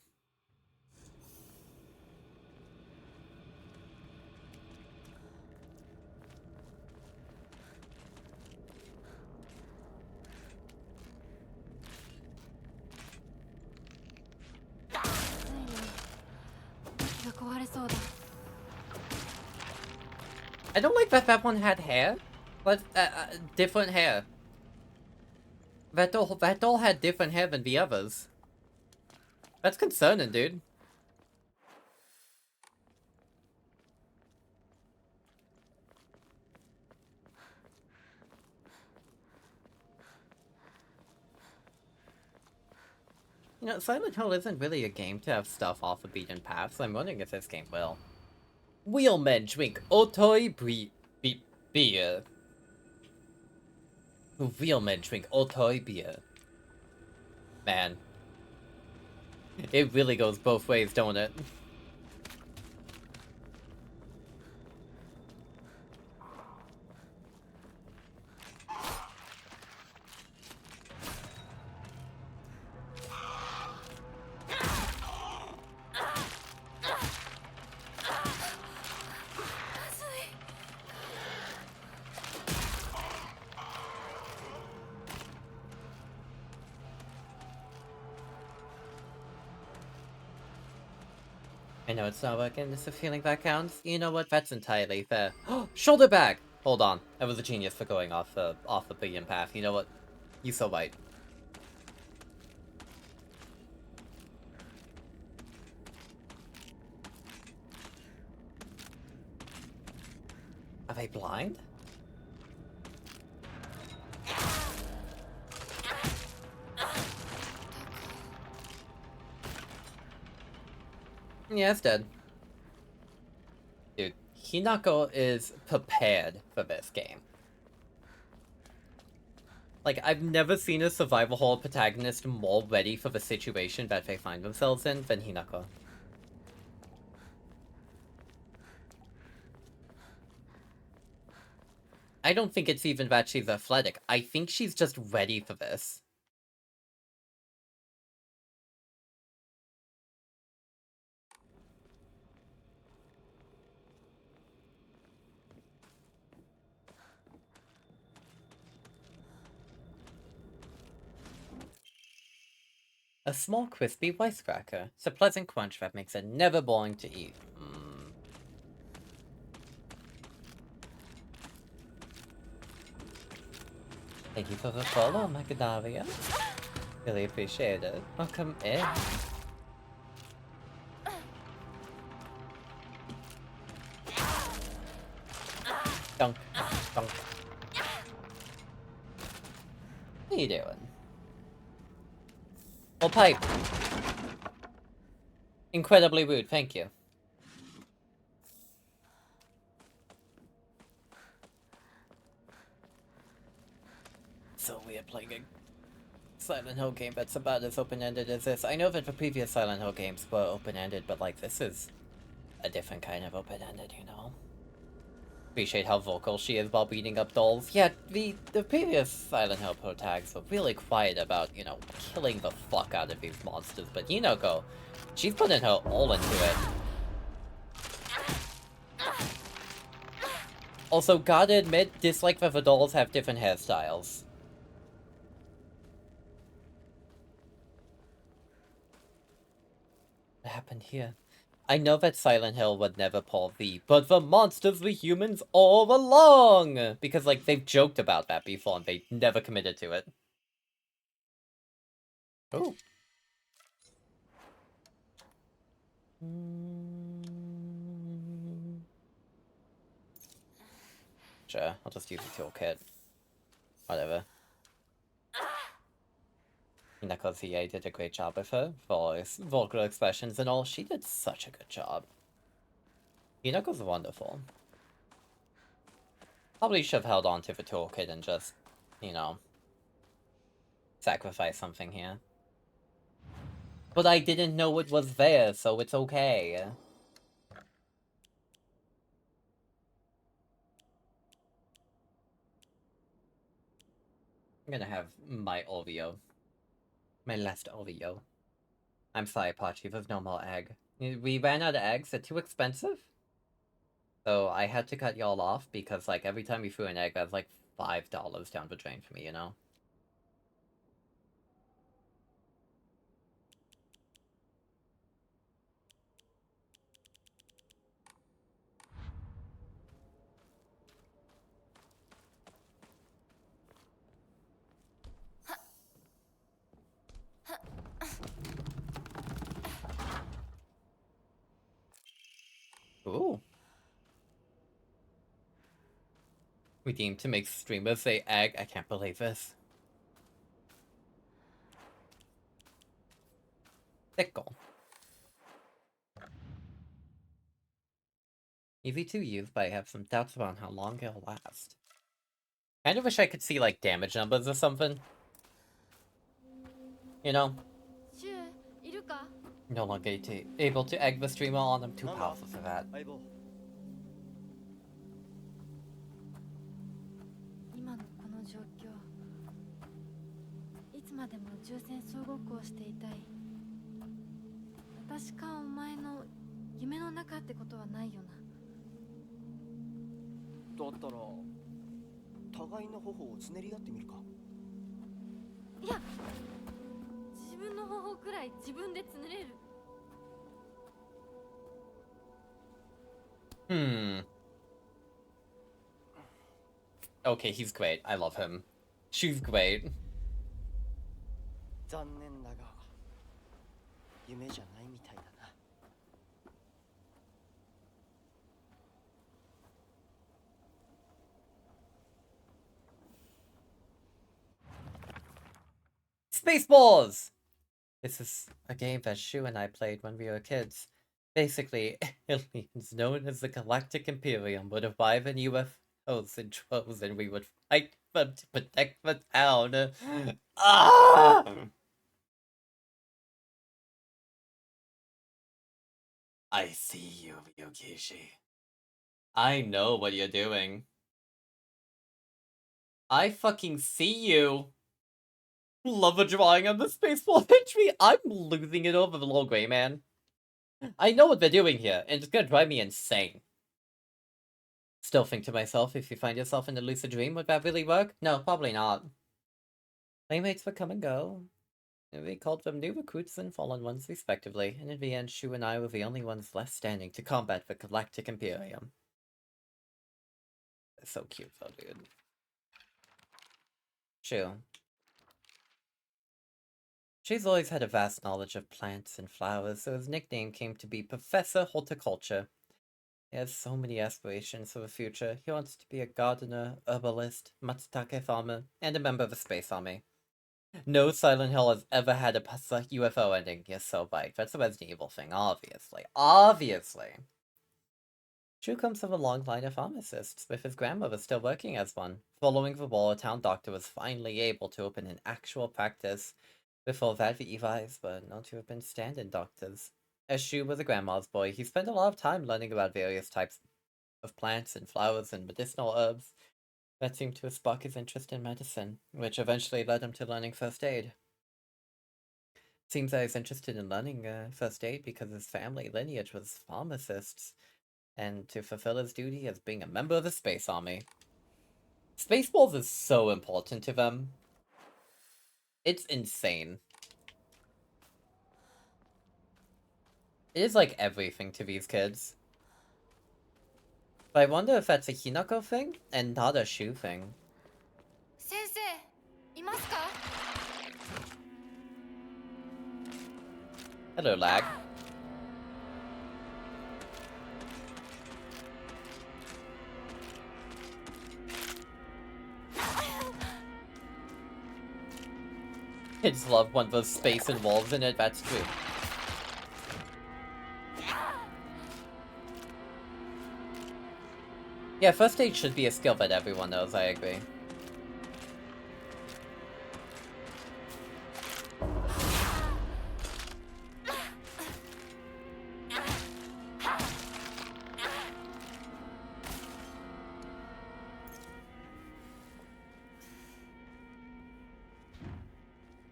I don't like that one had hair. But, different hair. That doll had different hair than the others. That's concerning, dude. You know, Silent Hill isn't really a game to have stuff off the beaten path, so I'm wondering if this game will. Wheelmen drink Otoi beer. Wheelmen drink Otoi beer. Man. It really goes both ways, don't it? I know it's not working, it's a feeling that counts. You know what, that's entirely fair. Shoulder bag! Hold on, I was a genius for going off the beaten path. You know what? You so right. Are they blind? Yeah, it's dead. Dude, Hinako is prepared for this game. Like, I've never seen a survival horror protagonist more ready for the situation that they find themselves in than Hinako. I don't think it's even that she's athletic. I think she's just ready for this. A small crispy wisecracker. It's a pleasant crunch that makes it never boring to eat. Thank you for the follow, Macadamia. Really appreciate it. Welcome in. Dunk, dunk. What are you doing? Oh, pipe. Incredibly rude, thank you. So weird playing a Silent Hill game that's about as open-ended as this. I know that the previous Silent Hill games were open-ended, but like this is a different kind of open-ended, you know? Appreciate how vocal she is while beating up dolls. Yeah, the previous Silent Hill protags were really quiet about, you know, killing the fuck out of these monsters, but Hinako, she's putting her all into it. Also, gotta admit, dislike that the dolls have different hairstyles. What happened here? I know that Silent Hill would never pull but the monsters were humans all along! Because, like, they've joked about that before and they never committed to it. Ooh. Sure, I'll just use the toolkit. Whatever. Hinako CA did a great job with her voice, vocal expressions and all. She did such a good job. Hinako's wonderful. Probably should have held on to the toolkit and just, you know, sacrifice something here. But I didn't know it was there, so it's okay. I'm gonna have my Oreo. My last Oreo. I'm sorry, Pachi, there's no more egg. We ran out of eggs, they're too expensive. So I had to cut y'all off because, like, every time we threw an egg, that's like $5 down the drain for me, you know? Ooh. Redeemed to make streamers say egg. I can't believe this. Pickle. Easy to use, but I have some doubts about how long it'll last. Kind of wish I could see, like, damage numbers or something. You know? No longer able to egg the streamer on. I'm too powerful for that. 今のこの状況、いつまでも宇宙船総合校していたい。私かお前の夢の中ってことはないよな。だったら互いの頬をつねり合ってみるか。いや、自分の頬くらい自分でつねれる。Okay, he's great. I love him. She's great. 残念だが夢じゃないみたいだな。 What Spaceballs! This is a game that Shu and I played when we were kids. Basically, aliens known as the Galactic Imperium would arrive in UFOs in droves and we would fight them to protect the town. Ah! I see you, Ryukishi. I know what you're doing. I fucking see you. Love a drawing of the spaceball entry. I'm losing it over the little gray man. I know what they're doing here, and it's gonna drive me insane. Still think to myself, if you find yourself in a lucid dream, would that really work? No, probably not. Playmates would come and go. We called them new recruits and fallen ones respectively, and in the end, Shu and I were the only ones left standing to combat the Galactic Imperium. It's so cute though, dude. Shu. Shu's always had a vast knowledge of plants and flowers, so his nickname came to be Professor Horticulture. He has so many aspirations for the future. He wants to be a gardener, herbalist, matsutake farmer, and a member of the Space Army. No Silent Hill has ever had a UFO ending. You're so right. That's a Resident Evil thing, obviously. Obviously! Shu comes from a long line of pharmacists, with his grandmother still working as one. Following the war, a town doctor was finally able to open an actual practice. Before that, the Evis were known to have been stand-in doctors. As Shu was a grandma's boy, he spent a lot of time learning about various types of plants and flowers and medicinal herbs that seemed to spark his interest in medicine, which eventually led him to learning first aid. Seems that he's interested in learning first aid because his family lineage was pharmacists, and to fulfill his duty as being a member of the Space Army. Spaceballs is so important to them. It's insane. It is like everything to these kids. But I wonder if that's a Hinako thing and not a Shu thing. 先生いますか Hello, lag. Kids love when there's space and walls in it, that's true. Yeah, first aid should be a skill that everyone knows, I agree.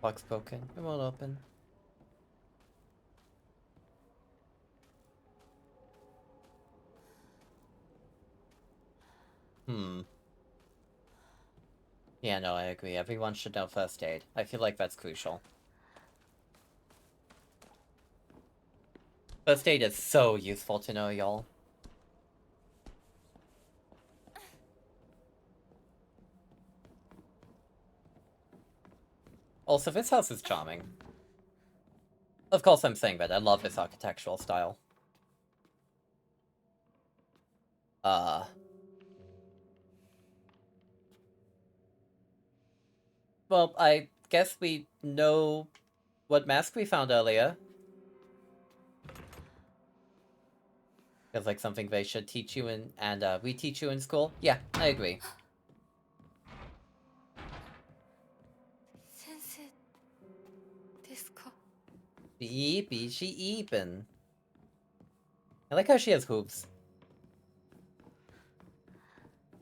Lock's broken. It won't open. Yeah, no, I agree. Everyone should know first aid. I feel like that's crucial. First aid is so useful to know, y'all. Also, this house is charming. Of course I'm saying that. I love this architectural style. Well, I guess we know what mask we found earlier. Feels like something they should teach you in, and we teach you in school. Yeah, I agree. 先生ですか Beep, she even. I like how she has hoops.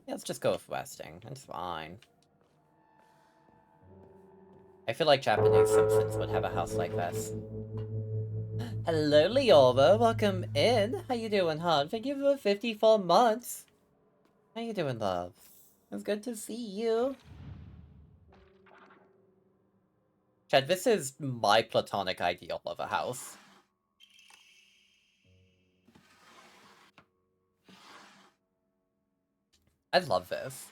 Yeah, let's just go with resting. It's fine. I feel like Japanese Simpsons would have a house like this. Hello, Leora. Welcome in. How you doing, hon? Thank you for 54 months. How you doing, love? It's good to see you. Chad, this is my platonic ideal of a house. I love this.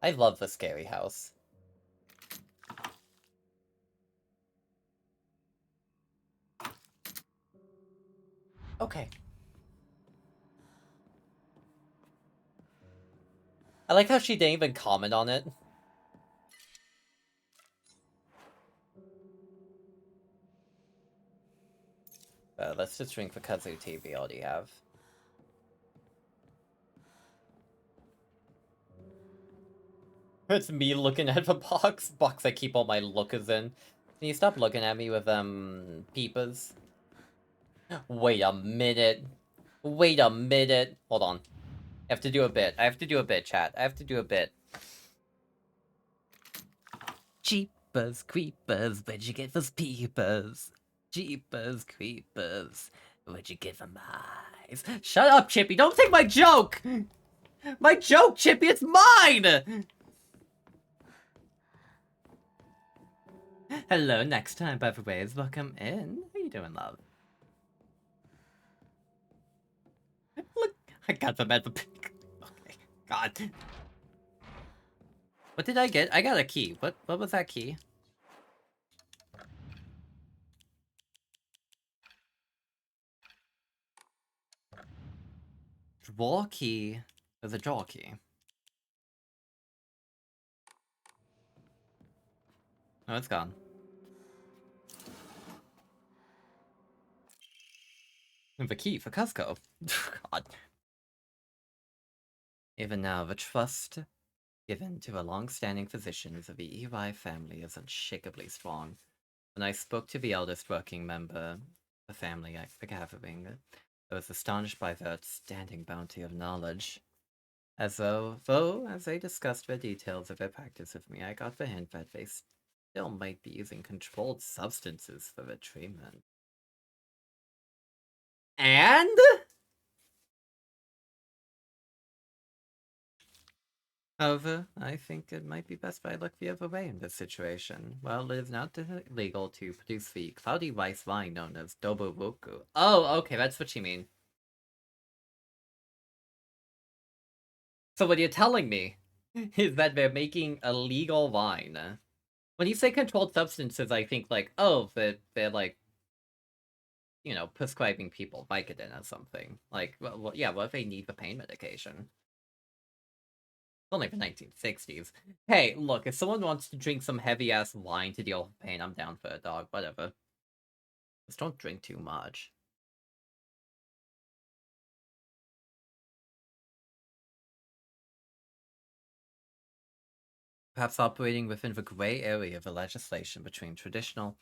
I love the scary house. Okay. I like how she didn't even comment on it. Let's just drink for Kazu tea we already have. It's me looking at the box I keep all my lookers in. Can you stop looking at me with, peepers? Wait a minute. Wait a minute. Hold on. I have to do a bit. I have to do a bit, chat. I have to do a bit. Jeepers creepers, where'd you get those peepers? Jeepers creepers, where'd you get them eyes? Shut up, Chippy, don't take my joke! My joke, Chippy, it's mine! Hello, next time, by the way, welcome in. How you doing, love? Look, I got them at the pick. Okay, God. What did I get? I got a key. What was that key? Draw key. There's a draw key. Oh, it's gone. The key for Cusco. God. Even now, the trust given to the long-standing physicians of the EY family is unshakably strong. When I spoke to the eldest working member of the family at the gathering, I was astonished by their outstanding bounty of knowledge. As they discussed the details of their practice with me, I got the hint that they still might be using controlled substances for the treatment. And? However, I think it might be best if I look the other way in this situation. Well, it is not illegal to produce the cloudy rice wine known as Doboboku. Oh, okay, that's what you mean. So what you're telling me is that they're making illegal wine. When you say controlled substances, I think like, oh, they're like, you know, prescribing people Vicodin or something. Like, well, yeah, what if they need the pain medication? Only the 1960s. Hey, look, if someone wants to drink some heavy-ass wine to deal with pain, I'm down for a dog, whatever. Just don't drink too much. Perhaps operating within the gray area of the legislation between traditional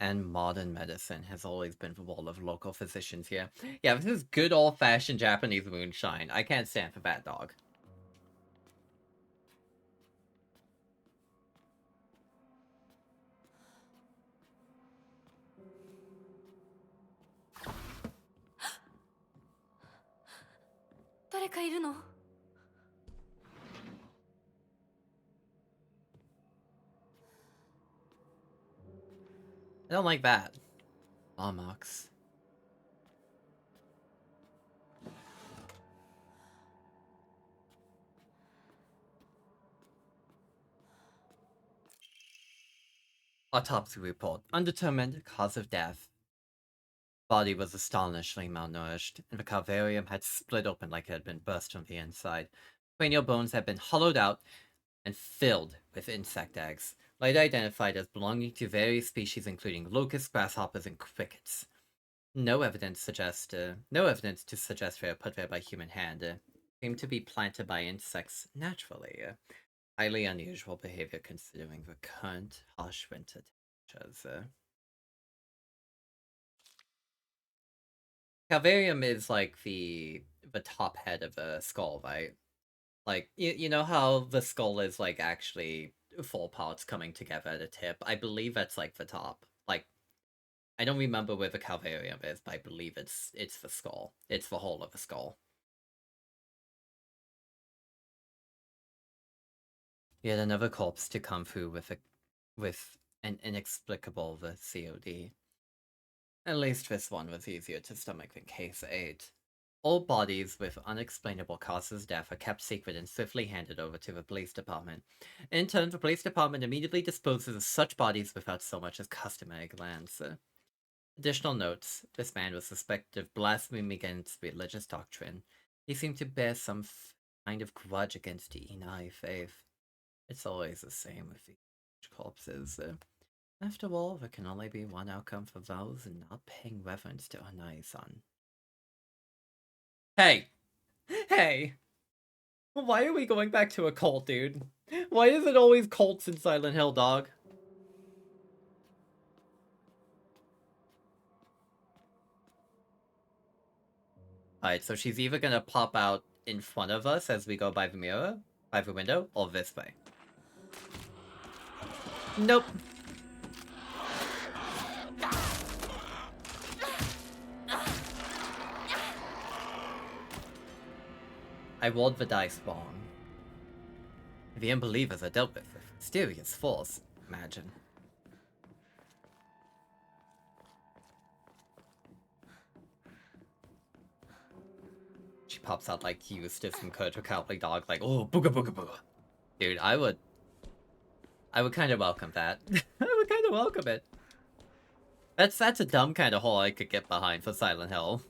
and modern medicine has always been the role of local physicians here. Yeah, this is good old-fashioned Japanese moonshine. I can't stand for that dog. I don't like that. Law marks. Autopsy report. Undetermined cause of death. Body was astonishingly malnourished, and the calvarium had split open like it had been burst from the inside. Cranial bones had been hollowed out and filled with insect eggs, later identified as belonging to various species including locusts, grasshoppers, and crickets. No evidence to suggest they were put there by human hand. Seemed to be planted by insects naturally. Highly unusual behavior considering the current harsh winter temperatures. Calvarium is like the top head of a skull, right? Like you know how the skull is like actually four parts coming together at a tip. I believe that's like the top. Like I don't remember where the calvarium is, but I believe it's the skull. It's the whole of the skull. Yet another corpse to come through with an inexplicable the COD. At least this one was easier to stomach than case 8. All bodies with unexplainable causes of death are kept secret and swiftly handed over to the police department. In turn, the police department immediately disposes of such bodies without so much as customary glance. Additional notes: this man was suspected of blaspheming against religious doctrine. He seemed to bear some kind of grudge against the Inai faith. It's always the same with these corpses. After all, there can only be one outcome for those not paying reverence to Onai-san. Hey! Hey! Why are we going back to a cult, dude? Why is it always cults in Silent Hill, dog? Alright, so she's either gonna pop out in front of us as we go by the mirror, by the window, or this way. Nope. I rolled the dice wrong. The unbelievers are dealt with mysterious force, imagine. She pops out like Eustace from Courage Cowardly Dog, like, oh, booga booga booga. Dude, I would kind of welcome that. I would kind of welcome it. That's a dumb kind of hole I could get behind for Silent Hill.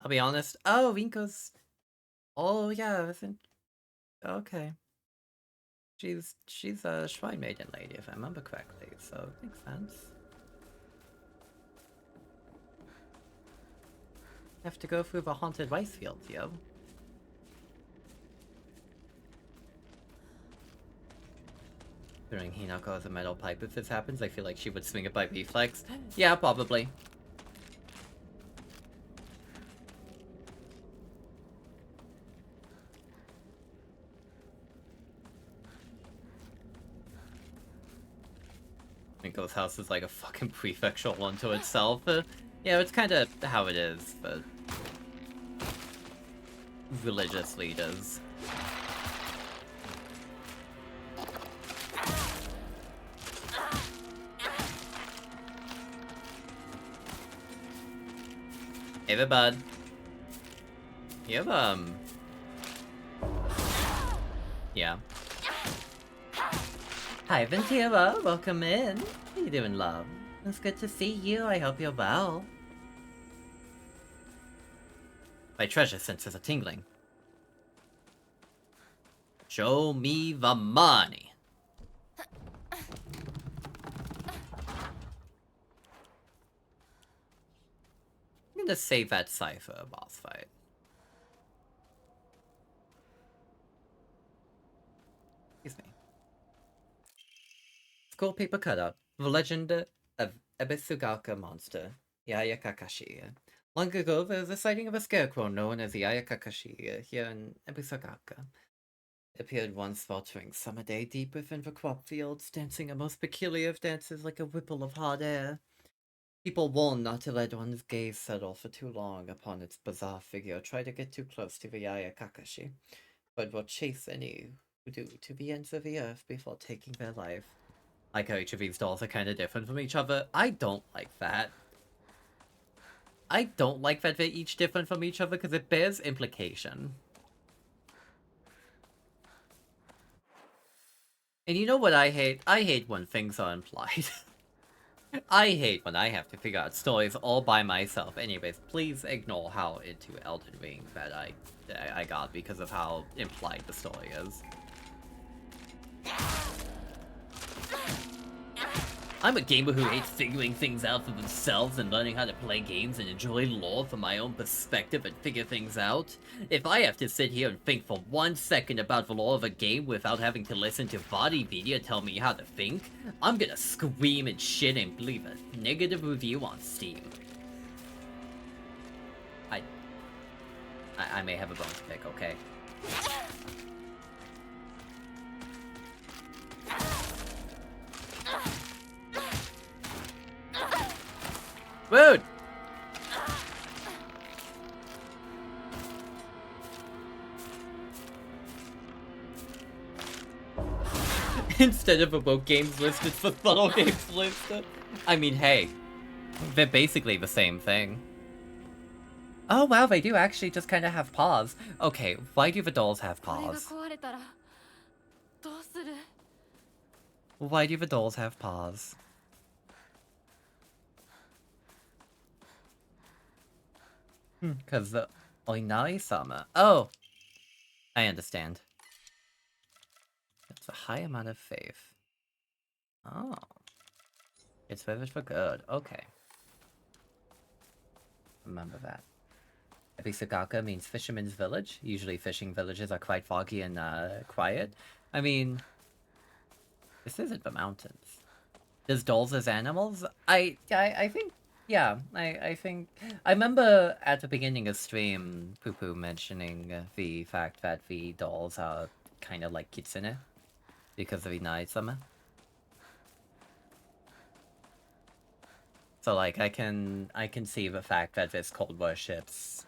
I'll be honest. Oh, Rinko's. Oh yeah, okay. She's a Shrine Maiden lady, if I remember correctly, so it makes sense. Have to go through the haunted rice fields, yo. During Hinako has a metal pipe. If this happens, I feel like she would swing it by reflex. Yeah, probably. Rinko's house is like a fucking prefectural unto itself. Yeah, it's kind of how it is, but religious leaders. Hey there, bud. You have, yeah. Hi, Ventura. Welcome in. How you doing, love? It's good to see you. I hope you're well. My treasure senses are tingling. Show me the money. I'm gonna save that cipher boss fight. Excuse me. School paper cutout. The legend of Ebisugaka monster, Yaya Kakashi. Long ago, there was a sighting of a scarecrow known as Yaya Kakashi here in Ebisugaka. It appeared one sweltering summer day deep within the crop fields, dancing a most peculiar of dances like a ripple of hot air. People warned not to let one's gaze settle for too long upon its bizarre figure, try to get too close to the Yaya Kakashi, but will chase any who do to the ends of the earth before taking their life. Like how each of these dolls are kind of different from each other. I don't like that. I don't like that they're each different from each other because it bears implication. And you know what I hate? I hate when things are implied. I hate when I have to figure out stories all by myself. Anyways, please ignore how into Elden Ring that I got because of how implied the story is. I'm a gamer who hates figuring things out for themselves and learning how to play games and enjoy lore from my own perspective and figure things out. If I have to sit here and think for 1 second about the lore of a game without having to listen to Bodypedia tell me how to think, I'm gonna scream and shit and leave a negative review on Steam. I may have a bone to pick, okay? Rude! Instead of a woke games list, it's the subtle games list. I mean, hey, they're basically the same thing. Oh wow, they do actually just kind of have paws. Okay, why do the dolls have paws? Why do the dolls have paws? Because the Oinai-sama. Oh! I understand. That's a high amount of faith. Oh. It's vivid for good. Okay. Remember that. Ebisagaka means fisherman's village. Usually fishing villages are quite foggy and quiet. I mean, this isn't the mountains. Does dolls as animals? I think, yeah, I think... I remember at the beginning of stream, Poo-Poo mentioning the fact that the dolls are kind of like kitsune because of the Inai-sama. So, like, I can see the fact that this cult worships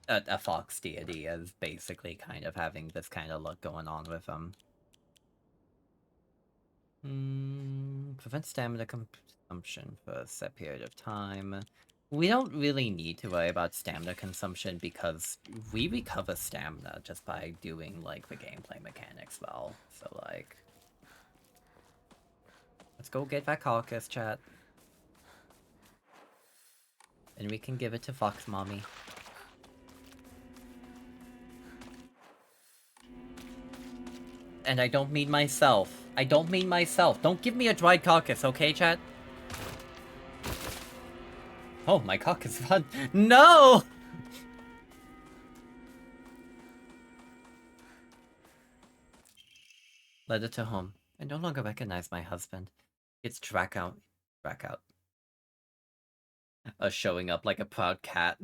a fox deity as basically kind of having this kind of look going on with them. Prevent stamina consumption for a set period of time. We don't really need to worry about stamina consumption because we recover stamina just by doing, like, the gameplay mechanics well. So, like... Let's go get that carcass, chat. And we can give it to Fox Mommy. And I don't mean myself. I don't mean myself. Don't give me a dried carcass, okay, chat? Oh, my cock is fun. No! Led it to home. I no longer recognize my husband. It's Drac out. Showing up like a proud cat.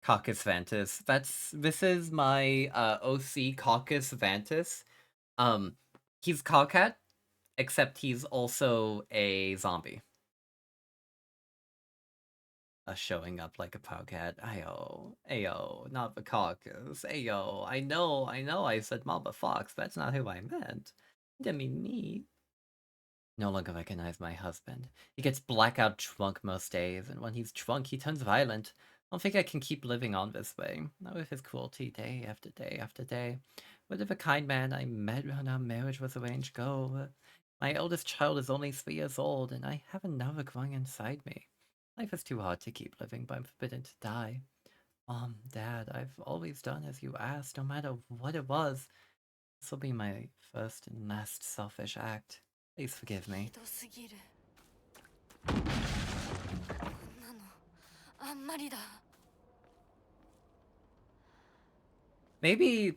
Caucus Vantus. This is my OC Caucus Vantus. He's Cowcat, except he's also a zombie. Showing up like a Powcat. Ayo, not the caucus. Ayo, I know, I said Mama Fox. That's not who I meant. Didn't mean me. No longer recognize my husband. He gets blackout drunk most days, and when he's drunk, he turns violent. I don't think I can keep living on this way. Not with his cruelty day after day after day. Where did the kind man I met when our marriage was arranged go? My eldest child is only 3 years old, and I have another growing inside me. Life is too hard to keep living, but I'm forbidden to die. Mom, Dad, I've always done as you asked, no matter what it was. This will be my first and last selfish act. Please forgive me. ひどすぎる。こんなのあんまりだ。 Maybe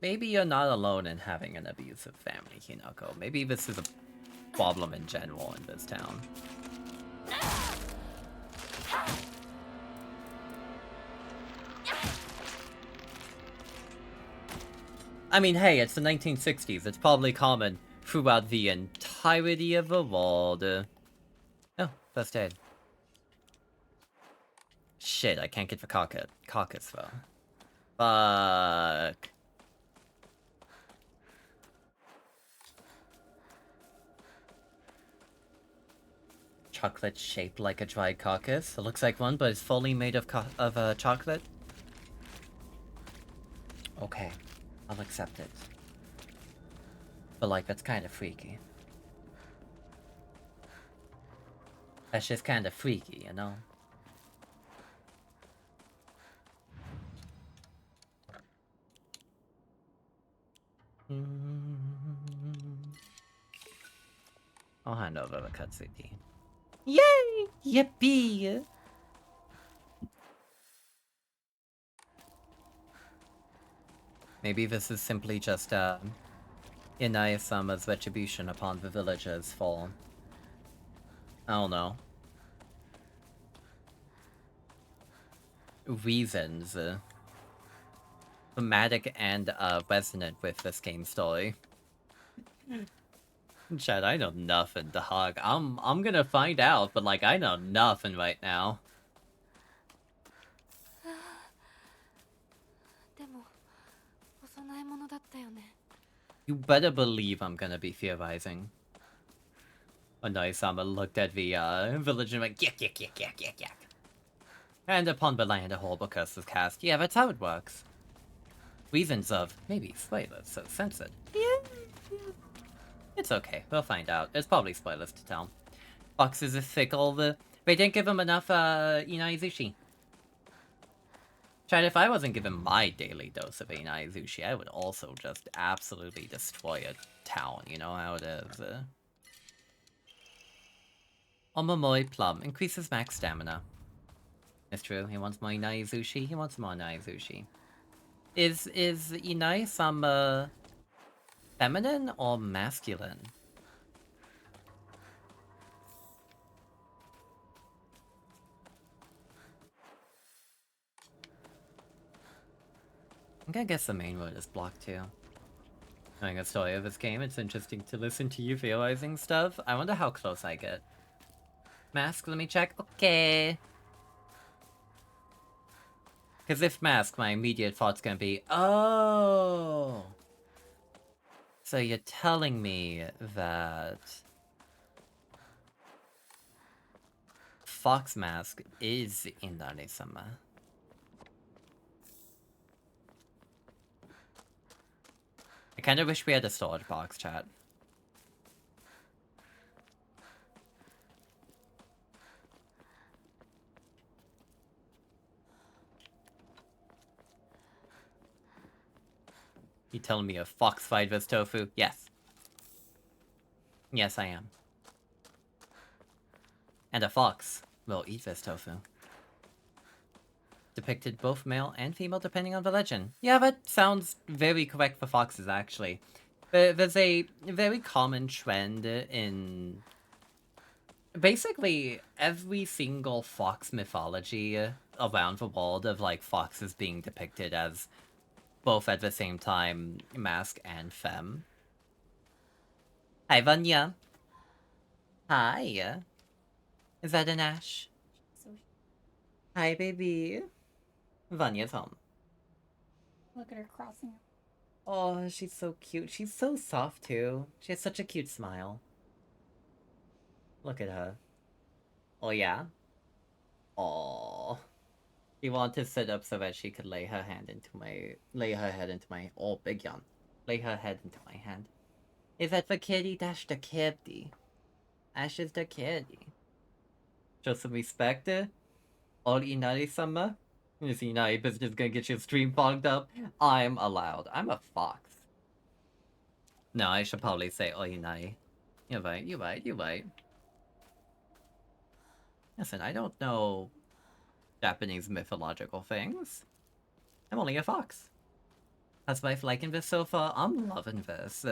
you're not alone in having an abusive family, Hinako. Maybe this is a problem in general in this town. I mean, hey, it's the 1960s. It's probably common throughout the entirety of the world. Oh, first aid. Shit, I can't get the caucus though. Fuck. Chocolate shaped like a dried caucus. It looks like one, but it's fully made of chocolate. Okay, I'll accept it. But like, that's kind of freaky. That's just kind of freaky, you know? I'll hand over the cutscene. Yay! Yippee! Maybe this is simply just Inaya-sama's retribution upon the villagers for... I don't know. Reasons. Thematic and resonant with this game story. Chad, I know nothing, the hog. I'm gonna find out, but like, I know nothing right now. でもお供え物だったよね。 You better believe I'm gonna be theorizing. Onoi-sama looked at the village and went yak yak yak yak yak yak. And upon the land a horrible curse was cast. Yeah, that's how it works. Reasons of maybe spoilers, so censored. Yeah. It's okay. We'll find out. There's probably spoilers to tell. Foxes are fickle. They didn't give him enough inaizushi. Chad, if I wasn't given my daily dose of inaizushi, I would also just absolutely destroy a town. You know how it is. Omamoi Plum increases max stamina. It's true. He wants more inaizushi. He wants more inaizushi. Is inai some feminine or masculine? I'm gonna guess the main word is blocked too. Knowing the story of this game, it's interesting to listen to you realizing stuff. I wonder how close I get. Mask, let me check. Okay. Because if mask, my immediate thought's gonna be, oh! So you're telling me that Fox Mask is Inari-sama. I kind of wish we had a storage box, chat. You telling me a fox fight with tofu? Yes. Yes, I am. And a fox will eat this tofu. Depicted both male and female depending on the legend. Yeah, that sounds very correct for foxes, actually. There's a very common trend in basically every single fox mythology around the world of, like, foxes being depicted as both at the same time mask and femme. Hi, Vanya. Hi. Is that an Ash? Hi, baby. Vanya's home. Look at her crossing. Oh, she's so cute. She's so soft, too. She has such a cute smile. Look at her. Oh, yeah? Oh. She wanted to sit up so that she could lay her head into my... Oh, big yawn. Lay her head into my hand. Is that the kitty? That's the kitty. Ash is the kitty. Show some respect. All Inari-sama? Is Inari business gonna get your stream fogged up? I'm allowed. I'm a fox. No, I should probably say Oinai. You're right, you're right, you're right. Listen, I don't know Japanese mythological things. I'm only a fox. How's life liking this so far? I'm loving this.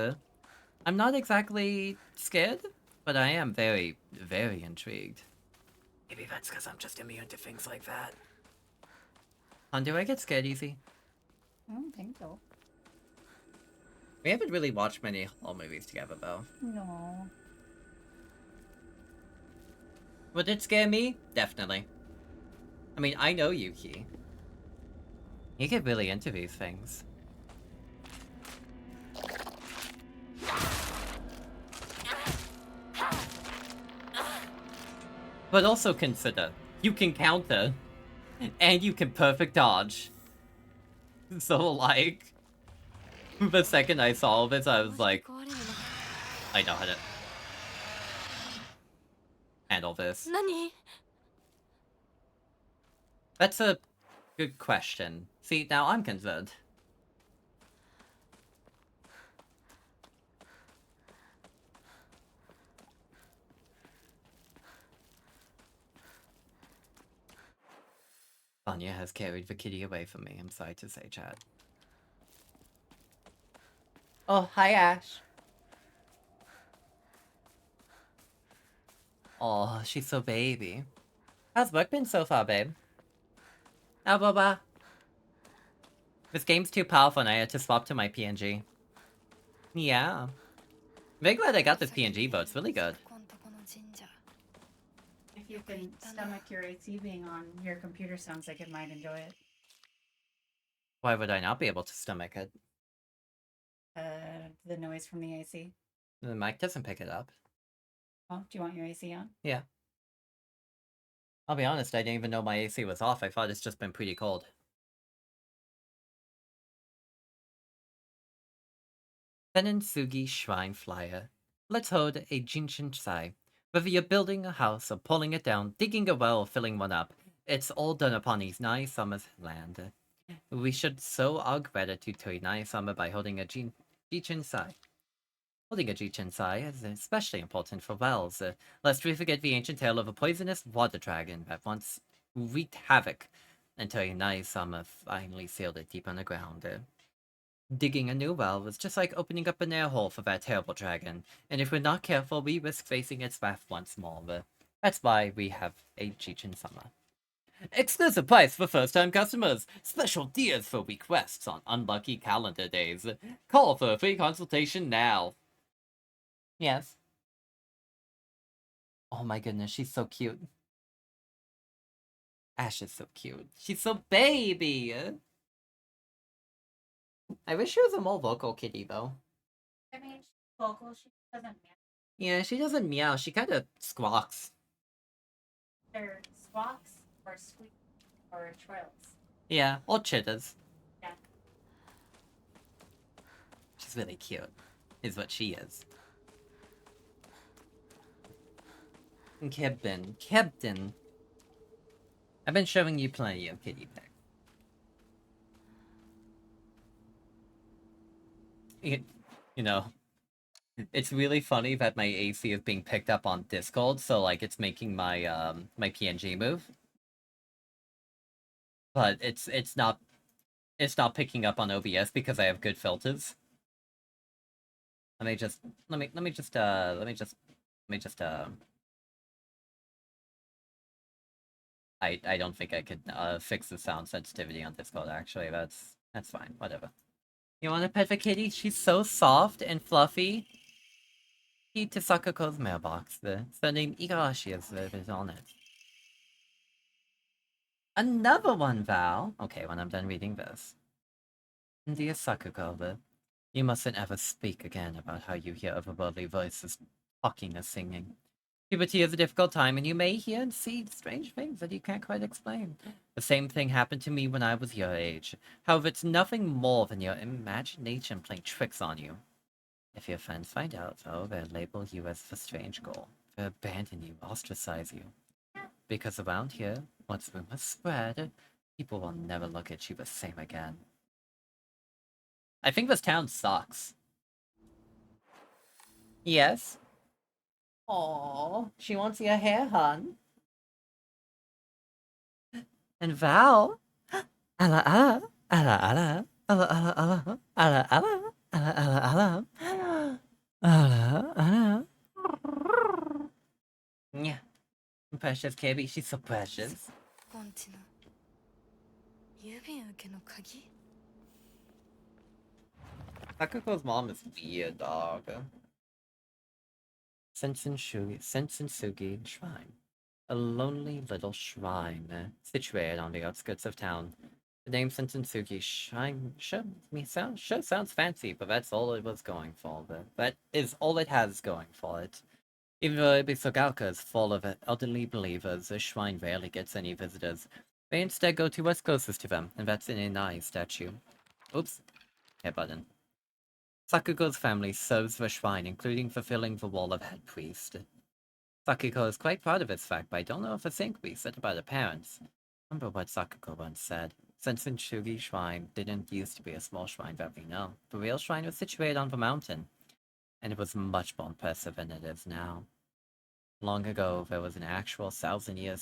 I'm not exactly scared, but I am very, very intrigued. Maybe that's because I'm just immune to things like that. Do I get scared easy? I don't think so. We haven't really watched many horror movies together, though. No. Would it scare me? Definitely. I mean, I know Yuki. You get really into these things. But also consider, you can counter, and you can perfect dodge. So, like, the second I saw this, I was like, I know how to handle this. Nani? That's a good question. See, now I'm concerned. Vanya has carried the kitty away from me, I'm sorry to say, chat. Oh, hi, Ash. Oh, she's so baby. How's work been so far, babe? Oh, Boba. This game's too powerful and I had to swap to my PNG. Yeah. I'm very glad I got this PNG, but it's really good. If you can stomach your AC being on, your computer sounds like it might enjoy it. Why would I not be able to stomach it? The noise from the AC. The mic doesn't pick it up. Oh, do you want your AC on? Yeah. I'll be honest, I didn't even know my AC was off. I thought it's just been pretty cold. Senensugi Shrine Flyer. let's hold a Jinshinsai. Whether you're building a house or pulling it down, digging a well or filling one up, it's all done upon Inai-sama's land. We should show our gratitude to Inai-sama by holding a Jinshinsai. Holding a Jinshinsai is especially important for wells, lest we forget the ancient tale of a poisonous water dragon that once wreaked havoc until Inai-sama finally sealed it deep underground. Digging a new well was just like opening up an air hole for that terrible dragon, and if we're not careful, we risk facing its wrath once more. That's why we have a Jinshin-sama. Exclusive price for first-time customers. Special deals for requests on unlucky calendar days. Call for a free consultation now. Yes. Oh my goodness, she's so cute. Ash is so cute. She's so baby. I wish she was a more vocal kitty, though. I mean, she's vocal. She doesn't meow. Yeah, she doesn't meow. She kind of squawks. They're squawks or squeak or trills. Yeah, or chitters. Yeah. She's really cute, is what she is. And Captain. I've been showing you plenty of kitty pics. You know, it's really funny that my AC is being picked up on Discord, so like it's making my my PNG move. But it's not picking up on OBS because I have good filters. Let me just I don't think I could fix the sound sensitivity on Discord actually. That's fine, whatever. You want to pet the kitty? She's so soft and fluffy. Key to Sakuko's mailbox. The surname Igarashi is on it. Another one, Val! Okay, when I'm done reading this. Dear Sakuko, you mustn't ever speak again about how you hear otherworldly voices talking or singing. Puberty is a difficult time, and you may hear and see strange things that you can't quite explain. The same thing happened to me when I was your age. However, it's nothing more than your imagination playing tricks on you. If your friends find out, though, they'll label you as the strange girl. They'll abandon you, ostracize you. Because around here, once rumors spread, people will never look at you the same again. I think this town sucks. Yes? Aww, she wants your hair, hun. And Val? Alla alla, alla alla, alla alla alla, alla alla, alla alla alla, alla alla. Yeah, precious Kirby, she's so precious. Sakuko's mom is weird, dog. Sensensugi Shrine. A lonely little shrine situated on the outskirts of town. The name Sensensugi Shrine sure sounds fancy, but that's all it was going for. That is all it has going for it. Even though Ibisogauka is full of elderly believers, the shrine rarely gets any visitors. They instead go to what's closest to them, and that's an Inai statue. Oops. Hit button. Sakuko's family serves the shrine, including fulfilling the role of head priest. Sakuko is quite proud of this fact, but I don't know if a thing could be said about her parents. Remember what Sakuko once said. Sensensugi Shrine didn't used to be a small shrine that we know. The real shrine was situated on the mountain, and it was much more impressive than it is now. Long ago, there was an actual 1,000-year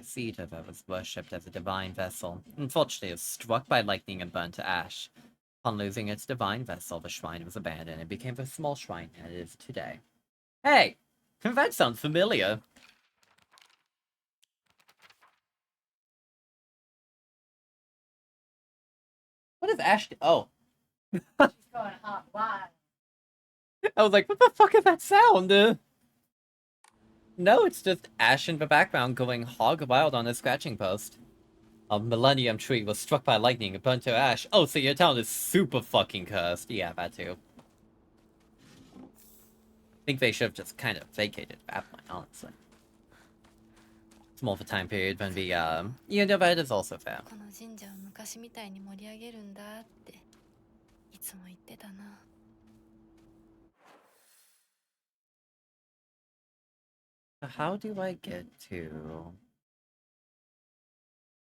seed that was worshipped as a divine vessel. Unfortunately, it was struck by lightning and burned to ash. Upon losing its divine vessel, the shrine was abandoned and became the small shrine it is today. Hey! That sounds familiar. What is Ash? Oh. She's going hot wild. I was like, what the fuck is that sound? No, it's just Ash in the background going hog wild on a scratching post. A millennium tree was struck by lightning and burnt to ash. Oh, so your town is super fucking cursed. Yeah, that too. I think they should have just kind of vacated that point, honestly. It's more of a time period when the, you know, but it is also fair. How do I get to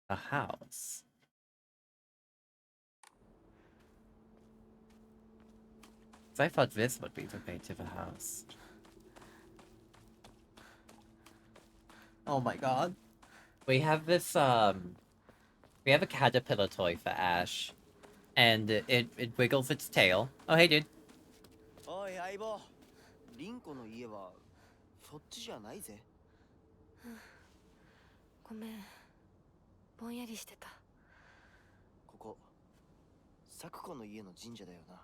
a house? I thought this would be the way to the house. Oh my god. We have this, we have a caterpillar toy for Ash. And it wiggles its tail. Oh, hey, dude. おい相棒、リンコの家はそっちじゃないぜ。ごめん、ぼんやりしてた。ここ、サクコの家の神社だよな。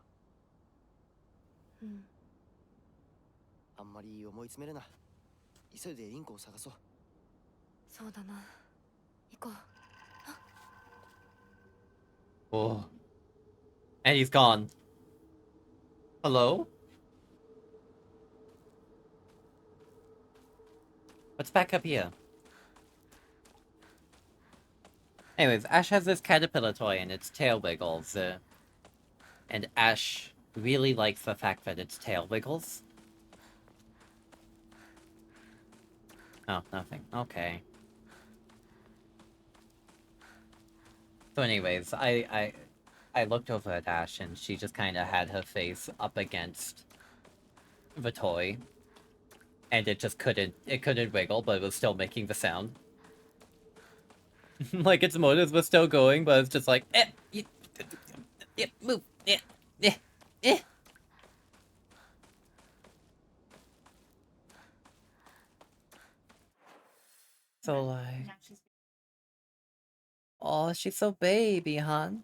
うん。あんまり思い詰めるな。急いでリンコを探そう。そうだな。行こう。 Oh. And he's gone. Hello? What's back up here? Anyways, Ash has this caterpillar toy and its tail wiggles. And Ash really likes the fact that its tail wiggles. Oh, nothing. Okay. So anyways, I looked over at Ash and she just kind of had her face up against the toy. And it just couldn't wiggle, but it was still making the sound. Like its motors were still going, but it's just like, move, eh. So like, Now she's oh, she's so baby, hon.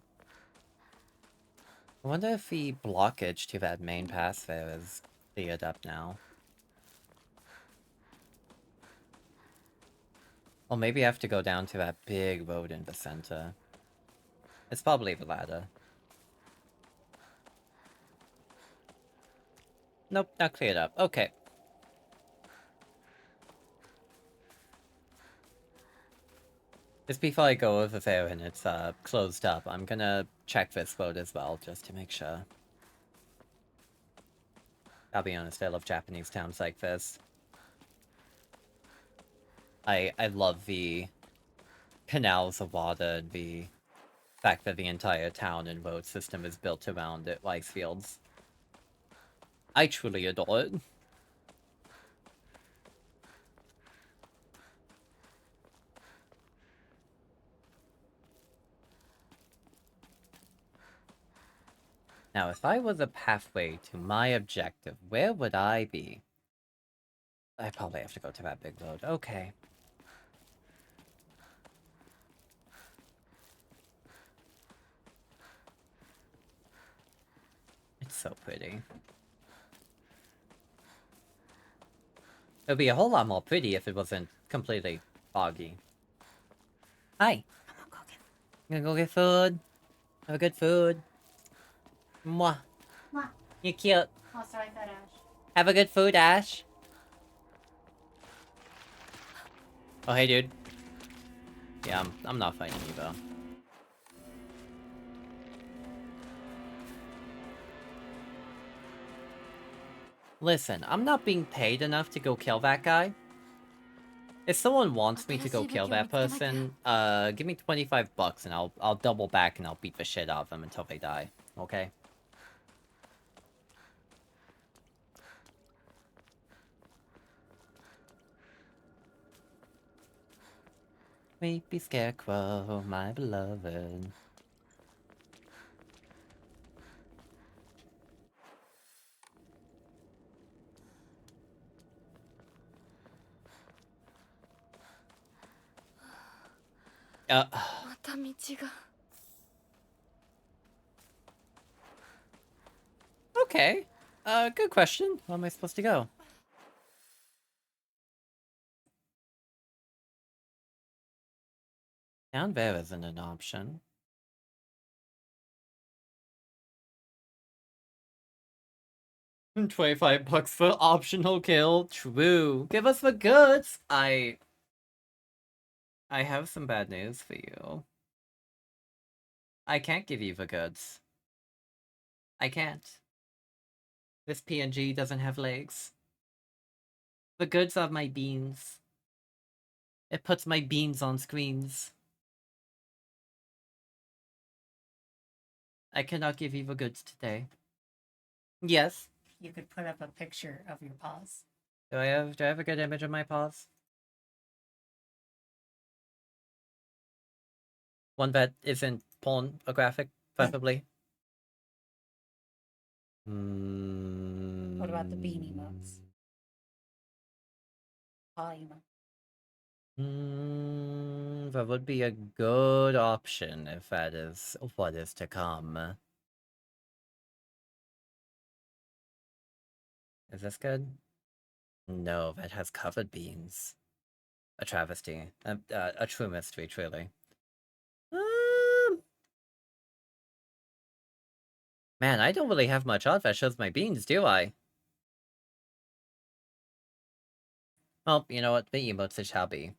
I wonder if the blockage to that main pass there is cleared up now. Or maybe I have to go down to that big road in the center. It's probably the ladder. Nope, not cleared up. Okay. Just before I go over there and it's closed up, I'm gonna check this road as well, just to make sure. I'll be honest, I love Japanese towns like this. I love the canals of water and the fact that the entire town and road system is built around it, rice fields. I truly adore it. Now, if I was a pathway to my objective, where would I be? I probably have to go to that big road. Okay. It's so pretty. It would be a whole lot more pretty if it wasn't completely foggy. Hi. I'm gonna go get food. Have a good food. Mwah. Mwah. You're cute. Oh, sorry, I thought Ash. Have a good food, Ash. Oh, hey, dude. Yeah, I'm not fighting you, though. Listen, I'm not being paid enough to go kill that guy. If someone wants me to go kill that person, give me 25 bucks and I'll double back and I'll beat the shit out of them until they die. Okay? Weepy Scarecrow, my beloved. Uh, また道が。 okay. Good question. Where am I supposed to go? Down there isn't an option. $25 for optional kill. True. Give us the goods. I have some bad news for you. I can't give you the goods. I can't. This PNG doesn't have legs. The goods of my beans. It puts my beans on screens. I cannot give you the goods today. Yes. You could put up a picture of your paws. Do I have a good image of my paws? One that isn't pornographic, preferably. What about the beanie emotes? Paw emote. That would be a good option if that is what is to come. Is this good? No, that has covered beans. A travesty. A true mystery, truly. Man, I don't really have much art that shows my beans, do I? Well, you know what? The emotes it shall be.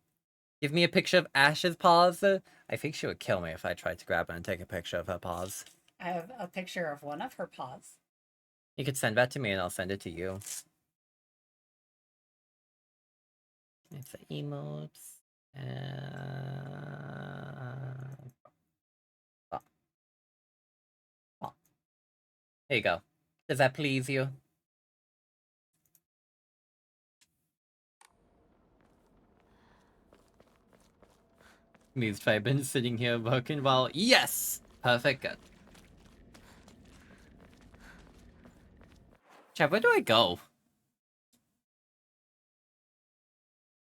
Give me a picture of Ash's paws. I think she would kill me if I tried to grab her and take a picture of her paws. I have a picture of one of her paws. You could send that to me and I'll send it to you. It's the emotes. Here you go. Does that please you? Amused I've been sitting here working while... Yes! Perfect, good. Chat, where do I go?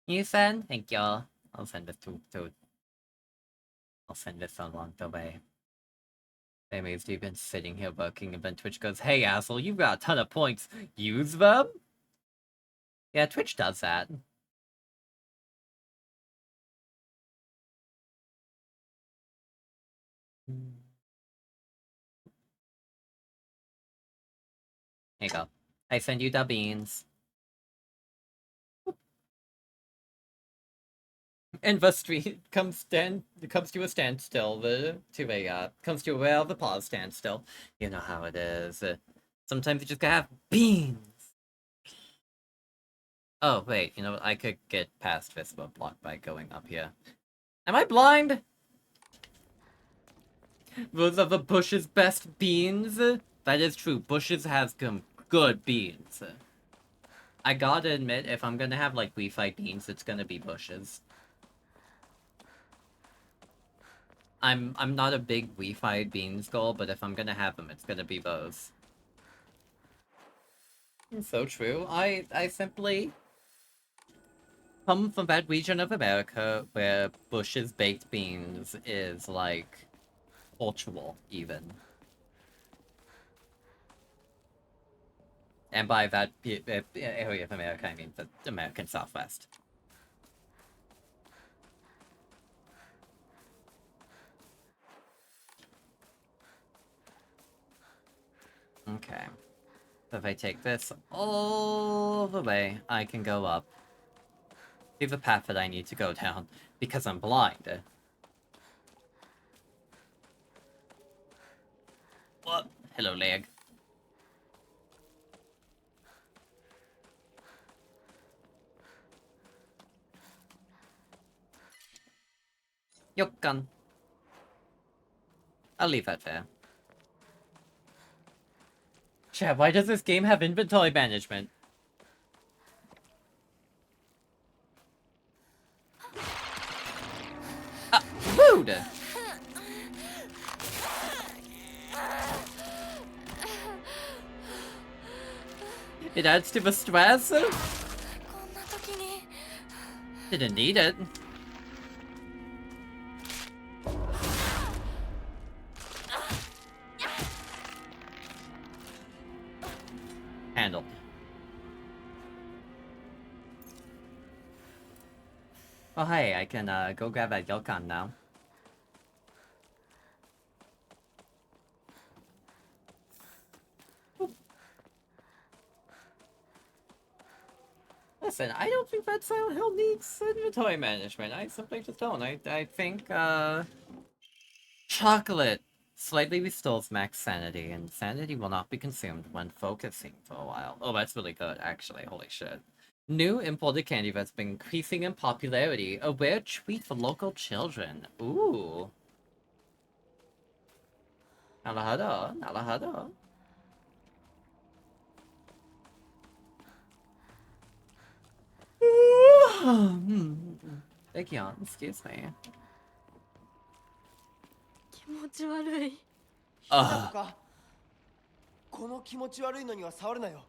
You send? Thank you. I'll send this to... I'll send this along the way. Amazed you've been sitting here working and then Twitch goes, hey asshole, you've got a ton of points. Use them? Yeah, Twitch does that. Here you go. I send you the beans. And the street comes to a standstill. Comes to where the paws stand still. You know how it is. Sometimes you just gotta have beans. Oh wait, you know what? I could get past this block by going up here. Am I blind? Those are the Bush's best beans. That is true. Bush's has some good beans. I gotta admit, if I'm gonna have like Wi-Fi beans, it's gonna be Bush's. I'm not a big Wi-Fi beans goal, but if I'm gonna have them, it's gonna be those. It's so true. I simply come from that region of America where Bush's baked beans is like cultural, even. And by that area of America, I mean the American Southwest. Okay. So if I take this all the way, I can go up. See the path that I need to go down, because I'm blind. What? Hello, leg. Yokkan. I'll leave that there. Chat, why does this game have inventory management? Ah, rude! It adds to the stress? Didn't need it. Handled. Oh hey, I can go grab that Yokon now. Listen, I don't think that Silent Hill needs inventory management. I simply just don't. I think, chocolate slightly restores max sanity, and sanity will not be consumed when focusing for a while. Oh, that's really good, actually. Holy shit. New imported candy that's been increasing in popularity. A rare treat for local children. Ooh. なるほど、なるほど。Thank you, excuse me. 気持ち悪い。ひなとか、この気持ち悪いのには触るなよ。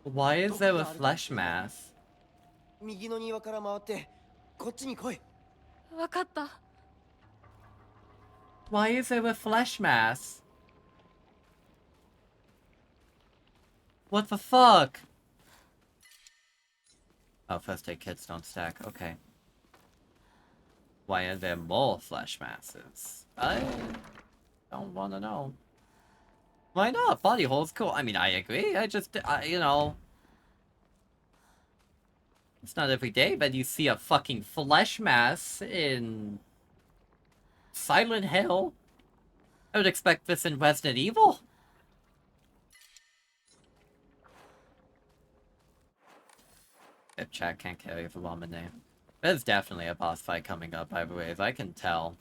Why is there a flesh mass? 右の庭から回ってこっちに来い。わかった。Why is there a flesh mass? What the fuck? Oh, first aid kits don't stack. Okay. Why are there more flesh masses? I don't want to know. Why not? Body hole's cool. I mean, I agree. You know... It's not every day that you see a fucking flesh mass in... Silent Hill. I would expect this in Resident Evil. If chat can't carry the woman name. There's definitely a boss fight coming up, by the way, as I can tell.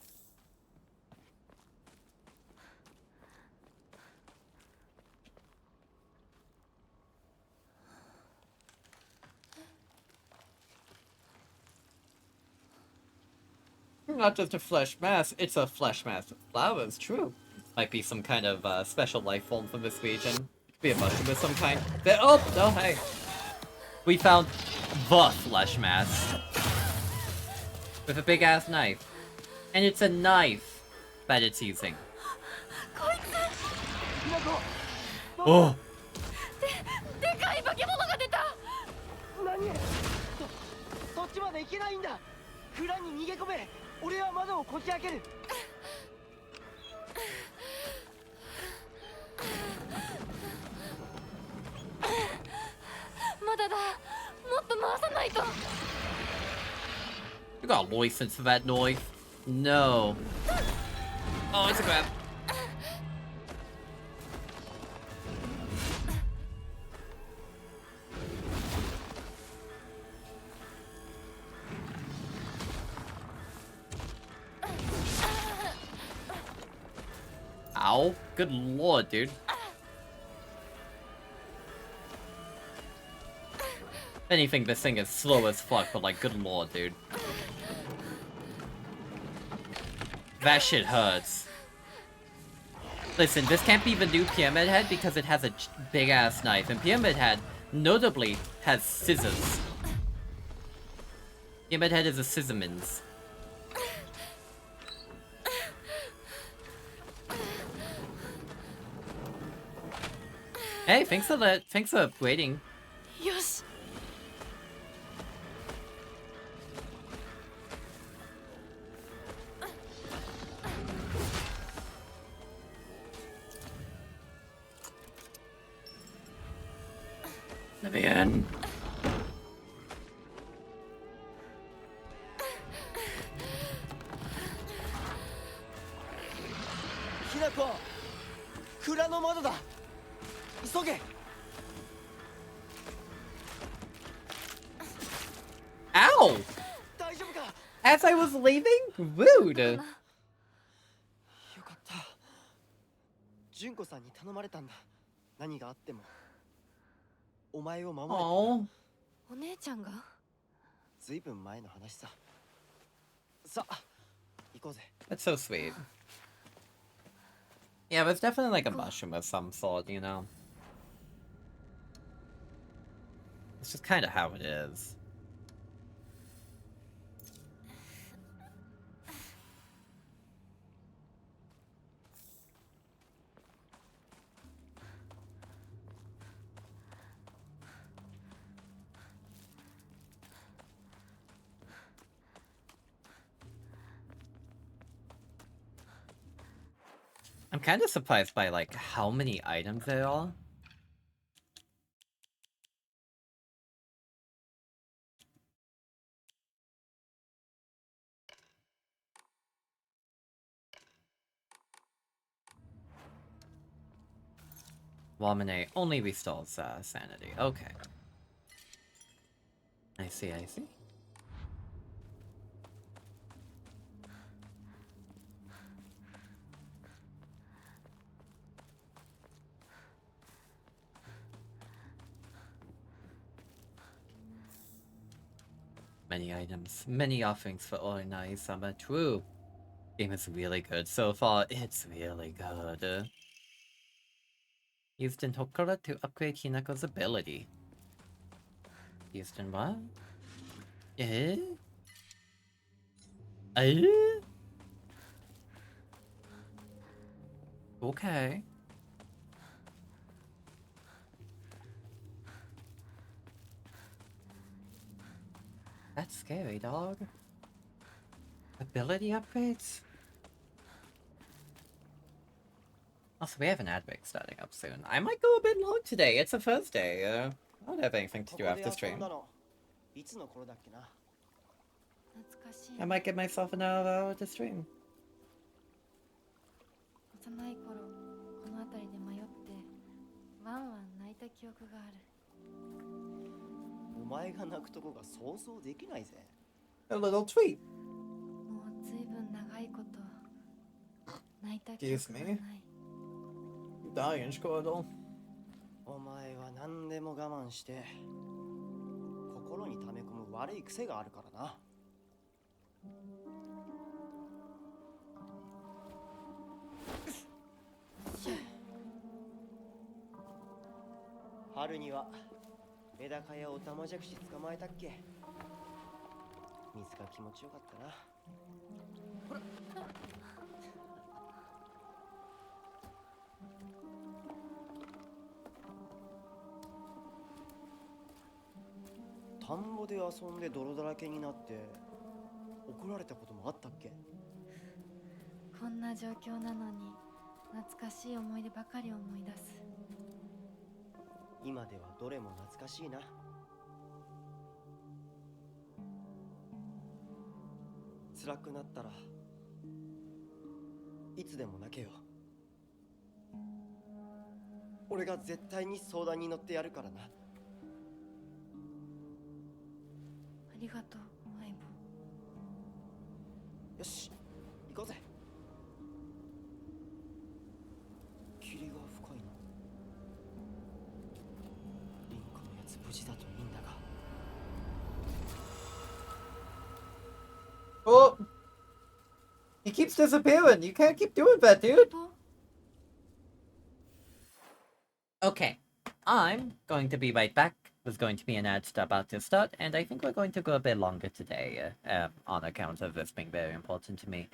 Not just a flesh mass, it's a flesh mass of flowers, true. Might be some kind of special life form from this region. Could be a mushroom of some kind. Oh, no, hey. We found the flesh mass. With a big ass knife. And it's a knife that it's using. Oh! でかい化け物が出た。何？そっちまで行けないんだ。蔵に逃げ込め。俺は窓をこじ開ける。まだだ。もっと回さないと。 You got a license for that knife? No. Oh, it's a grab. Ow. Good lord, dude. If anything, this thing is slow as fuck, but like, good lord, dude. That shit hurts. Listen, this can't be the new Pyramid Head because it has a big-ass knife, and Pyramid Head, notably, has scissors. Pyramid Head is a scissorman's. Hey, thanks for waiting. よし。 Let me in. Hinako, 蔵の窓だ。急げ。Ow! 大丈夫か。 As I was leaving? Rude. よかった。純子さんに頼まれたんだ。何があっても。お前を守れ。 Oh. お姉ちゃんが？ずいぶん前の話さ。さあ、行こうぜ。 That's so sweet. Yeah, but it's definitely like a mushroom of some sort, you know? It's just kind of how it is. I'm kind of surprised by, like, how many items there are. Wamine only restores sanity. Okay. I see, I see. Many items, many offerings for ordinary summer. True. Game is really good so far. It's really good. Used in Hokora to upgrade Hinako's ability. Used in what? Eh? Eh? Okay. That's scary, dog. Ability upgrades? Also, we have an ad break starting up soon. I might go a bit long today. It's a Thursday. I don't have anything to do after stream. いつの頃だっけな。懐かしい I might get myself an hour to stream. 幼い頃この辺りで迷ってワンワン泣いた記憶がある。お前が泣くとこが想像できないぜ。A little tweet. もうずいぶん長いこと泣いた記憶がない。 Dying, Squirtle. お前は何でも我慢して心に溜め込む悪い癖があるからな。春にはメダカやオタマジャクシ捕まえたっけ。水が気持ちよかったな。田んぼで遊んで泥だらけになって怒られたこともあったっけ。こんな状況なのに懐かしい思い出ばかり思い出す。今ではどれも懐かしいな。辛くなったらいつでも泣けよ。俺が絶対に相談に乗ってやるからな。ありがとう相棒。よし行こうぜ。霧が深いな。リンクのやつ無事だといいんだが。 Oh! He keeps disappearing. You can't keep doing that, dude. Okay. I'm going to be right back. There's going to be an ad about to start, and I think we're going to go a bit longer today, on account of this being very important to me.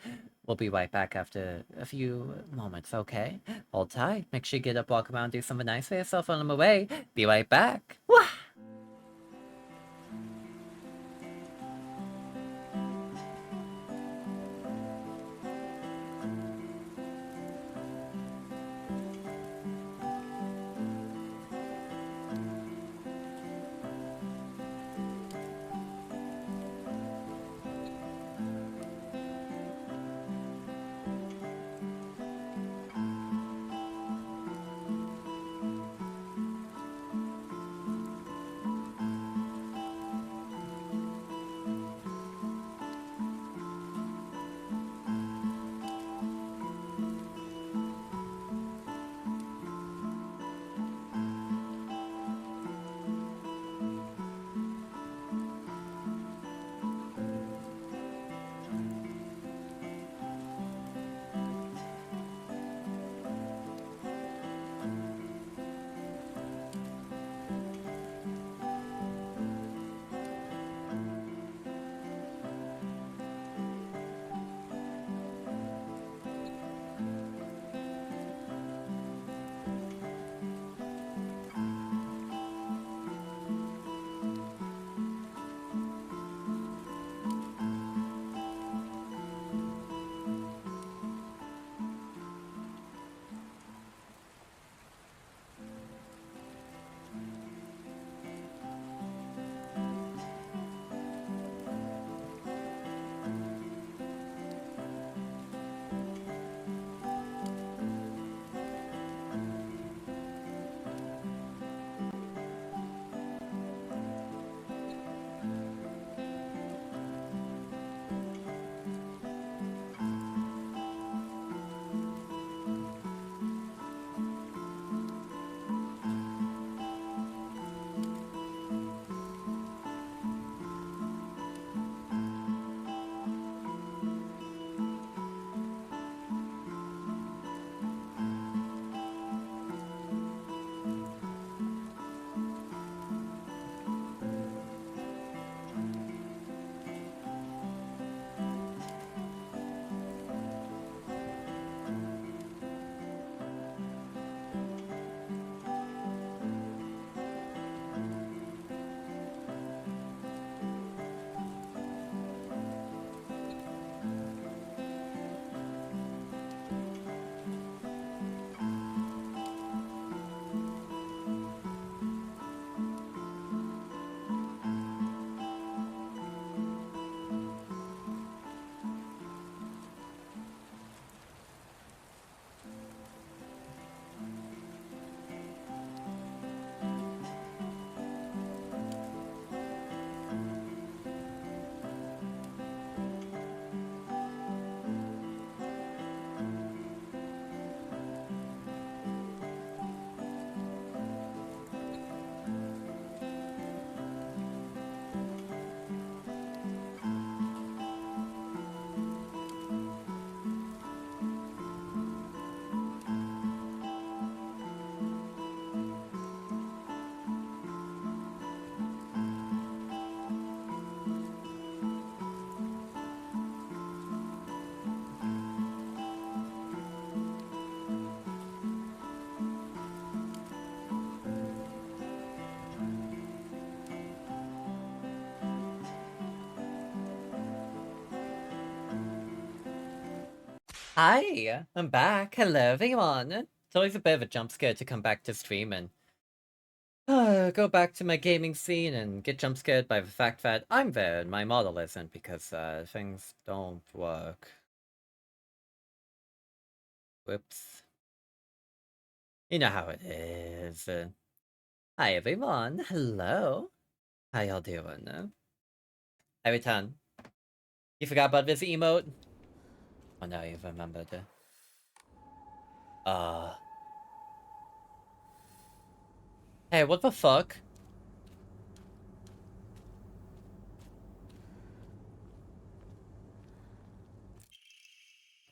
We'll be right back after a few moments, okay? Hold tight. Make sure you get up, walk around, do something nice for yourself on the way. Be right back. Wah! Hi, I'm back. Hello, everyone. It's always a bit of a jump scare to come back to stream and go back to my gaming scene and get jump scared by the fact that I'm there and my model isn't because things don't work. Whoops. You know how it is. Hi, everyone. Hello. How y'all doing? Every time. You forgot about this emote? Oh, no, you've remembered. Hey, what the fuck?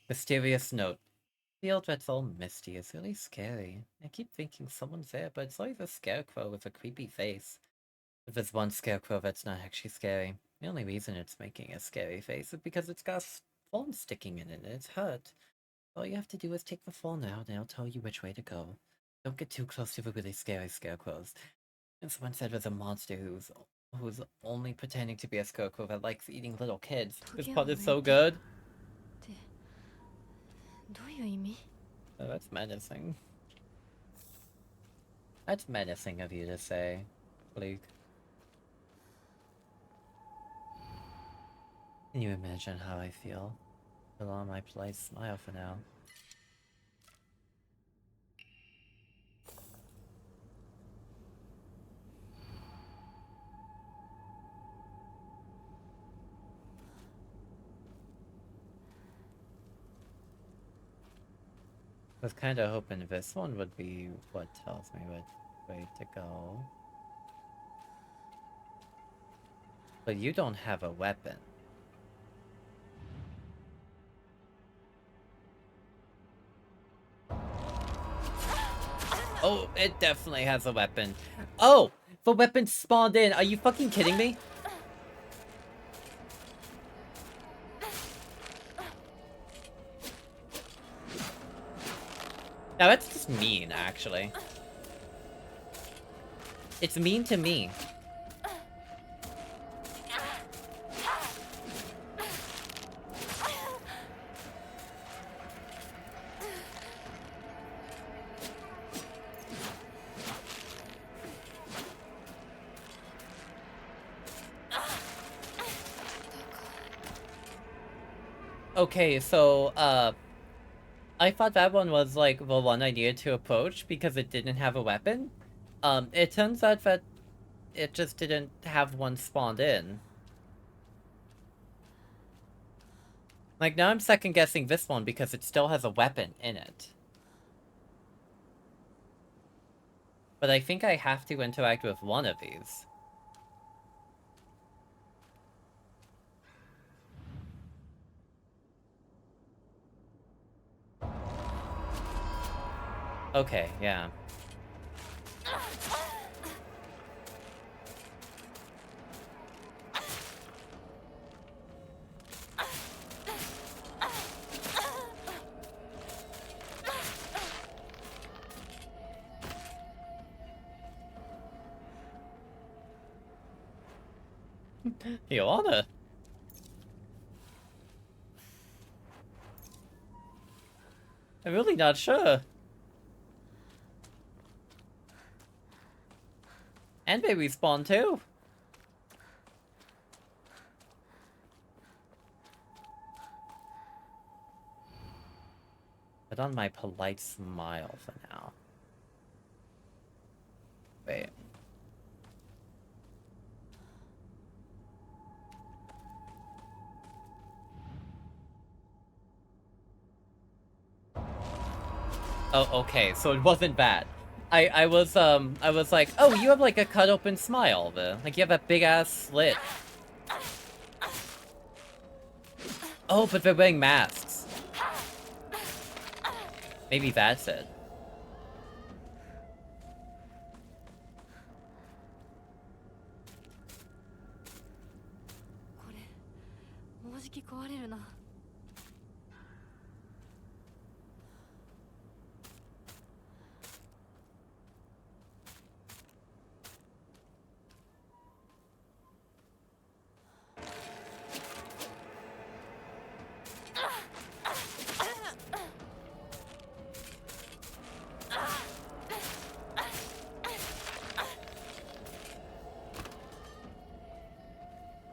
Mysterious note. Field that's all misty is really scary. I keep thinking someone's there, but it's always a scarecrow with a creepy face. If there's one scarecrow that's not actually scary, the only reason it's making a scary face is because it's got phone sticking in it and it's hurt. All you have to do is take the phone out and it'll tell you which way to go. Don't get too close to the really scary scarecrows. And someone said there's a monster who's only pretending to be a scarecrow that likes eating little kids. This part is so good. どういう意味？ Oh, that's menacing. That's menacing of you to say, Bleak. Can you imagine how I feel? Put on my polite smile for now. I was kinda hoping this one would be what tells me which way to go. But you don't have a weapon. Oh, it definitely has a weapon. Oh! The weapon spawned in! Are you fucking kidding me? Now that's just mean, actually. It's mean to me. Okay, so, I thought that one was, like, the one I needed to approach because it didn't have a weapon. It turns out that it just didn't have one spawned in. Like, now I'm second-guessing this one because it still has a weapon in it. But I think I have to interact with one of these. Okay, yeah. Joanna! I'm really not sure. And they respawn too. Put on my polite smile for now. Wait. Oh, okay, so it wasn't bad. I was like, oh, you have like a cut open smile, like you have a big ass slit. Oh, but they're wearing masks. Maybe that's it.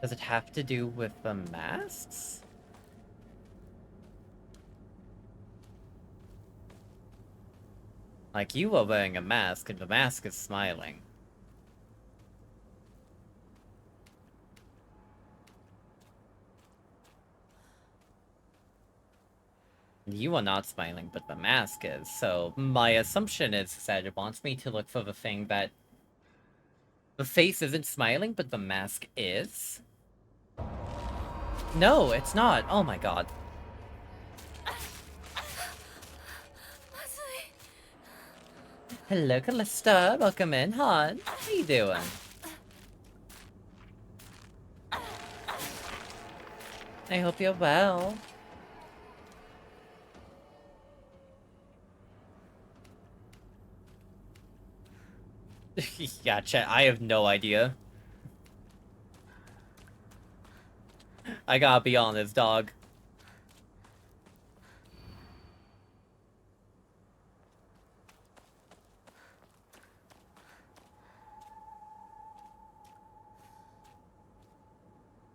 Does it have to do with the masks? Like, you are wearing a mask, and the mask is smiling. You are not smiling, but the mask is, so my assumption is that it wants me to look for the thing that... The face isn't smiling, but the mask is? No, it's not! Oh my god. Hello, Callista. Welcome in, hon. How you doing? I hope you're well. Yeah, chat, I have no idea. I gotta be honest, dog.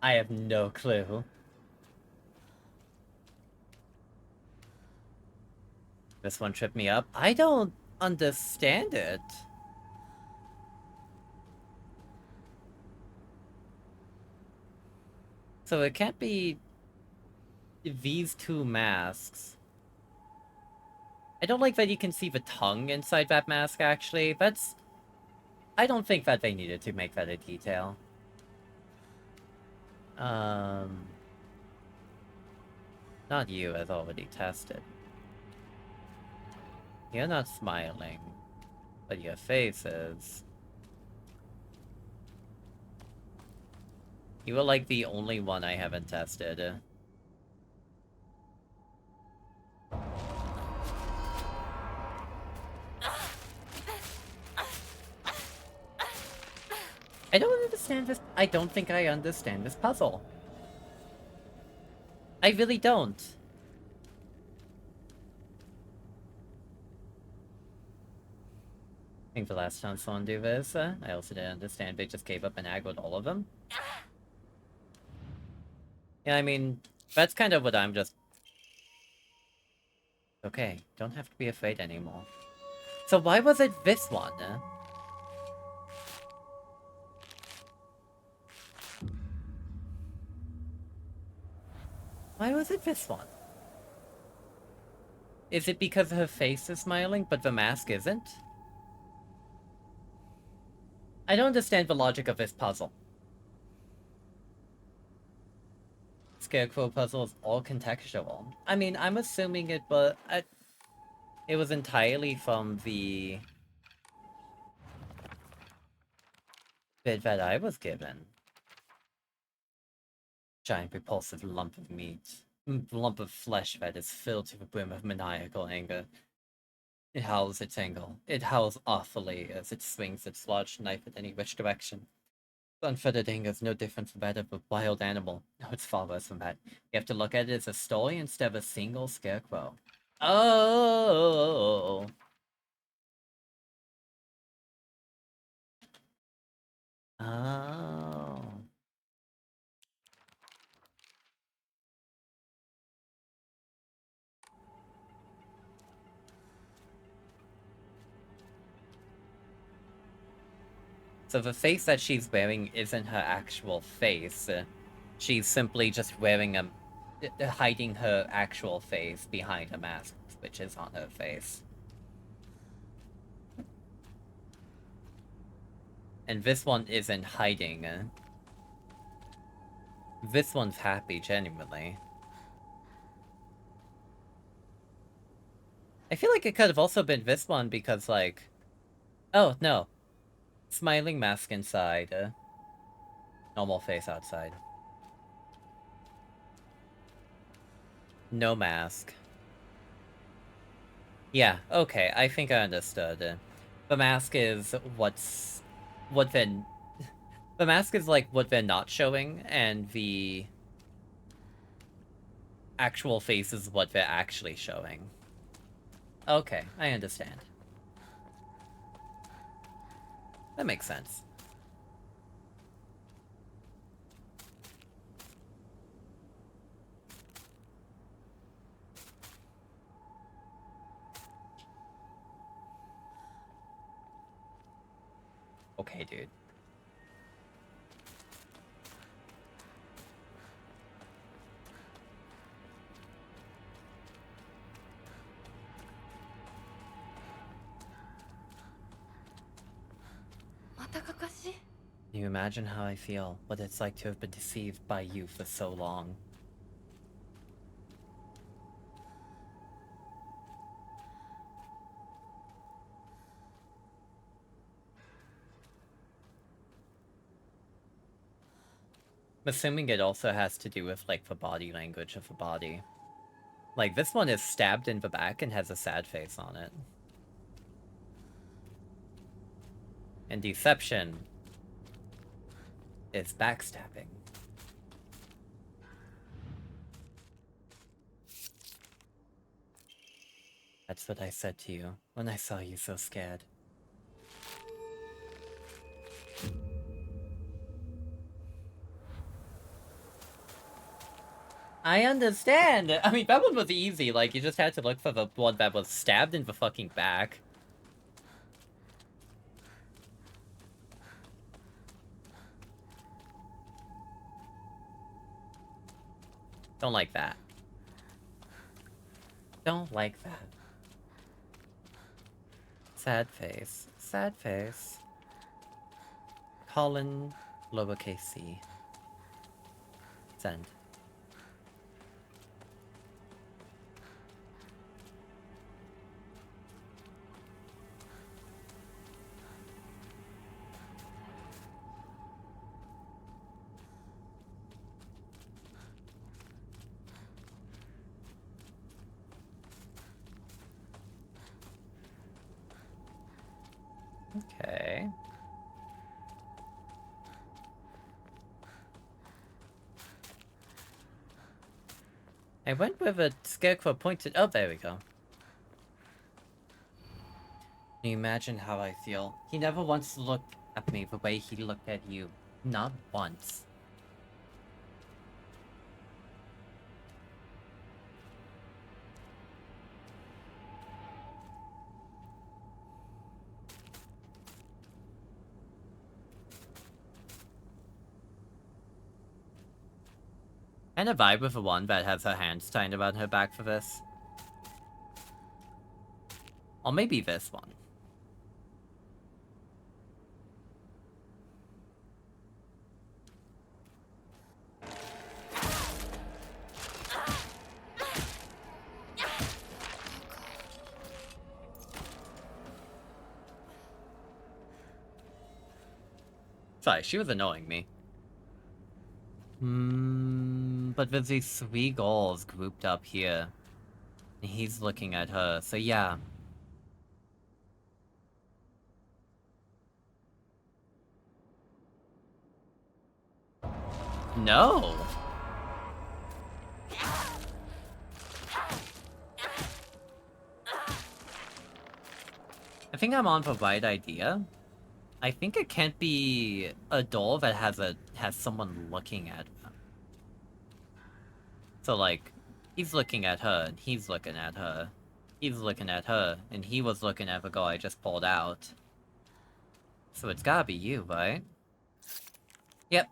I have no clue. This one tripped me up. I don't understand it. So it can't be these two masks. I don't like that you can see the tongue inside that mask, actually. That's... I don't think that they needed to make that a detail. Not you, as already tested. You're not smiling, but your face is. You are like the only one I haven't tested. I don't understand this. I don't think I understand this puzzle. I really don't. I think the last time someone do this, I also didn't understand. They just gave up and aggroed all of them. Yeah, I mean, that's kind of what I'm just... Okay, don't have to be afraid anymore. So why was it this one? Why was it this one? Is it because her face is smiling, but the mask isn't? I don't understand the logic of this puzzle. Scarecrow puzzle is all contextual. I mean, I'm assuming it, but it was entirely from the bit that I was given. Giant repulsive lump of meat. Lump of flesh that is filled to the brim of maniacal anger. It howls its anger. It howls awfully as it swings its large knife at any which direction. Unfettered anger is no different from that of a wild animal. No, it's far worse than that. You have to look at it as a story instead of a single scarecrow. Oh! Oh. So the face that she's wearing isn't her actual face. She's simply just wearing a... hiding her actual face behind a mask, which is on her face. And this one isn't hiding. This one's happy, genuinely. I feel like it could have also been this one because, like... Oh, no. Smiling mask inside. Normal face outside. No mask. Yeah, okay, I think I understood. The mask is what's... what then... The mask is like what they're not showing, and the actual face is what they're actually showing. Okay, I understand. That makes sense. okay, dude. Can you imagine how I feel? What it's like to have been deceived by you for so long? I'm assuming it also has to do with, like, the body language of the body. Like, this one is stabbed in the back and has a sad face on it. And deception is backstabbing. That's what I said to you when I saw you so scared. I understand! I mean, that one was easy, like, you just had to look for the one that was stabbed in the fucking back. Don't like that. Don't like that. Sad face. Sad face. Colin, lowercase c. Send. Okay. I went with a scarecrow pointed. Oh, there we go. Can you imagine how I feel? He never once looked at me the way he looked at you. Not once. And a vibe with the one that has her hands tied around her back for this. Or maybe this one. Sorry, she was annoying me. But there's these 3 girls grouped up here. And he's looking at her, so yeah. No! I think I'm on the right idea. I think it can't be a doll that has someone looking at them. So like, he's looking at her, and he's looking at her. He's looking at her, and he was looking at the girl I just pulled out. So it's gotta be you, right? Yep.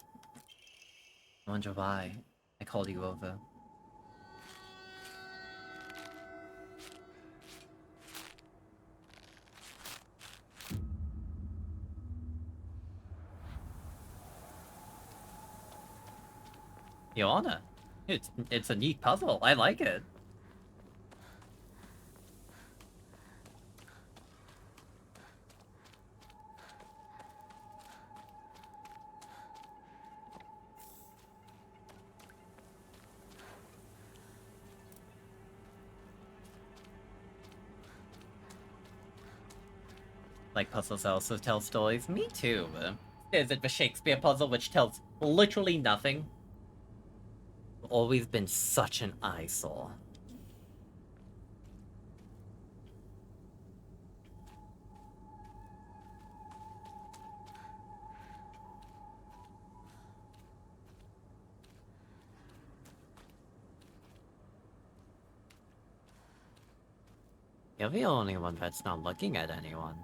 I wonder why I called you over. Your Honor, it's a neat puzzle. I like it. Like puzzles that also tell stories. Me too. Is it the Shakespeare puzzle which tells literally nothing? Always been such an eyesore. You're the only one that's not looking at anyone.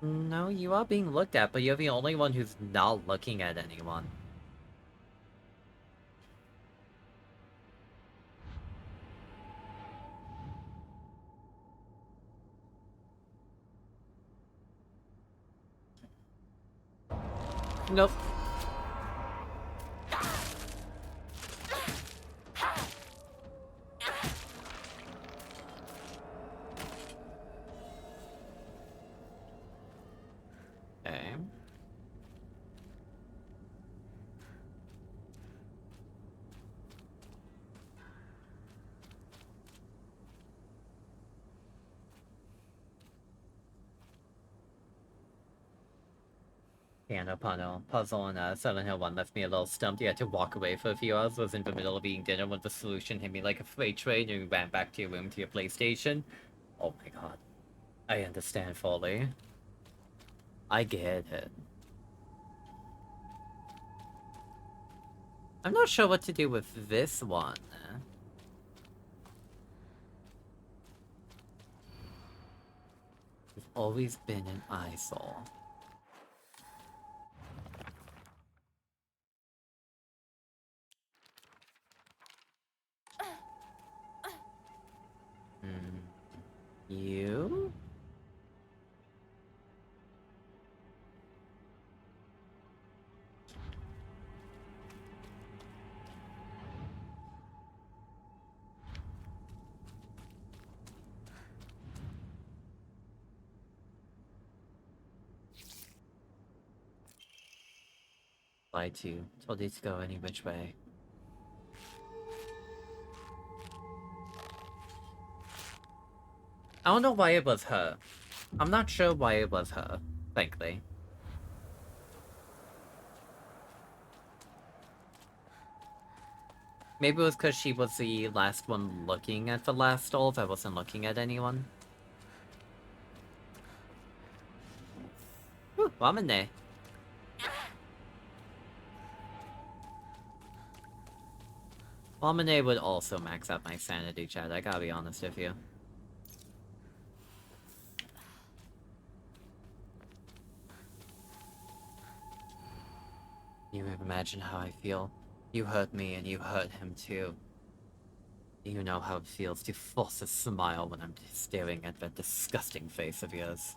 No, you are being looked at, but you're the only one who's not looking at anyone. Nope. Okay. Piano puzzle and Silent Hill 1 left me a little stumped. You had to walk away for a few hours. Was in the middle of eating dinner when the solution hit me like a freight train and you ran back to your room to your PlayStation. Oh my god. I understand fully. I get it. I'm not sure what to do with this one. You've always been an eyesore. You? Lied to you. Told you to go any which way. I don't know why it was her. I'm not sure why it was her, frankly. Maybe it was because she was the last one looking at the last dolls. I wasn't looking at anyone. Ooh, Wamane. Wamane would also max out my sanity, Chad. I gotta be honest with you. You imagine how I feel. You hurt me and you hurt him too. You know how it feels to force a smile when I'm staring at that disgusting face of yours.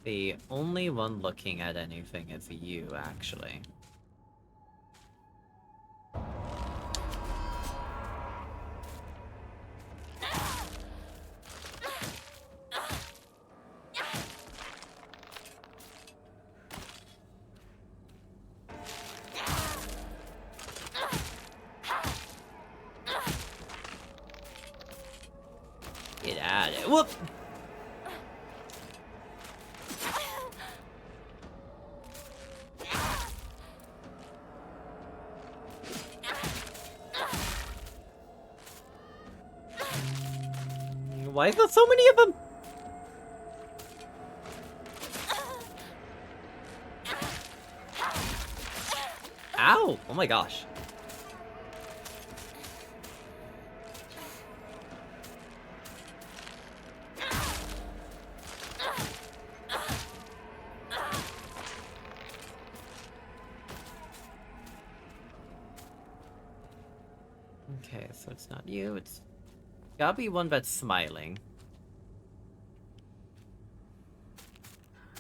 The only one looking at anything is you, actually. Get out of it. Whoop! Why is there so many of them? Ow! Oh my gosh. Okay, so it's not you, it's gotta be one that's smiling.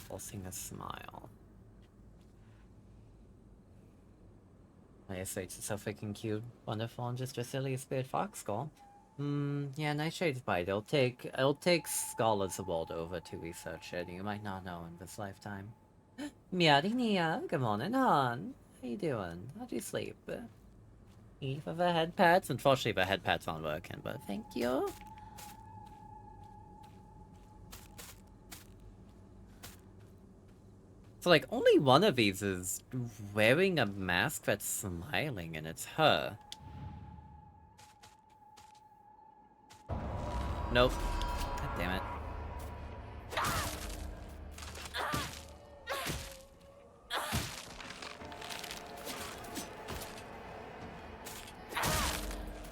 Pulsing a smile. Nightshade's so freaking cute, wonderful, and just a silly spirit fox skull. Yeah, Nightshade's bite. It'll take scholars the world over to research it. You might not know in this lifetime. Meowdy Nia, good morning, hon. How you doing? How'd you sleep? Eat for the head pats? Unfortunately, the head pats aren't working, but thank you. So, like, only one of these is wearing a mask that's smiling, and it's her. Nope. God damn it.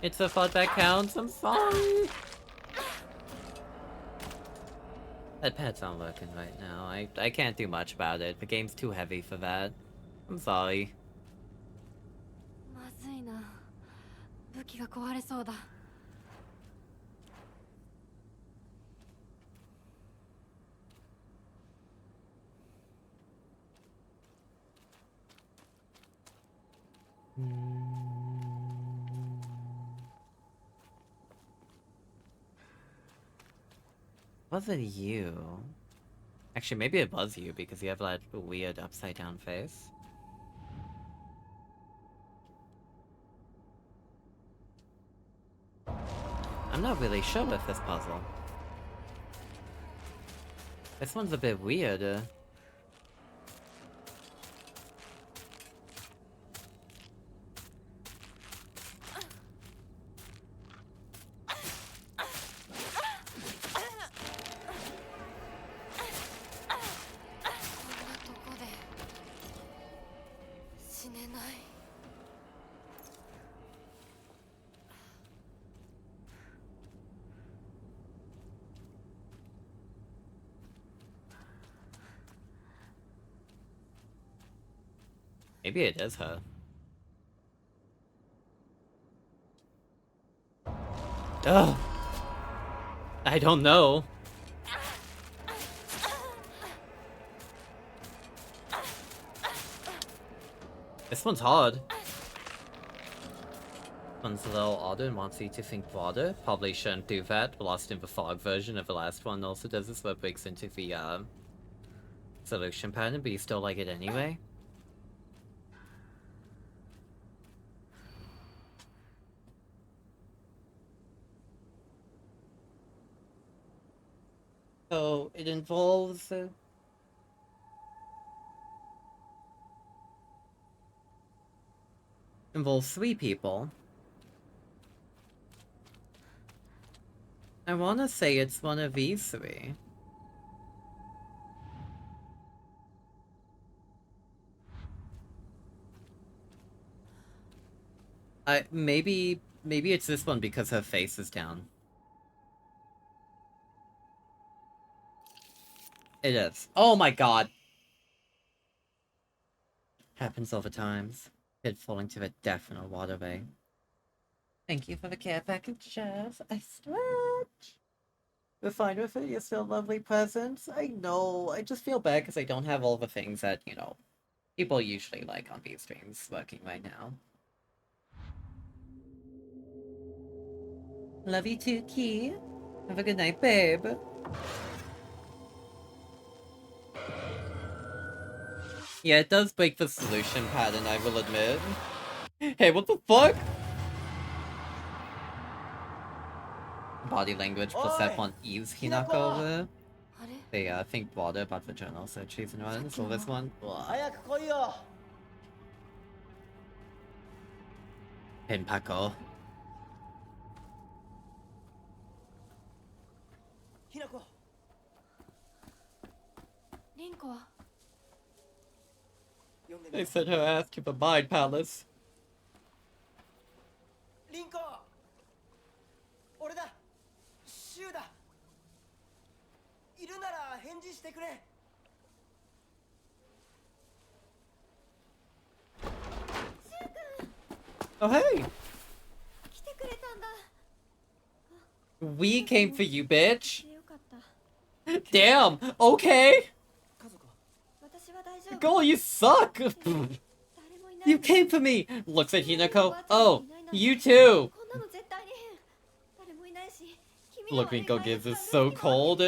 It's a thought that counts, I'm sorry! That pad's not working right now. I can't do much about it. The game's too heavy for that. I'm sorry. まずいな。武器が壊れそうだ。Was it you? Actually, maybe it was you because you have that weird upside down face. I'm not really sure with this puzzle. This one's a bit weird. Maybe it is her. Ugh! I don't know. This one's hard. One's a little odd and wants you to think broader. Probably shouldn't do that. Lost in the fog version of the last one also does this, where it breaks into the solution pattern, but you still like it anyway. So it involves three people. I wanna say it's one of these three. Maybe it's this one because her face is down. It is. Oh my god! Happens all the times. Kid falling to the death in a waterway. Thank you for the care package, Jeff. I stretch. We're fine with it. You're still a lovely presence. I know. I just feel bad because I don't have all the things that, you know, people usually like on these streams working right now. Love you too, Key. Have a good night, babe. Yeah, it does break the solution pattern, I will admit. Hey, what the fuck? Body language plus F1 ease Hinako over. They think broader about the journal searches and runs, so this one. Pinpako. ひなこ リンコは They sent her ass to the Mind Palace. リンコ俺だシュウだいるなら返事してくれ Oh, hey! 来てくれたんだ We came for you, bitch! よかった Damn! Okay! 家族は 私は大丈夫 Girl, you suck! 誰もいない You came for me! Looks at Hinako. Oh, you too! こんなの絶対に変誰もいないし君は Look, Rico gives is so cold.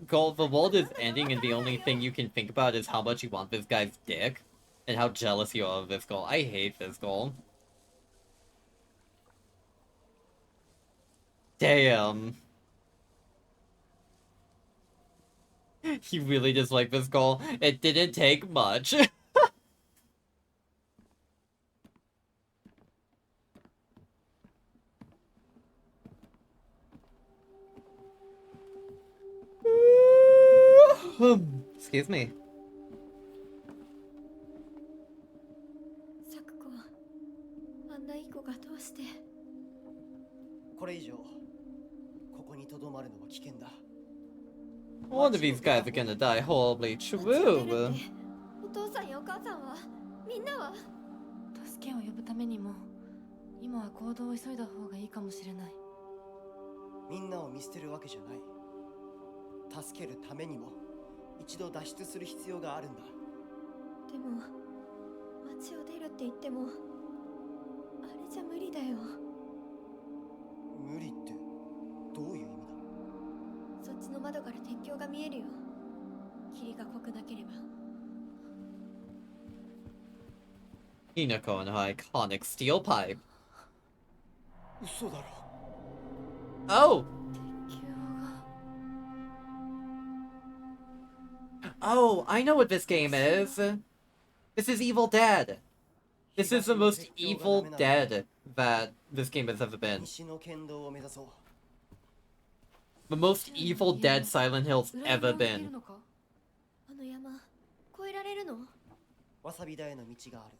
Cold, the world is ending and the only thing you can think about is how much you want this guy's dick. And how jealous you are of this girl. I hate this girl. Damn. You really dislike this girl? It didn't take much. Excuse me. 咲子あんないい子がどうして。これ以上ここに留まるのは危険だ。 One of these guys are gonna die horribly. 街を出る True. ってお父さんやお母さんはみんなは。助けを呼ぶためにも今は行動を急いだ方がいいかもしれない。みんなを見捨てるわけじゃない。助けるためにも一度脱出する必要があるんだ。でも街を出るって言ってもあれじゃ無理だよ。無理ってどういう意味だ。そっちの窓から鉄橋が見えるよ。霧が濃くなければ。 Hinako and her iconic steel pipe. 嘘だろ。 Oh! 鉄球が Oh, I know what this game is. This is Evil Dead. This is the most Evil Dead that this game has ever been. 西の県道を目指そう。 The most Evil Dead Silent Hill's 裏山 ever を抜ける been. のか。あの山越えられるの。わさび田への道がある。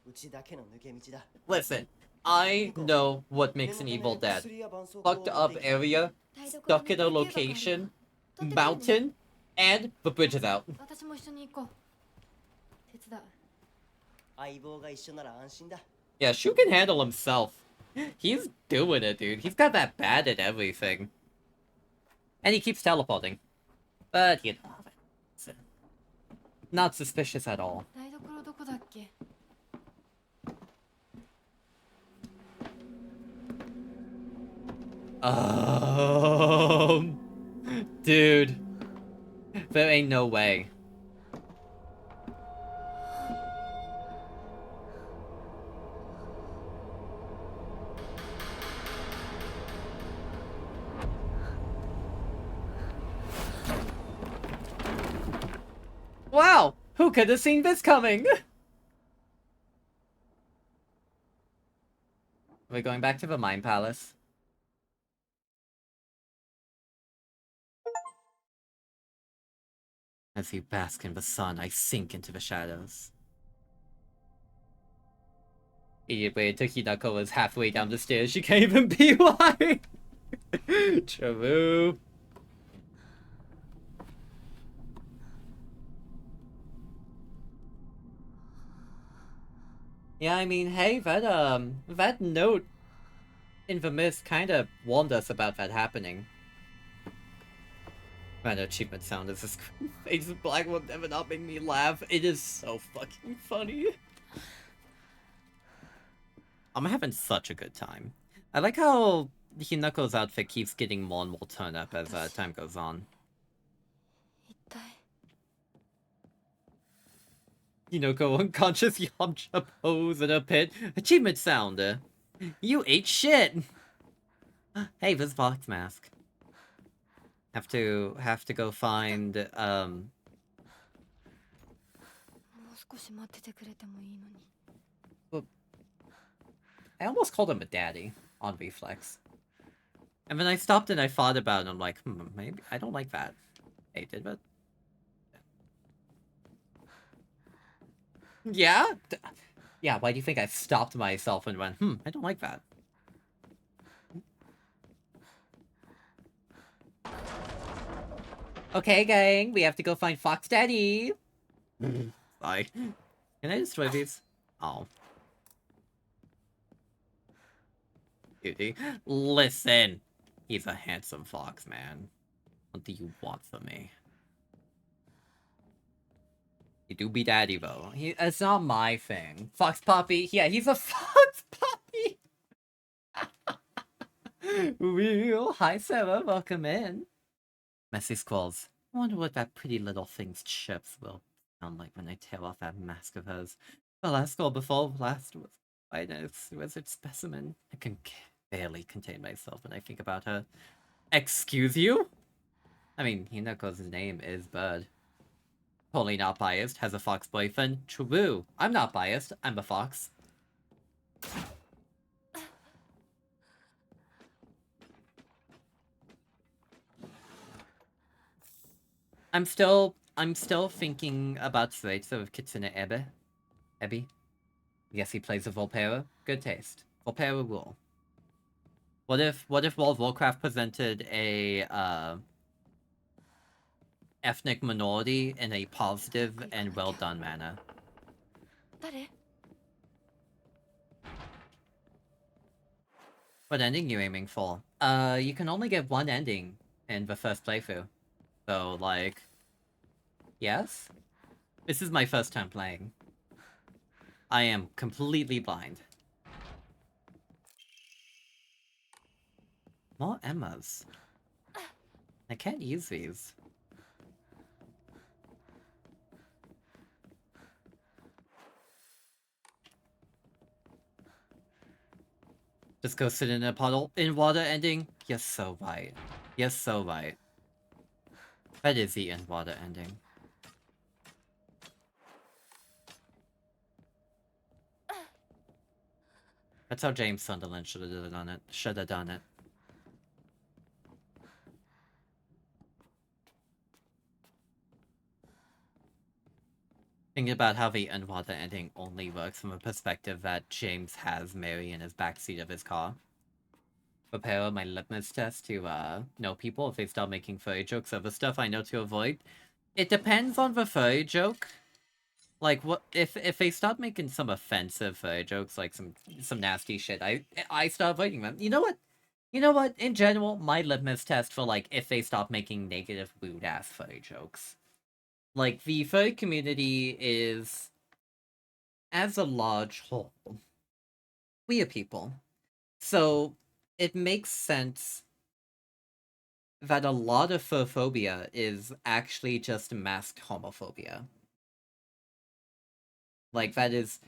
うちだけの抜け道だ。 Listen, I know what makes an Evil Dead. Fucked up area, stuck in a location, mountain, and the bridge is out. 私も一緒に行こう。手伝う。相棒が一緒なら安心だ。 Yeah, Shu can handle himself. He's doing it, dude. He's got that bad at everything. And he keeps teleporting. But, you know, it's not suspicious at all. 台所どこだっけ。Dude. There ain't no way. Wow! Who could have seen this coming? We're going back to the Mine Palace. As you bask in the sun, I sink into the shadows. Idiot waited till Hinako was halfway down the stairs. She can't even be why. True. Yeah, I mean, hey, that note in the mist kind of warned us about that happening. That achievement sound is a scream face of black will never not make me laugh. It is so fucking funny. I'm having such a good time. I like how Hinako's outfit keeps getting more and more turned up as time goes on. 一体 Hinako unconscious Yamcha pose in a pit. Achievement sound. You ate shit. Hey, this box mask. Have to go find もう少し待っててくれてもいいのに。 I almost called him a daddy on reflex. And then I stopped and I thought about it and I'm like, maybe I don't like that. Hey, did it? Yeah? Yeah, why do you think I stopped myself and went, I don't like that. Okay, gang, we have to go find Fox Daddy. Sorry. Can I destroy these? Oh. Cutie. Listen. He's a handsome fox, man. What do you want from me? He do be daddy, though. It's not my thing. Fox puppy? Yeah, he's a fox puppy! Real. Hi, Sarah. Welcome in. Messy squalls. I wonder what that pretty little thing's chips will sound like when I tear off that mask of hers. The last squall before last was quite a wizard specimen. I can barely contain myself when I think about her. Excuse you? I mean, Hinako's name is Bird. Totally not biased. Has a fox boyfriend. True. I'm not biased. I'm a fox. I'm still thinking about Cereza with Kitsune Ebi. Yes, he plays a Volpera. Good taste. Volpera rule. What if World of Warcraft presented a ethnic minority in a positive and well done manner? 誰？ What ending you aiming for? You can only get one ending in the first playthrough. So, like, yes? This is my first time playing. I am completely blind. More Emmas. I can't use these. Just go sit in a puddle in water ending? You're so right. You're so right. That is the in water ending. That's how James Sunderland should have done it. Should have done it. Thinking about how the in water ending only works from a perspective that James has Mary in his backseat of his car. Prepare my litmus test to know people if they start making furry jokes over stuff I know to avoid. It depends on the furry joke. Like, what if they start making some offensive furry jokes, like some nasty shit, I start avoiding them. You know what? You know what? In general, my litmus test for, like, if they stop making negative lewd ass furry jokes. Like, the furry community is, as a large whole, weird people. So it makes sense that a lot of furphobia is actually just masked homophobia. Like, that is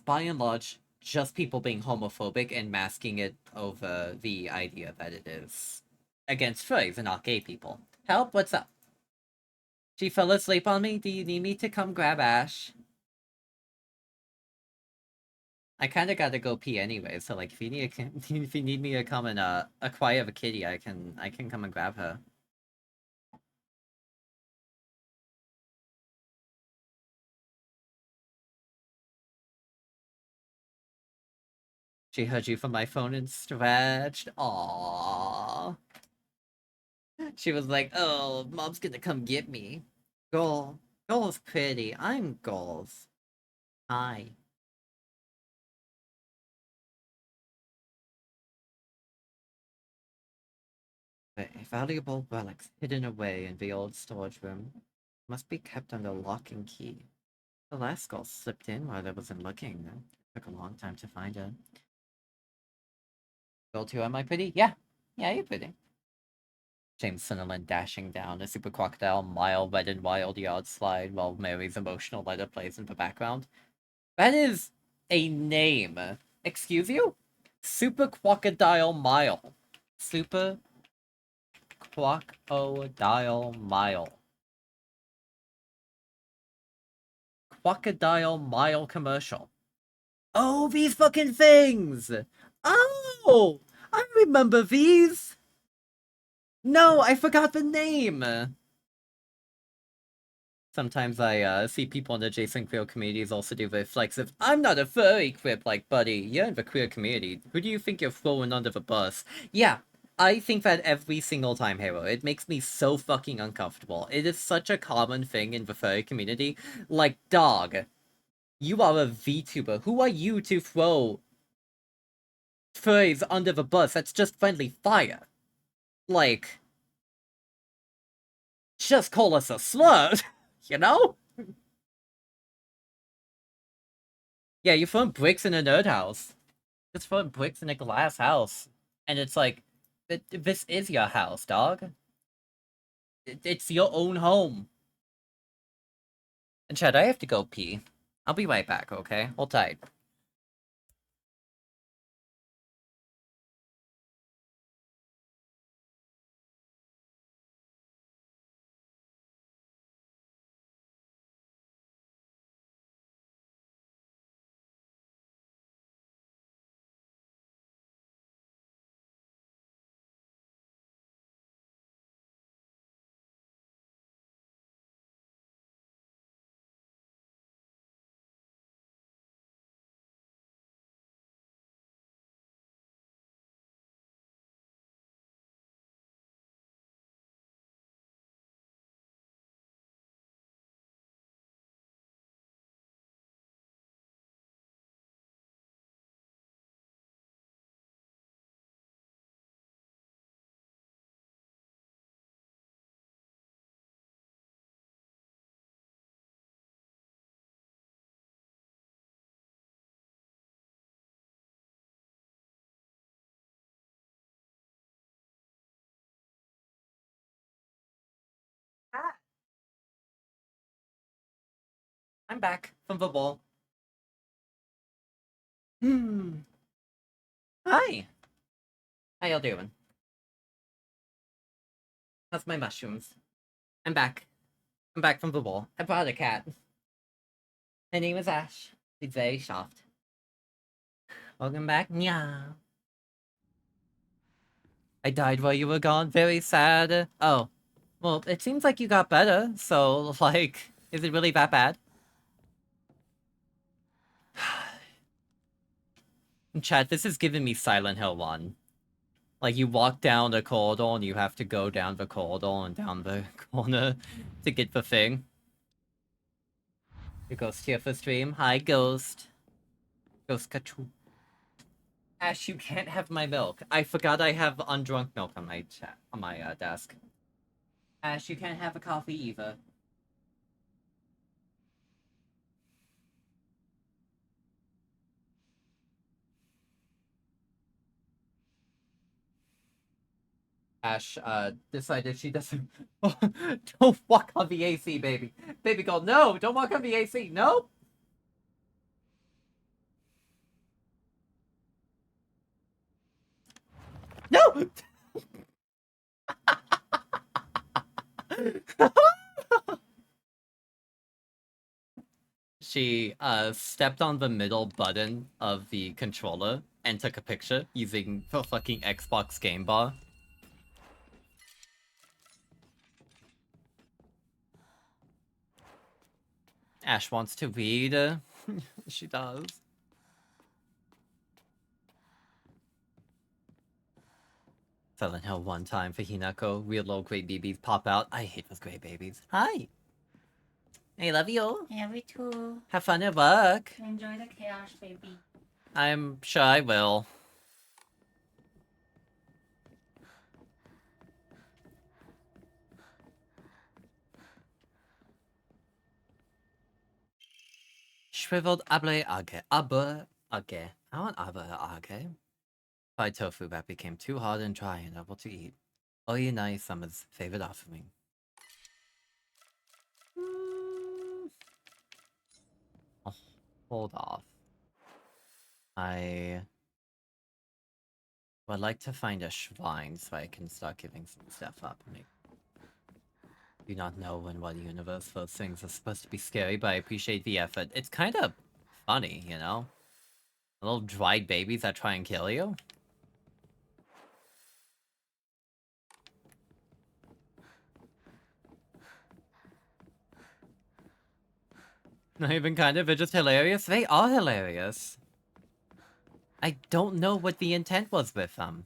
by and large just people being homophobic and masking it over the idea that it is against furries and not gay people. Help, what's up? She fell asleep on me? Do you need me to come grab Ash? I kinda gotta go pee anyway, so, like, if you need if you need me to come and acquire the kitty, I can come and grab her. She heard you from my phone and stretched. Aww. She was like, "Oh, mom's gonna come get me." Goal. Goal's pretty. I'm goals. Hi. A valuable relics hidden away in the old storage room must be kept under lock and key. The last girl slipped in while I wasn't looking. It took a long time to find her. Girl 2, am I pretty? Yeah. Yeah, you're pretty. James Sunderland dashing down a super crocodile mile red and wild yard slide while Mary's emotional letter plays in the background. That is a name. Excuse you? Super Crocodile Mile. Super Crocodile Mile. Crocodile Mile commercial. Oh, these fucking things! Oh! I remember these! No, I forgot the name! Sometimes I see people in the adjacent queer communities also do the flex of, I'm not a furry quip, like, buddy, you're in the queer community. Who do you think you're throwing under the bus? Yeah, I think that every single time, Hero. It makes me so fucking uncomfortable. It is such a common thing in the furry community. Like, dog, you are a VTuber. Who are you to throw furries under the bus? That's just friendly fire. Like, just call us a slur, you know? Yeah, you throwing bricks in a nerd house. Just throwing bricks in a glass house. And it's like, this is your house, dog. It's your own home. And Chad, I have to go pee. I'll be right back, okay? Hold tight. I'm back from the ball. Hi. How y'all doing? How's my mushrooms? I'm back. I'm back from the ball. I brought a cat. Her name is Ash. She's very soft. Welcome back. Yeah. I died while you were gone. Very sad. Oh. Well, it seems like you got better, so, like, is it really that bad? Chat, this is giving me Silent Hill 1. Like, you walk down the corridor and you have to go down the corridor and down the corner to get the thing. Your Ghost here for stream. Hi, Ghost. Ghost Kachoo. Ash, you can't have my milk. I forgot I have undrunk milk on my desk. Ash, you can't have a coffee either. Ash, decided she doesn't... Don't walk on the AC, baby. Baby girl, no! Don't walk on the AC! No! No! She, stepped on the middle button of the controller and took a picture using the fucking Xbox Game Bar. Ash wants to read. She does. Silent Hill one time for Hinako. Real low grade babies pop out. I hate those grade babies. Hi! I love you. Yeah, me too. Have fun at work. Enjoy the chaos, baby. I'm sure I will. Shriveled able age. Aber age. I want aber age. Fried tofu that became too hard and dry and able to eat. Oyinai Summer's favorite offering. Oh, hold off. I would like to find a shrine so I can start giving some stuff up. I do not know in what universe those things are supposed to be scary, but I appreciate the effort. It's kind of funny, you know? Little dried babies that try and kill you. Not even kind of, they're just hilarious. They are hilarious. I don't know what the intent was with them.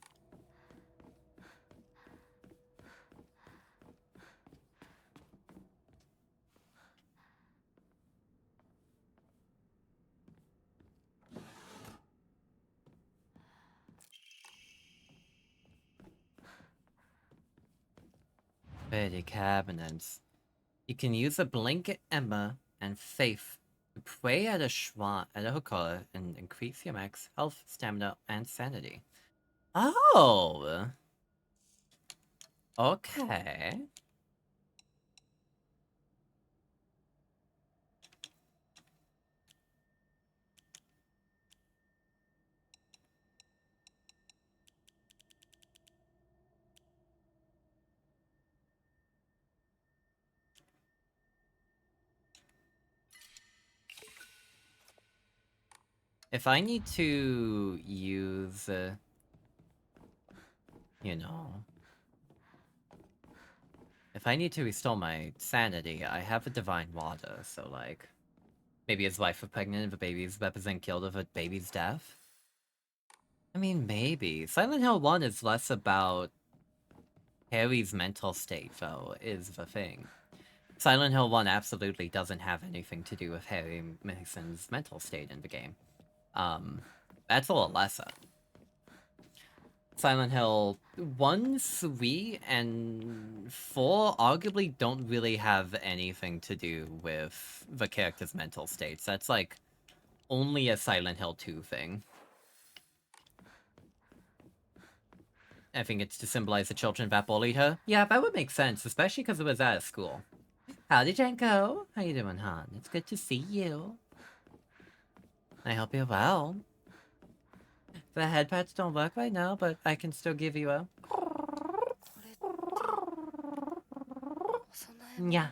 Pretty cabinets. You can use a blink emma and faith to pray at a hooker and increase your max health, stamina, and sanity. Oh! Okay. If I need to use, you know... If I need to restore my sanity, I have a divine water, so like... Maybe his wife was pregnant if a baby's represent killed of a baby's death? I mean, maybe. Silent Hill 1 is less about Harry's mental state, though, is the thing. Silent Hill 1 absolutely doesn't have anything to do with Harry Mason's mental state in the game. That's a lot lesser. Silent Hill 1, 3, and 4 arguably don't really have anything to do with the character's mental states. That's, like, only a Silent Hill 2 thing. I think it's to symbolize the children that bullied her. Yeah, that would make sense, especially because it was at a school. Howdy, Janko. How you doing, hon? It's good to see you. I hope you're well. The head pats don't work right now, but I can still give you a... お供え物 Yeah.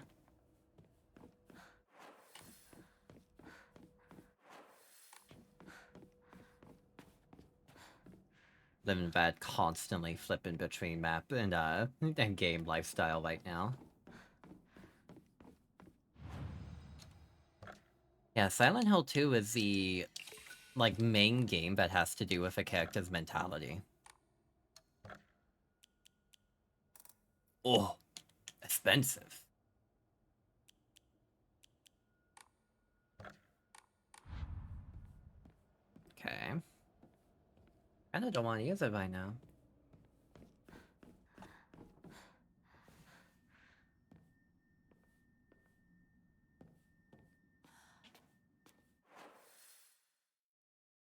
Living bad, constantly flipping between map and game lifestyle right now. Yeah, Silent Hill 2 is the, like, main game that has to do with a character's mentality. Oh, expensive. Okay. Kinda don't want to use it right now.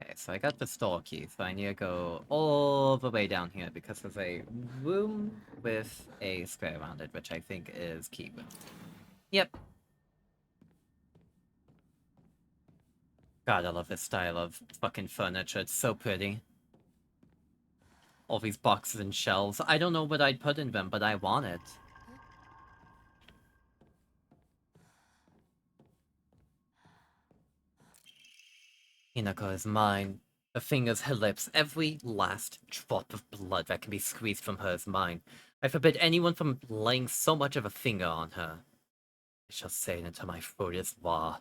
Okay, so I got the store key, so I need to go all the way down here because there's a room with a square around it, which I think is key room. Yep. God, I love this style of fucking furniture. It's so pretty. All these boxes and shelves. I don't know what I'd put in them, but I want it. Hinako is mine. Her fingers, her lips, every last drop of blood that can be squeezed from her is mine. I forbid anyone from laying so much of a finger on her. I shall say it until my throat is raw.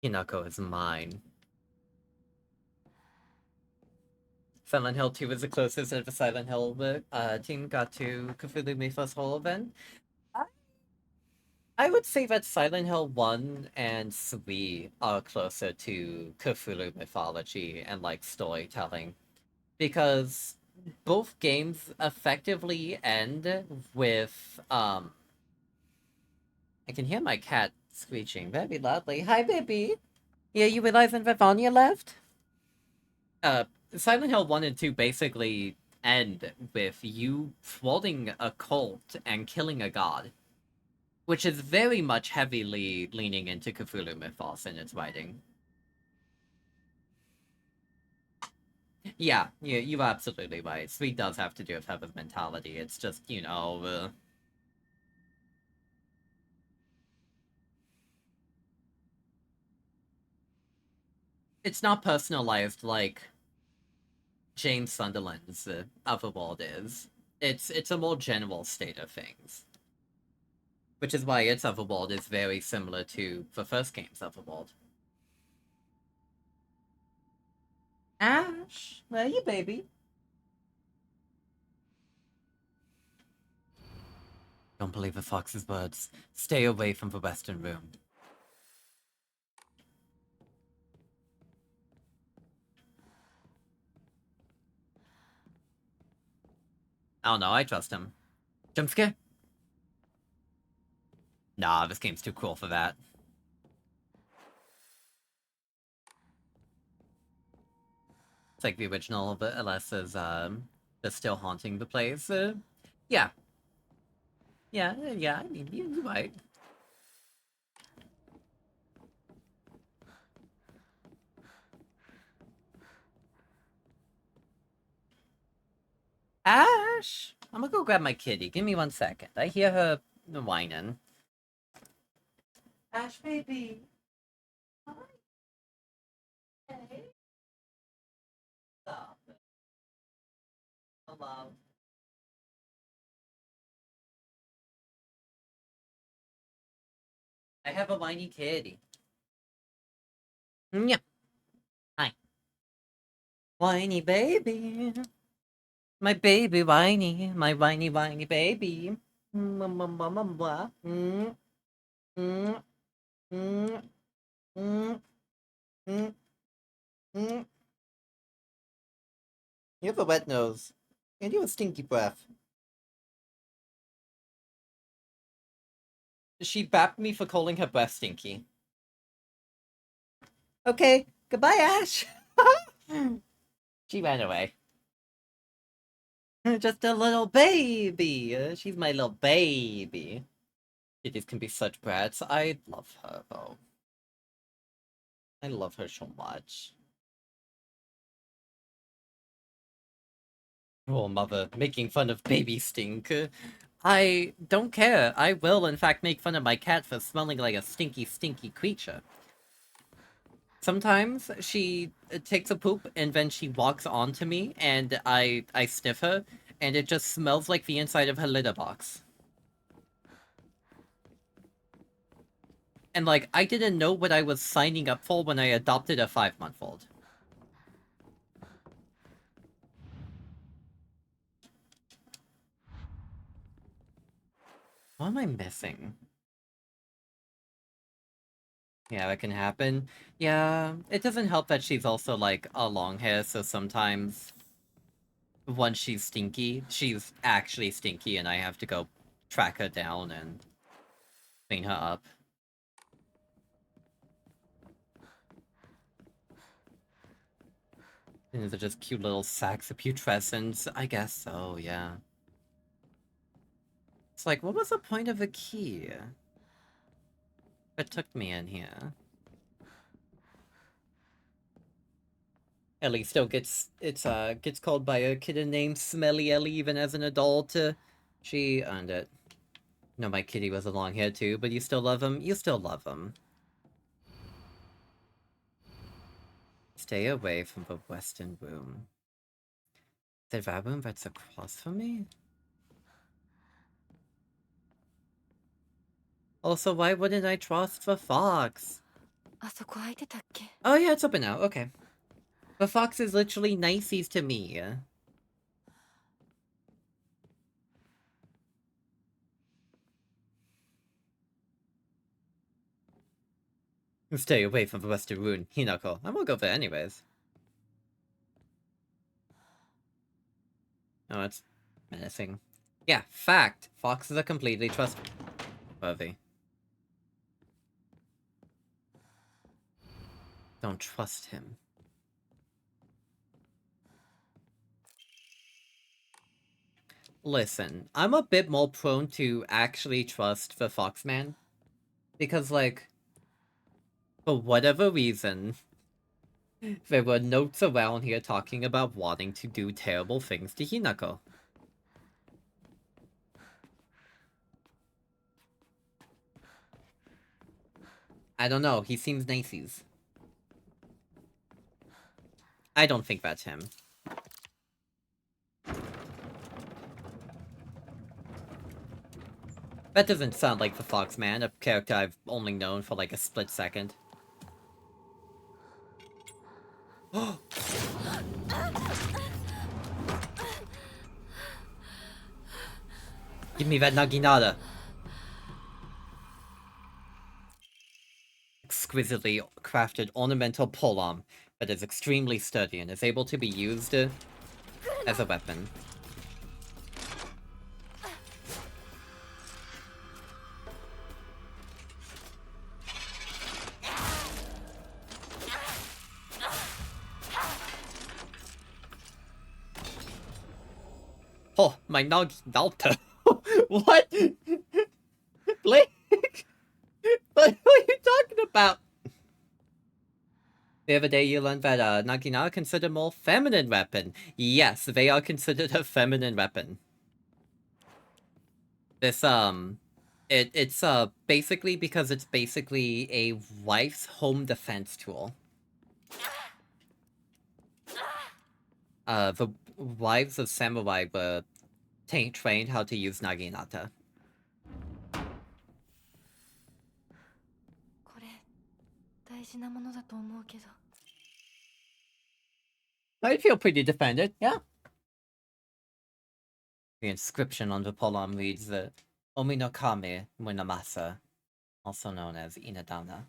Hinako is mine. Silent Hill 2 is the closest that the Silent Hill team got to Cthulhu Mythos Hall event. I would say that Silent Hill 1 and 3 are closer to Cthulhu mythology and, like, storytelling. Because both games effectively end with, I can hear my cat screeching very loudly. Hi, baby! Yeah, you realizing that Vanya left? Silent Hill 1 and 2 basically end with you thwarting a cult and killing a god. Which is very much heavily leaning into Cthulhu mythos in its writing. Yeah, you're absolutely right. 3 does have to do with Heaven's mentality. It's just, you know, it's not personalized like James Sunderland's Otherworld is. It's a more general state of things. Which is why its Otherworld is very similar to the first game's Otherworld. Ash, where are you, baby? Don't believe the fox's words. Stay away from the western room. I don't know, I trust him. Jump scare? Nah, this game's too cool for that. It's like the original, but unless is just still haunting the place. Yeah. Yeah, I mean, you're right. Ash! I'm gonna go grab my kitty. Give me 1 second. I hear her whining. Ash, baby. Hey. Stop. Hello. I have a whiny kitty. Yep. Hi. Whiny baby. My baby whiny. My whiny baby. Blah. Mm, mm, mm, mm, mm, mm. You have a wet nose. And you have a stinky breath. She bapped me for calling her breath stinky. Okay, goodbye, Ash. She ran away. Just a little baby. She's my little baby. Kitties can be such brats. I love her, though. I love her so much. Oh, mother, making fun of baby stink. I don't care. I will, in fact, make fun of my cat for smelling like a stinky, stinky creature. Sometimes she takes a poop and then she walks onto me and I sniff her and it just smells like the inside of her litter box. And like, I didn't know what I was signing up for when I adopted a 5-month-old. What am I missing? Yeah, that can happen. Yeah, it doesn't help that she's also, like, a long hair, so sometimes once she's stinky, she's actually stinky and I have to go track her down and clean her up. And these are just cute little sacks of putrescence. I guess so, yeah. It's like, what was the point of the key? That took me in here. Ellie still gets called by a kitten named Smelly Ellie even as an adult. She earned it. No, my kitty was a long hair too, but you still love him? You still love him. Stay away from the western room. The that room that's across from me? Also, why wouldn't I trust the fox? あそこ開いてたっけ？ Oh yeah, it's open now, okay. The fox is literally niceys to me. Stay away from the western room, Hinako. I won't go there anyways. Oh, it's menacing. Yeah, fact. Foxes are completely trustworthy. Don't trust him. Listen, I'm a bit more prone to actually trust the Foxman. Because, like, for whatever reason, there were notes around here talking about wanting to do terrible things to Hinako. I don't know, he seems niceys. I don't think that's him. That doesn't sound like the Foxman, a character I've only known for like a split second. Give me that Naginata! Exquisitely crafted ornamental polearm that is extremely sturdy and is able to be used as a weapon. Oh, my Naginata! What? Blake? What are you talking about? The other day you learned that Nagina are considered more feminine weapon. Yes, they are considered a feminine weapon. This it's basically because it's basically a wife's home defense tool. The wives of samurai were trained how to use Naginata. これ大事なものだと思うけど。 I feel pretty defended, yeah. The inscription on the polearm reads Omi no Kame Munamasa, also known as Inadama.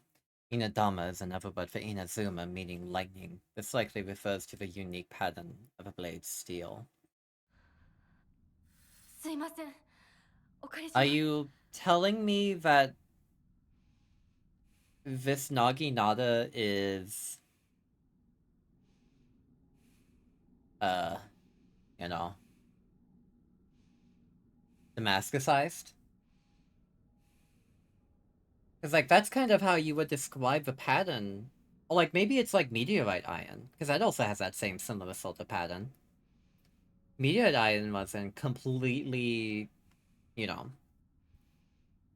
Inadama is another word for Inazuma, meaning lightning. This likely refers to the unique pattern of a blade's steel. すいません。お借りし Are ます。 you telling me that this Naginata is, you know, Damascusized? Because, like, that's kind of how you would describe the pattern. Or, like, maybe it's like meteorite iron. Because that also has that same similar sort of pattern. Meteorite iron wasn't completely, you know,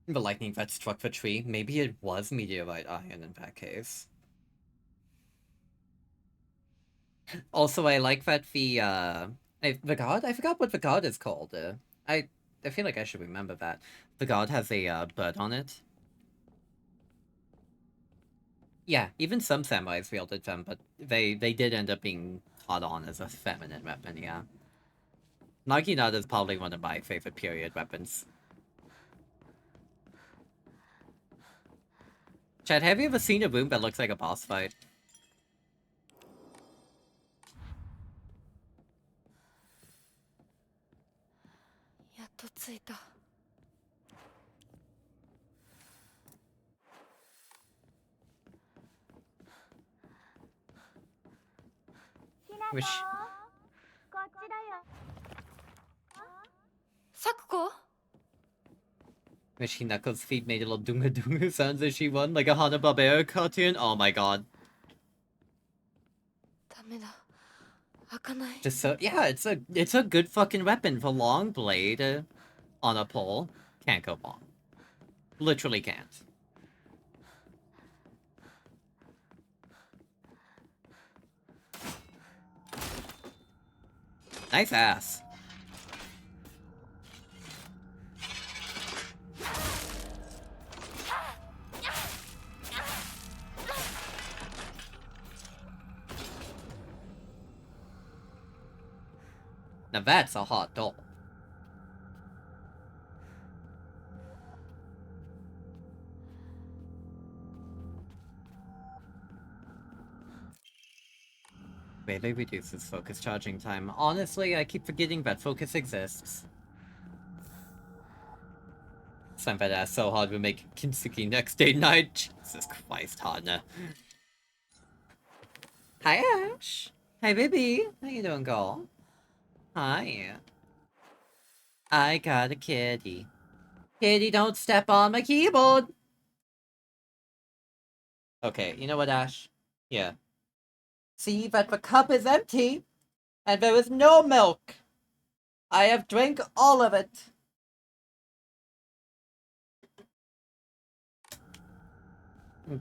the lightning that struck the tree. Maybe it was meteorite iron in that case. Also, I like that the god? I forgot what the god is called. I feel like I should remember that. The god has a, bird on it. Yeah, even some samurais wielded them, but they did end up being caught on as a feminine weapon, yeah. Naginata is probably one of my favorite period weapons. Chad, have you ever seen a room that looks like a boss fight? Wish Sakuko? wish Hinako's feet made little dunga dunga sounds as she won, like a Hanna-Barbera cartoon. Oh my god. ダメだ。開かない。 Just so yeah, it's a good fucking weapon for long blade on a pole. Can't go wrong. Literally can't. Nice ass. Now that's a hot doll. Greatly reduces focus charging time. Honestly, I keep forgetting that focus exists. Slam that ass so hard we make Kintsugi next day night. Jesus Christ, Hana. Hi, Ash. Hi, baby. How you doing, girl? Hi. I got a kitty. Kitty, don't step on my keyboard! Okay, you know what, Ash? Yeah. See that the cup is empty, and there is no milk. I have drank all of it.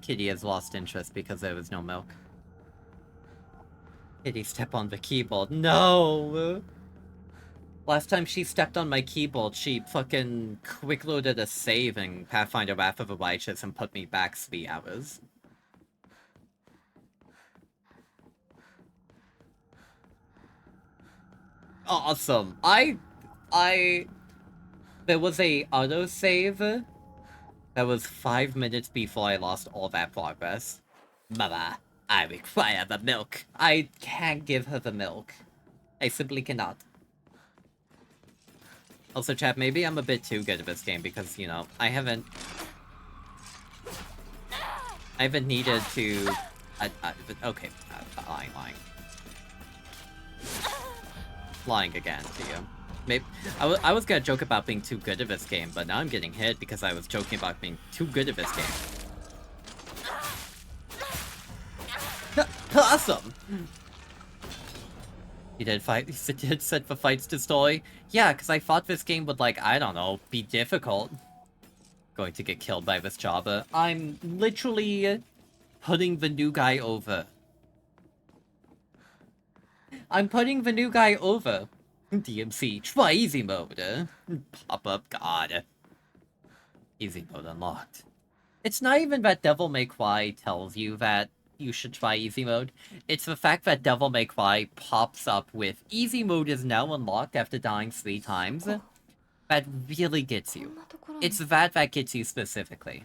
Kitty has lost interest because there was no milk. Kitty, step on the keyboard. No! Last time she stepped on my keyboard, she fucking quick-loaded a save in Pathfinder Wrath of the Righteous and put me back 3 hours. Awesome. There was a autosave that was 5 minutes before I lost all that progress. Mama, I require the milk. I can't give her the milk. I simply cannot. Also, chat, maybe I'm a bit too good at this game because, you know, I haven't needed to... okay, lying. Lying again to you. Maybe I was gonna joke about being too good at this game, but now I'm getting hit because I was joking about being too good at this game. Awesome! You did set the fights to story? Yeah, because I thought this game would, like, I don't know, be difficult. Going to get killed by this Java. I'm literally putting the new guy over. I'm putting the new guy over. DMC, try easy mode. Pop up, god. Easy mode unlocked. It's not even that Devil May Cry tells you that you should try easy mode. It's the fact that Devil May Cry pops up with easy mode is now unlocked after dying 3 times. That really gets you. It's that gets you specifically.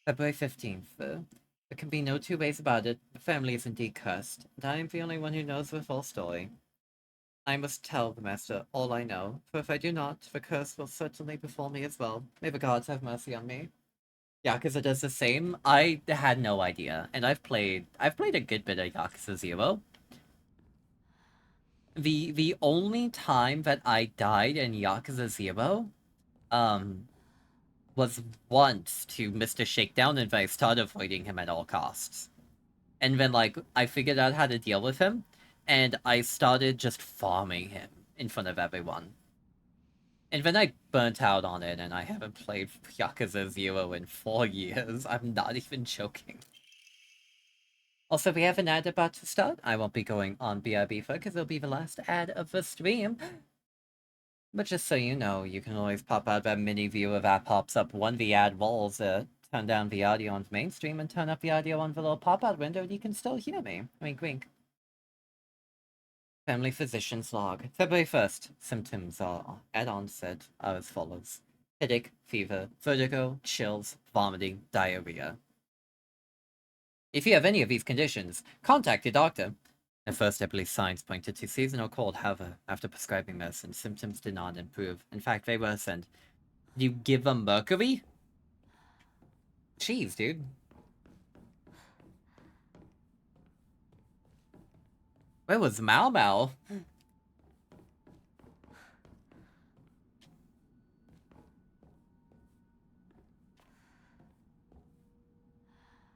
February 15th. There can be no two ways about it. The family is indeed cursed, and I am the only one who knows the full story. I must tell the master all I know, for if I do not, the curse will certainly befall me as well. May the gods have mercy on me. Yakuza does the same. I had no idea, and I've played a good bit of Yakuza 0. The only time that I died in Yakuza 0, was once to Mr. Shakedown and I started avoiding him at all costs. And then, like, I figured out how to deal with him, and I started just farming him in front of everyone. And then I burnt out on it, and I haven't played Yakuza 0 in 4 years. I'm not even joking. Also, we have an ad about to start. I won't be going on BRB because it'll be the last ad of the stream. But just so you know, you can always pop out that mini viewer that pops up when the ad rolls. Turn down the audio on the main stream and turn up the audio on the little pop-out window, and you can still hear me. Wink, wink. Family physician's log. February 1st. Symptoms are at onset are as follows: headache, fever, vertigo, chills, vomiting, diarrhea. If you have any of these conditions, contact your doctor. At first, I believe signs pointed to seasonal cold. However, after prescribing medicine, symptoms did not improve. In fact, they worsened. You give them mercury? Jeez, dude. Where was Mau Mau?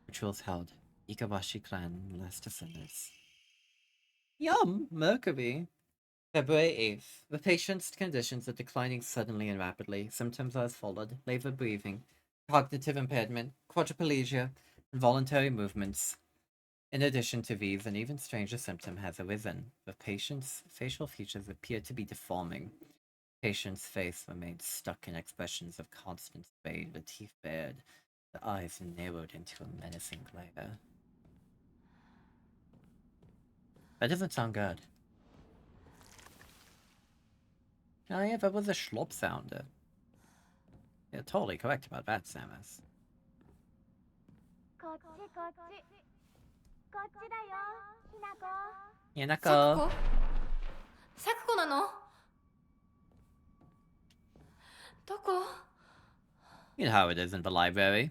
Rituals held. Ikabashi clan, last descendants. Yum! Mercury. February 8th. The patient's conditions are declining suddenly and rapidly. Symptoms are as followed: labored breathing, cognitive impairment, quadriplegia, involuntary movements. In addition to these, an even stranger symptom has arisen. The patient's facial features appear to be deforming. Patient's face remains stuck in expressions of constant strain, the teeth bared, the eyes narrowed into a menacing glare. That doesn't sound good. Oh yeah, that was a schlop sound. You're totally correct about that, Samus. こっちこっちこっちだよひなこ Yanako. サクコなの？どこ？ You know how it is in the library.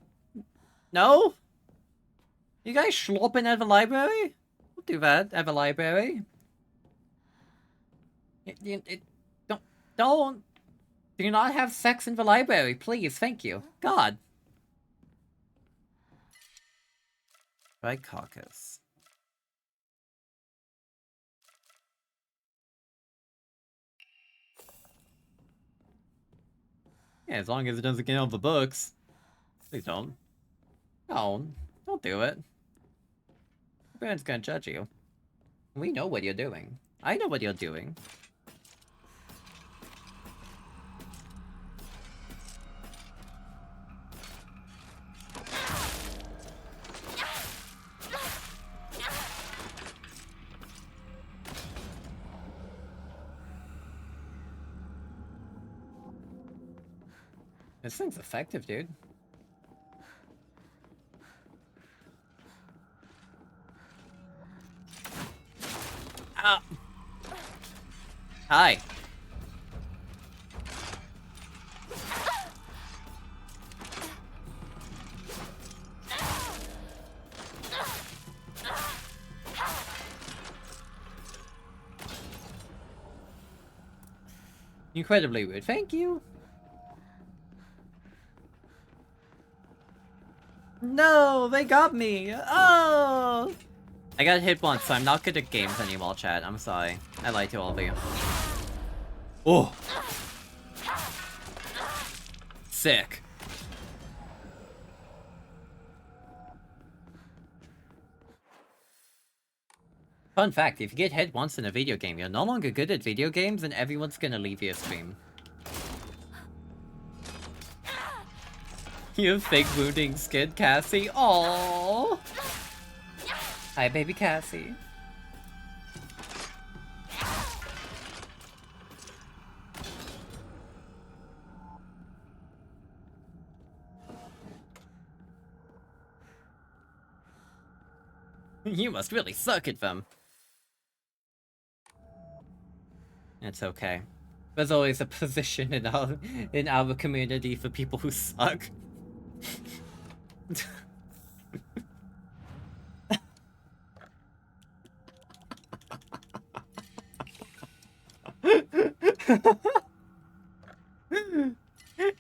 No? You guys schlopping at the library? Don't do that at the library. Don't. Do not have sex in the library, please. Thank you. God. Right caucus. Yeah, as long as it doesn't get on the books. Please don't. No, don't do it. Everyone's gonna judge you. We know what you're doing. I know what you're doing. This thing's effective, dude. Ah. Hi. Incredibly rude. Thank you. No, they got me. Oh. I got hit once, so I'm not good at games anymore, chat. I'm sorry. I lied to all of you. Oh. Sick. Fun fact, if you get hit once in a video game, you're no longer good at video games and everyone's gonna leave your stream. You have fake wounding skin, Cassie. Aww. Hi, baby Cassie. You must really suck at them. It's okay. There's always a position in our community for people who suck.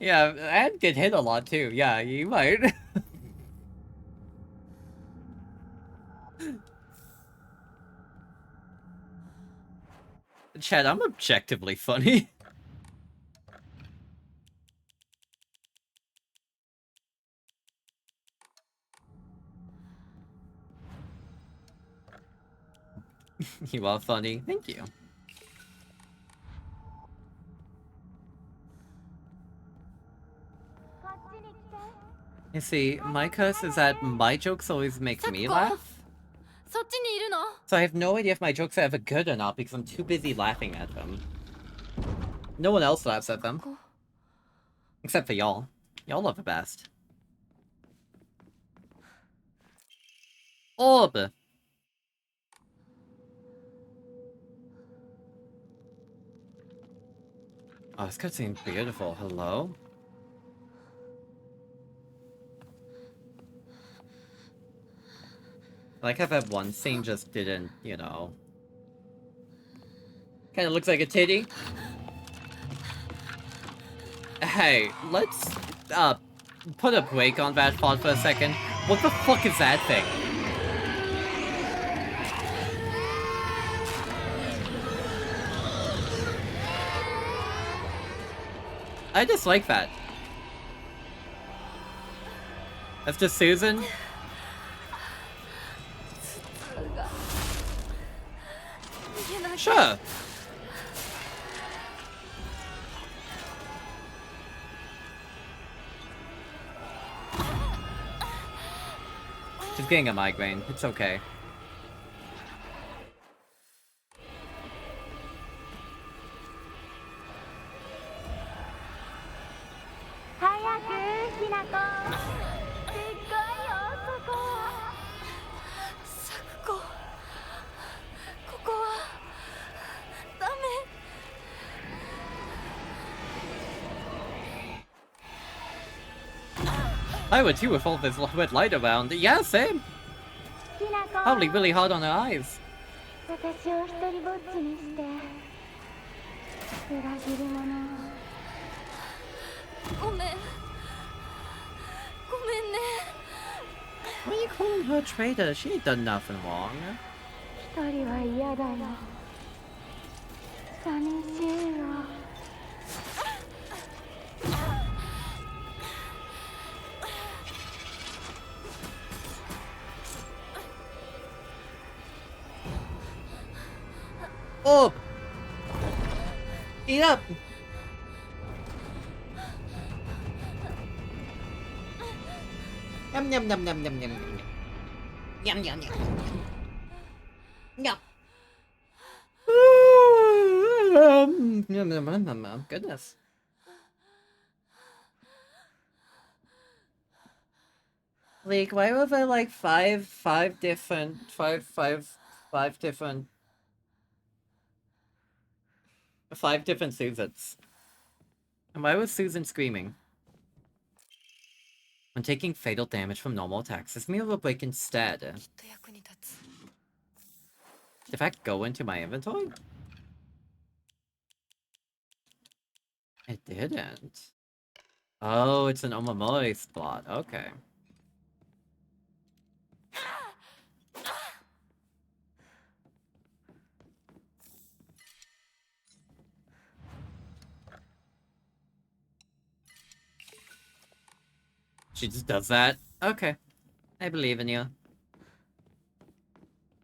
Yeah, and get hit a lot too. Yeah, you might. Chad, I'm objectively funny. You are funny. Thank you. You see, my curse is that my jokes always make me laugh. そっちにいるの？ So I have no idea if my jokes are ever good or not because I'm too busy laughing at them. No one else laughs at them. Except for y'all. Y'all love the best. Orb! Oh, this cutscene's beautiful. Hello? I like how that one scene just didn't, you know... Kinda looks like a titty. Hey, let's, put a break on that thought for a second. What the fuck is that thing? I just like that. That's just Susan? Sure. She's getting a migraine. It's okay. I would too with all this red light around. Yeah, same. Probably really hard on her eyes. 私を一人ぼっちにして裏切り者ごめんごめんね Why are you calling her a traitor? She ain't done nothing wrong. 一人は嫌だよ寂しいよ Oh! Eat up! Yum yum yum yum yum yum yum. Yum yum yum. Yum. Yum yum yum yum. Goodness. Like, why were there like five different Susans? And why was Susan screaming? When taking fatal damage from normal attacks, this meal will break instead. Did that go into my inventory? It didn't. Oh, it's an Omamori spot. Okay. She just does that? Okay. I believe in you.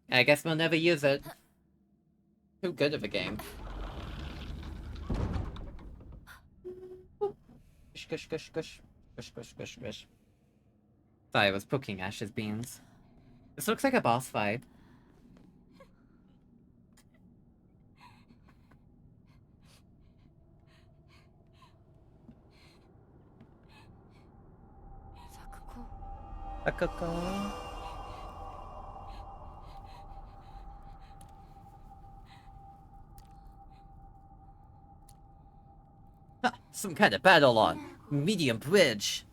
I guess we'll never use it. Too good of a game. Gush, gush, gush, gush. Gush, gush, gush, gush. Sorry, I was poking Ash's beans. This looks like a boss fight. Akako. Ha! Some kind of battle on medium bridge.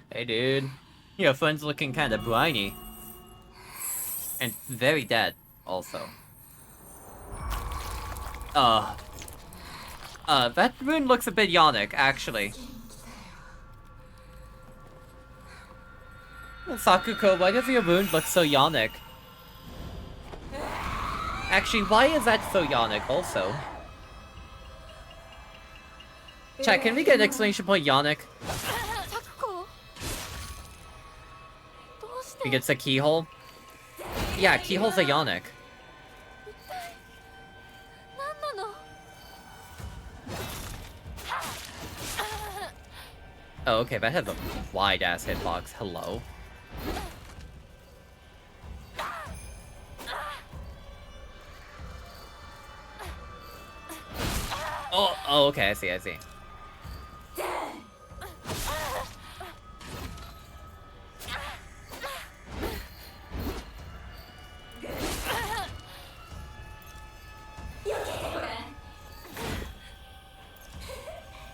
Hey dude. Your friend's looking kinda briny. And very dead, also. That rune looks a bit yonic, actually. Sakuko, why does your wound look so yonic? Actually, why is that so yonic, also? Chat, can we get an exclamation point yonic? サクコどうして He gets a keyhole? Yeah, keyhole's a yonic. 何なの Oh, okay, that has a wide-ass hitbox. Hello. Oh, okay, I see.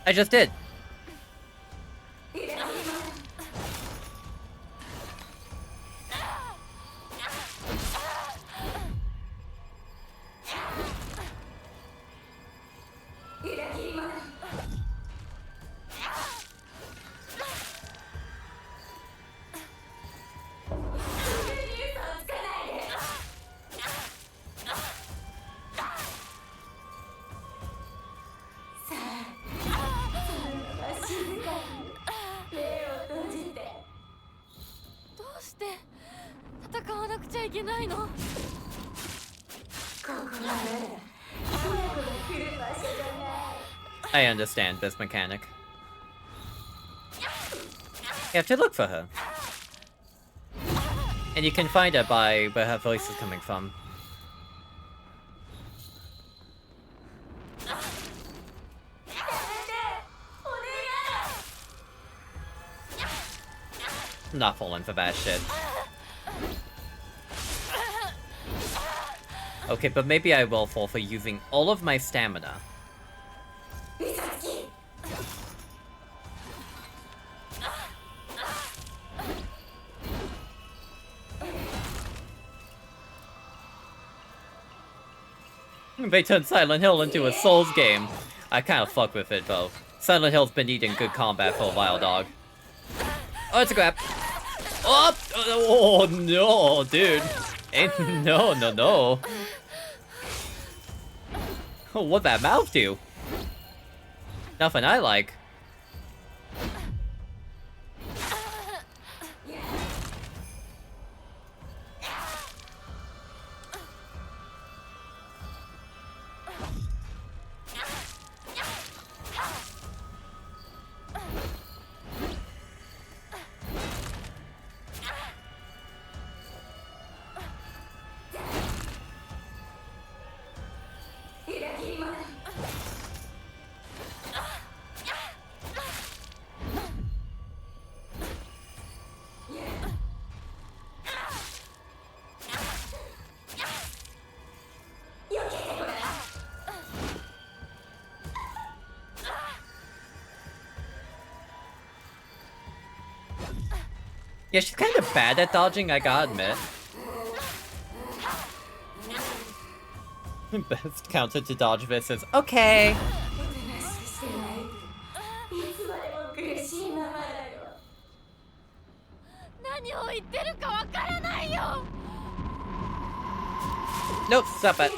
I just did. I understand this mechanic. You have to look for her. And you can find her by where her voice is coming from. Not falling for that shit. Okay, but maybe I will fall for using all of my stamina. They turned Silent Hill into a Souls game. I kinda fuck with it, though. Silent Hill's been eating good combat for a while, dog. Oh, it's a grab. Oh no, dude. No. What that mouth do? Nothing I like. Yeah, she's kind of bad at dodging, I gotta admit. Best counter to dodge this is okay. Nope, stop it.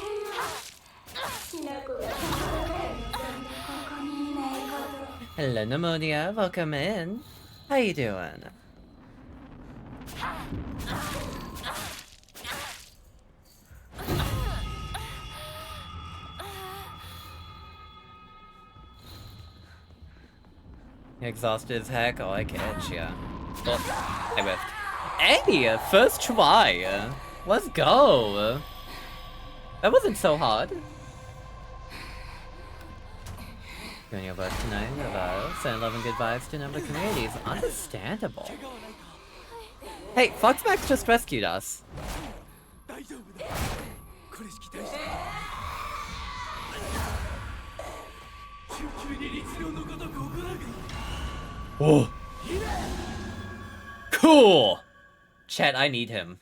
Hello, Pneumonia. Welcome in. How you doing? Exhausted as heck? Oh, I catch ya. Oh, I whiffed. Hey! First try! Let's go! That wasn't so hard. Going your butt tonight, send love and good vibes to a number of communities. Understandable. Hey, Foxmax just rescued us. Oh. Cool! Chat, I need him.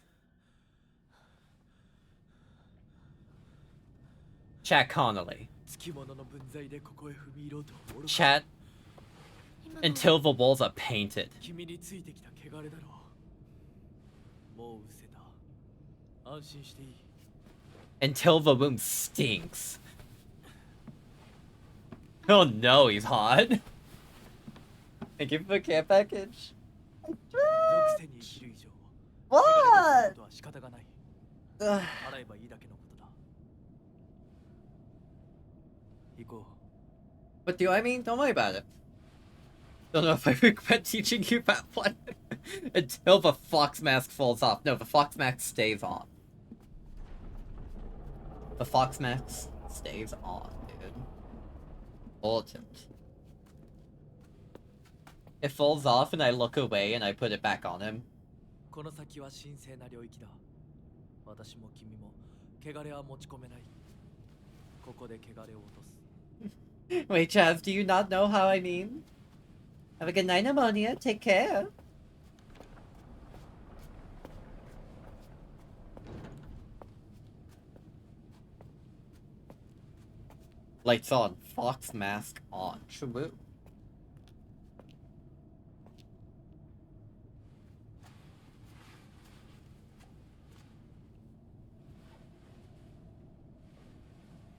Chat Connolly. つきものの分際でここへ踏み入ろうとは愚か Chat 今の until the walls are painted. 君についてきた汚れだろう。もう失せた。安心していい。 Until the room stinks. Oh no, he's hot. Thank you for the care package. 属性に生きる以上、 What? 汚れがつくことは仕方がない。 Ugh. 払えばいいだけのことだ。行こう。 What do I mean? Don't worry about it. Don't know if I regret teaching you that one. Until the fox mask falls off. No, the fox mask stays on. The fox mask stays on, dude. Important. It falls off and I look away and I put it back on him. この先は神聖な領域だ。私も君も汚れは持ち込めない。ここで汚れを落とす。 Wait, Chaz, do you not know how I mean? Have a good night, Ammonia. Take care. Lights on. Fox mask on. True.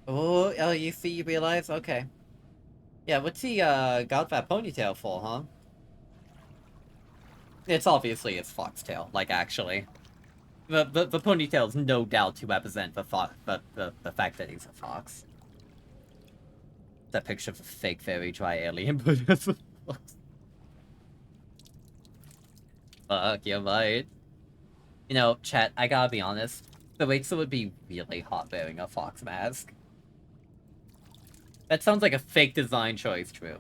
Oh, you see, you realize? Okay. Yeah, what's he, got that ponytail for, huh? It's obviously his foxtail, like, actually. The ponytail's no doubt to represent the fact that he's a fox. That picture of a fake very dry alien, but it's a fox. Fuck, you're right. You know, chat, I gotta be honest. The Rachel would be really hot wearing a fox mask. That sounds like a fake design choice, true.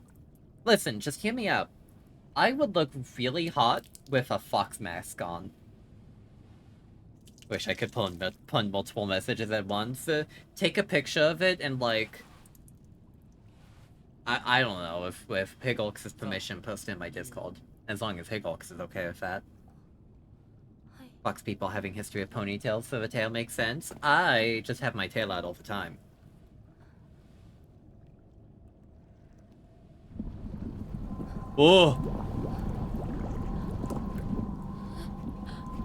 Listen, just hear me out. I would look really hot with a fox mask on. Wish I could pun multiple messages at once. Take a picture of it and, like... I don't know if with Higolx's permission, post it in my Discord. As long as Higolx is okay with that. Fox people having history of ponytails, so the tail makes sense. I just have my tail out all the time. Oh!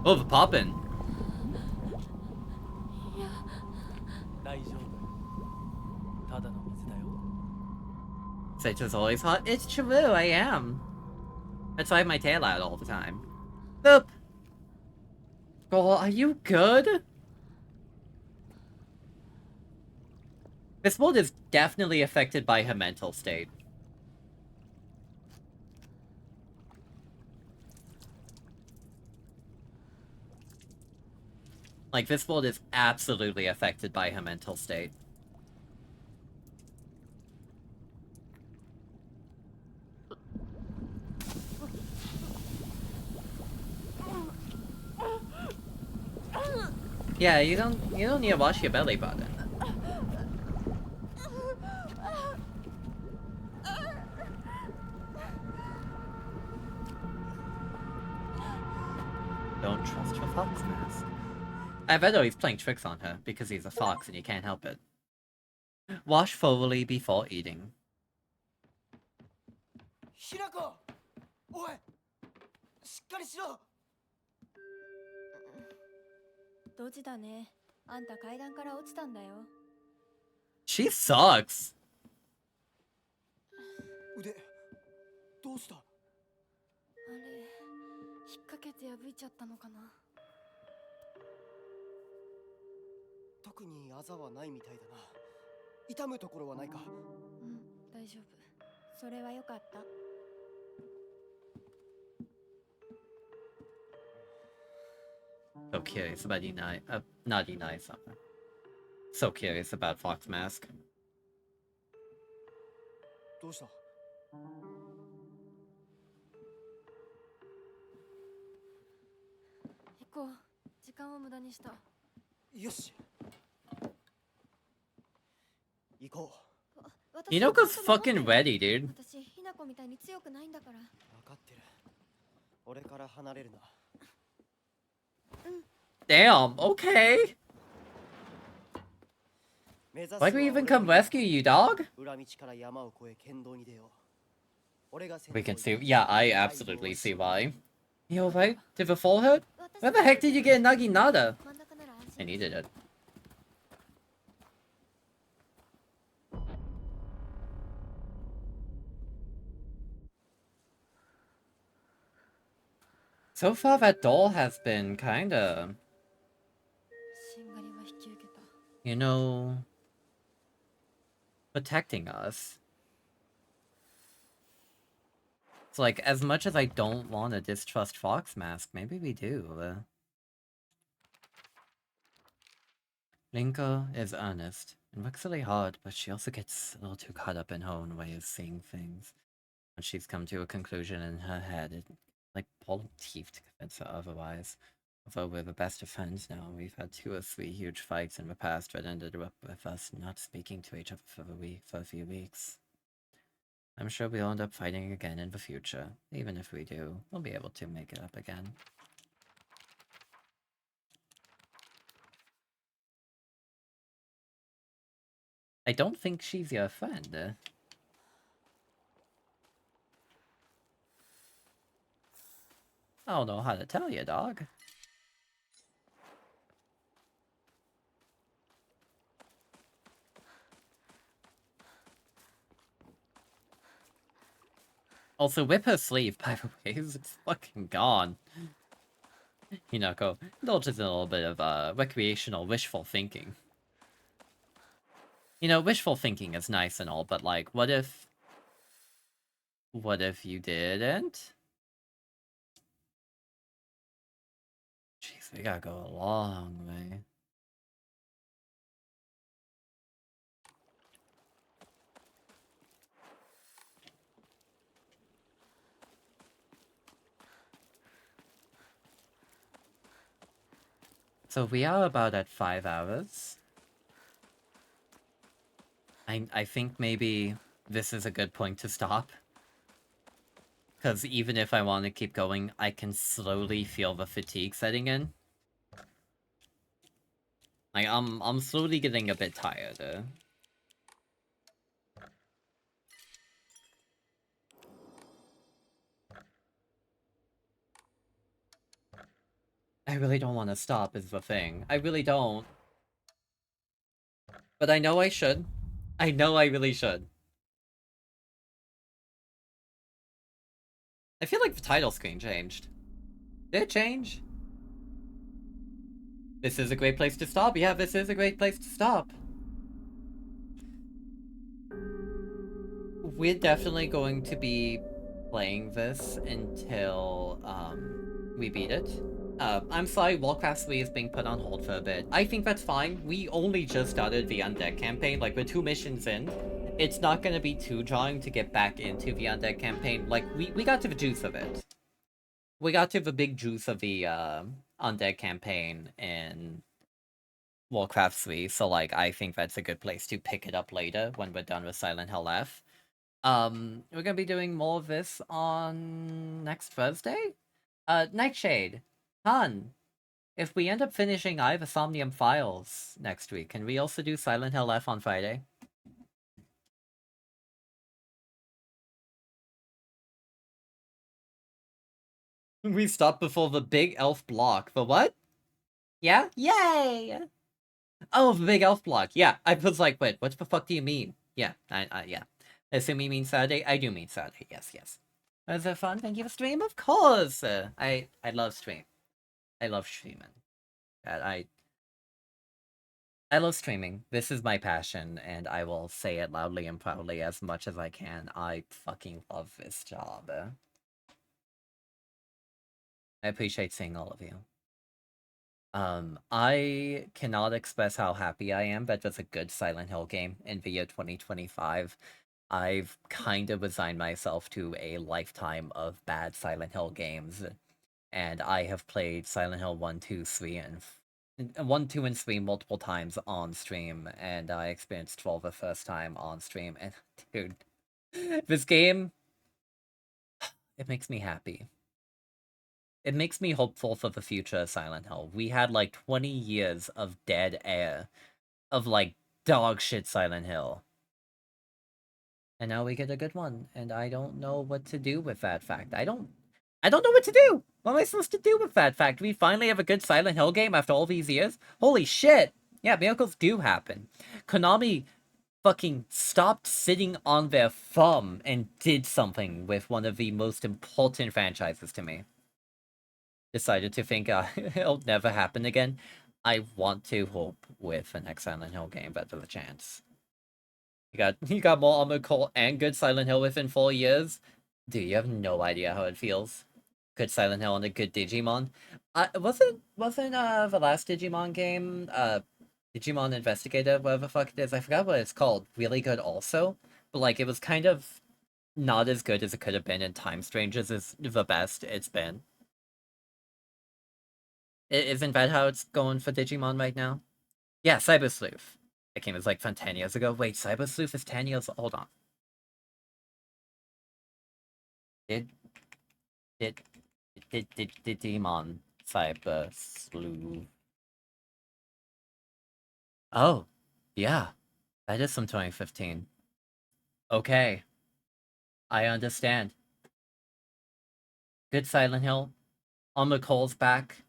Oh, the poppin'. 大丈夫。ただの水だよ。 Saito's always hot. It's true, I am. That's why I have my tail out all the time. Boop! Girl, are you good? This world is definitely affected by her mental state. Like, this world is absolutely affected by her mental state. Yeah, you don't need to wash your belly button. Don't trust your fox mask. I bet he's playing tricks on her because he's a fox and you can't help it. Wash thoroughly before eating. ひなこ、おい、しっかりしろ。ドジだね。あんた階段から落ちたんだよ。She sucks. 腕、どうした？あれ引っ掛けて破いちゃったのかな。特にあざはないみたいだな。痛むところはないか？うん、大丈夫。それはよかった。So curious about not Enai something. So curious about Fox Mask. どうした？行こう。時間を無駄にした。よし。行こう。Hinoko's fucking ready, dude. 私、ひなこみたいに強くないんだから。分かってる。俺から離れるな。Damn, okay. Why do we even come rescue you, dog? 裏道から山を越え剣道に出よう。俺が先 We 頭 can に see. 立ち Yeah, I 合図を absolutely し see why. You alright? Did the fall hurt? Where the heck did you get Naginata? 真ん中なら安 I 心 needed it. So far, that doll has been kinda, しんがりは引き受けた。 you know, protecting us. It's like, as much as I don't want to distrust Fox Mask, maybe we do. Rinko is earnest and works really hard, but she also gets a little too caught up in her own way of seeing things. When she's come to a conclusion in her head, it like pulling teeth to convince her otherwise. Although we're the best of friends now, we've had 2 or 3 huge fights in the past that ended up with us not speaking to each other for a few weeks. I'm sure we'll end up fighting again in the future. Even if we do, we'll be able to make it up again. I don't think she's your friend. I don't know how to tell you, dog. Also, whip her sleeve, by the way, it's fucking gone. Hinako, indulges in a little bit of recreational wishful thinking. You know, wishful thinking is nice and all, but like, what if... What if you didn't? Jeez, we gotta go a long way. So we are about at 5 hours. I think maybe this is a good point to stop. Because even if I want to keep going, I can slowly feel the fatigue setting in. Like, I'm slowly getting a bit tired. I really don't want to stop is the thing. I really don't. But I know I should. I know I really should. I feel like the title screen changed. Did it change? This is a great place to stop. Yeah, this is a great place to stop. We're definitely going to be playing this until we beat it. I'm sorry, Warcraft 3 is being put on hold for a bit. I think that's fine. We only just started the Undead campaign, like we're 2 missions in. It's not gonna be too jarring to get back into the Undead campaign. Like, we got to the juice of it. We got to the big juice of the Undead campaign in Warcraft 3, so like, I think that's a good place to pick it up later when we're done with Silent Hill F. We're gonna be doing more of this on next Thursday? Nightshade, Han, if we end up finishing Eye of Somnium Files next week, can we also do Silent Hill F on Friday? We stopped before the big elf block. The what? Yeah? Yay! Oh, the big elf block. Yeah, I was like, wait, what the fuck do you mean? Yeah, yeah. I assume you mean Saturday? I do mean Saturday, yes. Was it fun? Thank you for stream? Of course! I love stream. I love streaming. I love streaming. This is my passion, and I will say it loudly and proudly as much as I can. I fucking love this job. I appreciate seeing all of you. I cannot express how happy I am that there's a good Silent Hill game in the year 2025. I've kind of resigned myself to a lifetime of bad Silent Hill games, and I have played Silent Hill 1, 2, 3, and 1, 2, and 3 multiple times on stream, and I experienced 12 the first time on stream, and dude, this game, it makes me happy. It makes me hopeful for the future of Silent Hill. We had like 20 years of dead air, of like dog shit Silent Hill. And now we get a good one, and I don't know what to do with that fact. I don't know what to do! What am I supposed to do with that fact? We finally have a good Silent Hill game after all these years? Holy shit! Yeah, miracles do happen. Konami fucking stopped sitting on their thumb and did something with one of the most important franchises to me. Decided to think it'll never happen again. I want to hope with the next Silent Hill game that there's a chance. You got more Armored Core and good Silent Hill within 4 years? Dude, you have no idea how it feels. Good Silent Hill and a good Digimon. Wasn't the last Digimon game, Digimon Investigator, whatever the fuck it is, I forgot what it's called, really good also? But like, it was kind of not as good as it could have been, and Time Strangers is the best it's been. Isn't that how it's going for Digimon right now? Yeah, Cyber Sleuth. That game was like from 10 years ago. Wait, Cyber Sleuth is 10 years... Hold on. Digimon Cyber Sleuth. Oh, yeah. That is from 2015. Okay. I understand. Good Silent Hill. On McCall's back.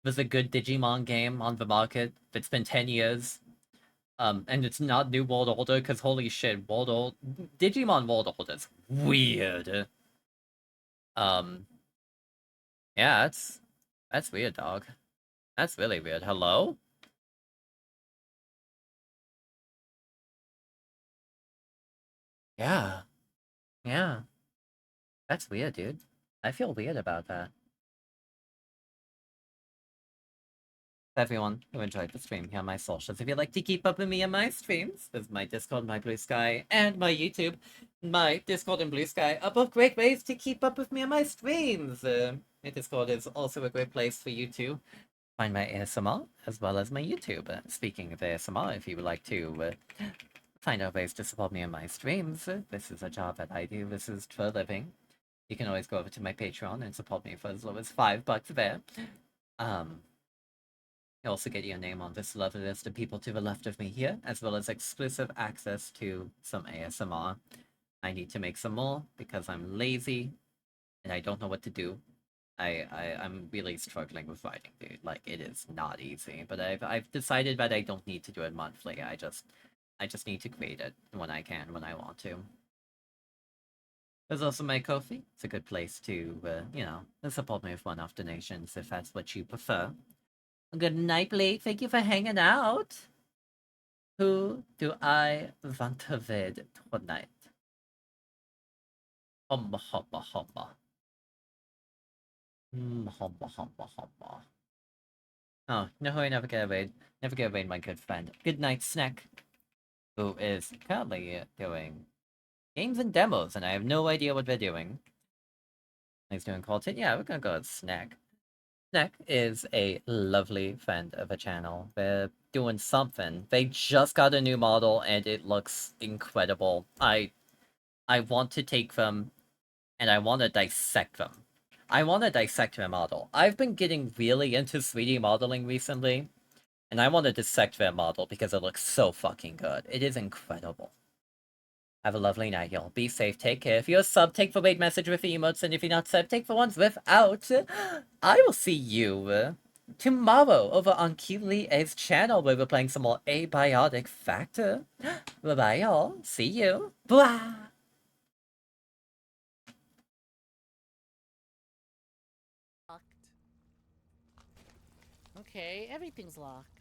Was a good Digimon game on the market. It's been 10 years. And it's not New World Order, because holy shit, Digimon World Order is weird. Yeah, that's weird, dog. That's really weird. Hello? Yeah. Yeah. That's weird, dude. I feel weird about that. Everyone who enjoyed the stream, here are my socials. If you'd like to keep up with me and my streams, there's my Discord, my Blue Sky, and my YouTube. My Discord and Blue Sky are both great ways to keep up with me and my streams. My Discord is also a great place for you to find my ASMR, as well as my YouTube. Speaking of ASMR, if you would like to find out ways to support me and my streams, this is a job that I do, this is for a living. You can always go over to my Patreon and support me for as low as $5 there. You also get your name on this lovely list of people to the left of me here, as well as exclusive access to some ASMR. I need to make some more because I'm lazy and I don't know what to do. I'm really struggling with writing, dude. Like, it is not easy, but I've decided that I don't need to do it monthly. I just need to create it when I can, when I want to. There's also my Ko-fi. It's a good place to, you know, support me with one-off donations if that's what you prefer. Good night, Blake. Thank you for hanging out. Who do I want to with tonight? Humba, humba, humba. Humba, humba, humba. Oh, no, I never get away. Never get away, my good friend. Good night, Snack, who is currently doing games and demos, and I have no idea what they're doing. He's doing content. Yeah, we're gonna go with Snack. Snack is a lovely friend of a channel. They're doing something. They just got a new model, and it looks incredible. I want to take them, and I want to dissect them. I want to dissect their model. I've been getting really into 3D modeling recently, and I want to dissect their model because it looks so fucking good. It is incredible. Have a lovely night, y'all. Be safe, take care. If you're a sub, take the wait message with the emotes, and if you're not sub, take the ones without. I will see you tomorrow over on QLee's channel, where we're playing some more Abiotic Factor. Bye-bye, y'all. See you. Bye! Okay, everything's locked.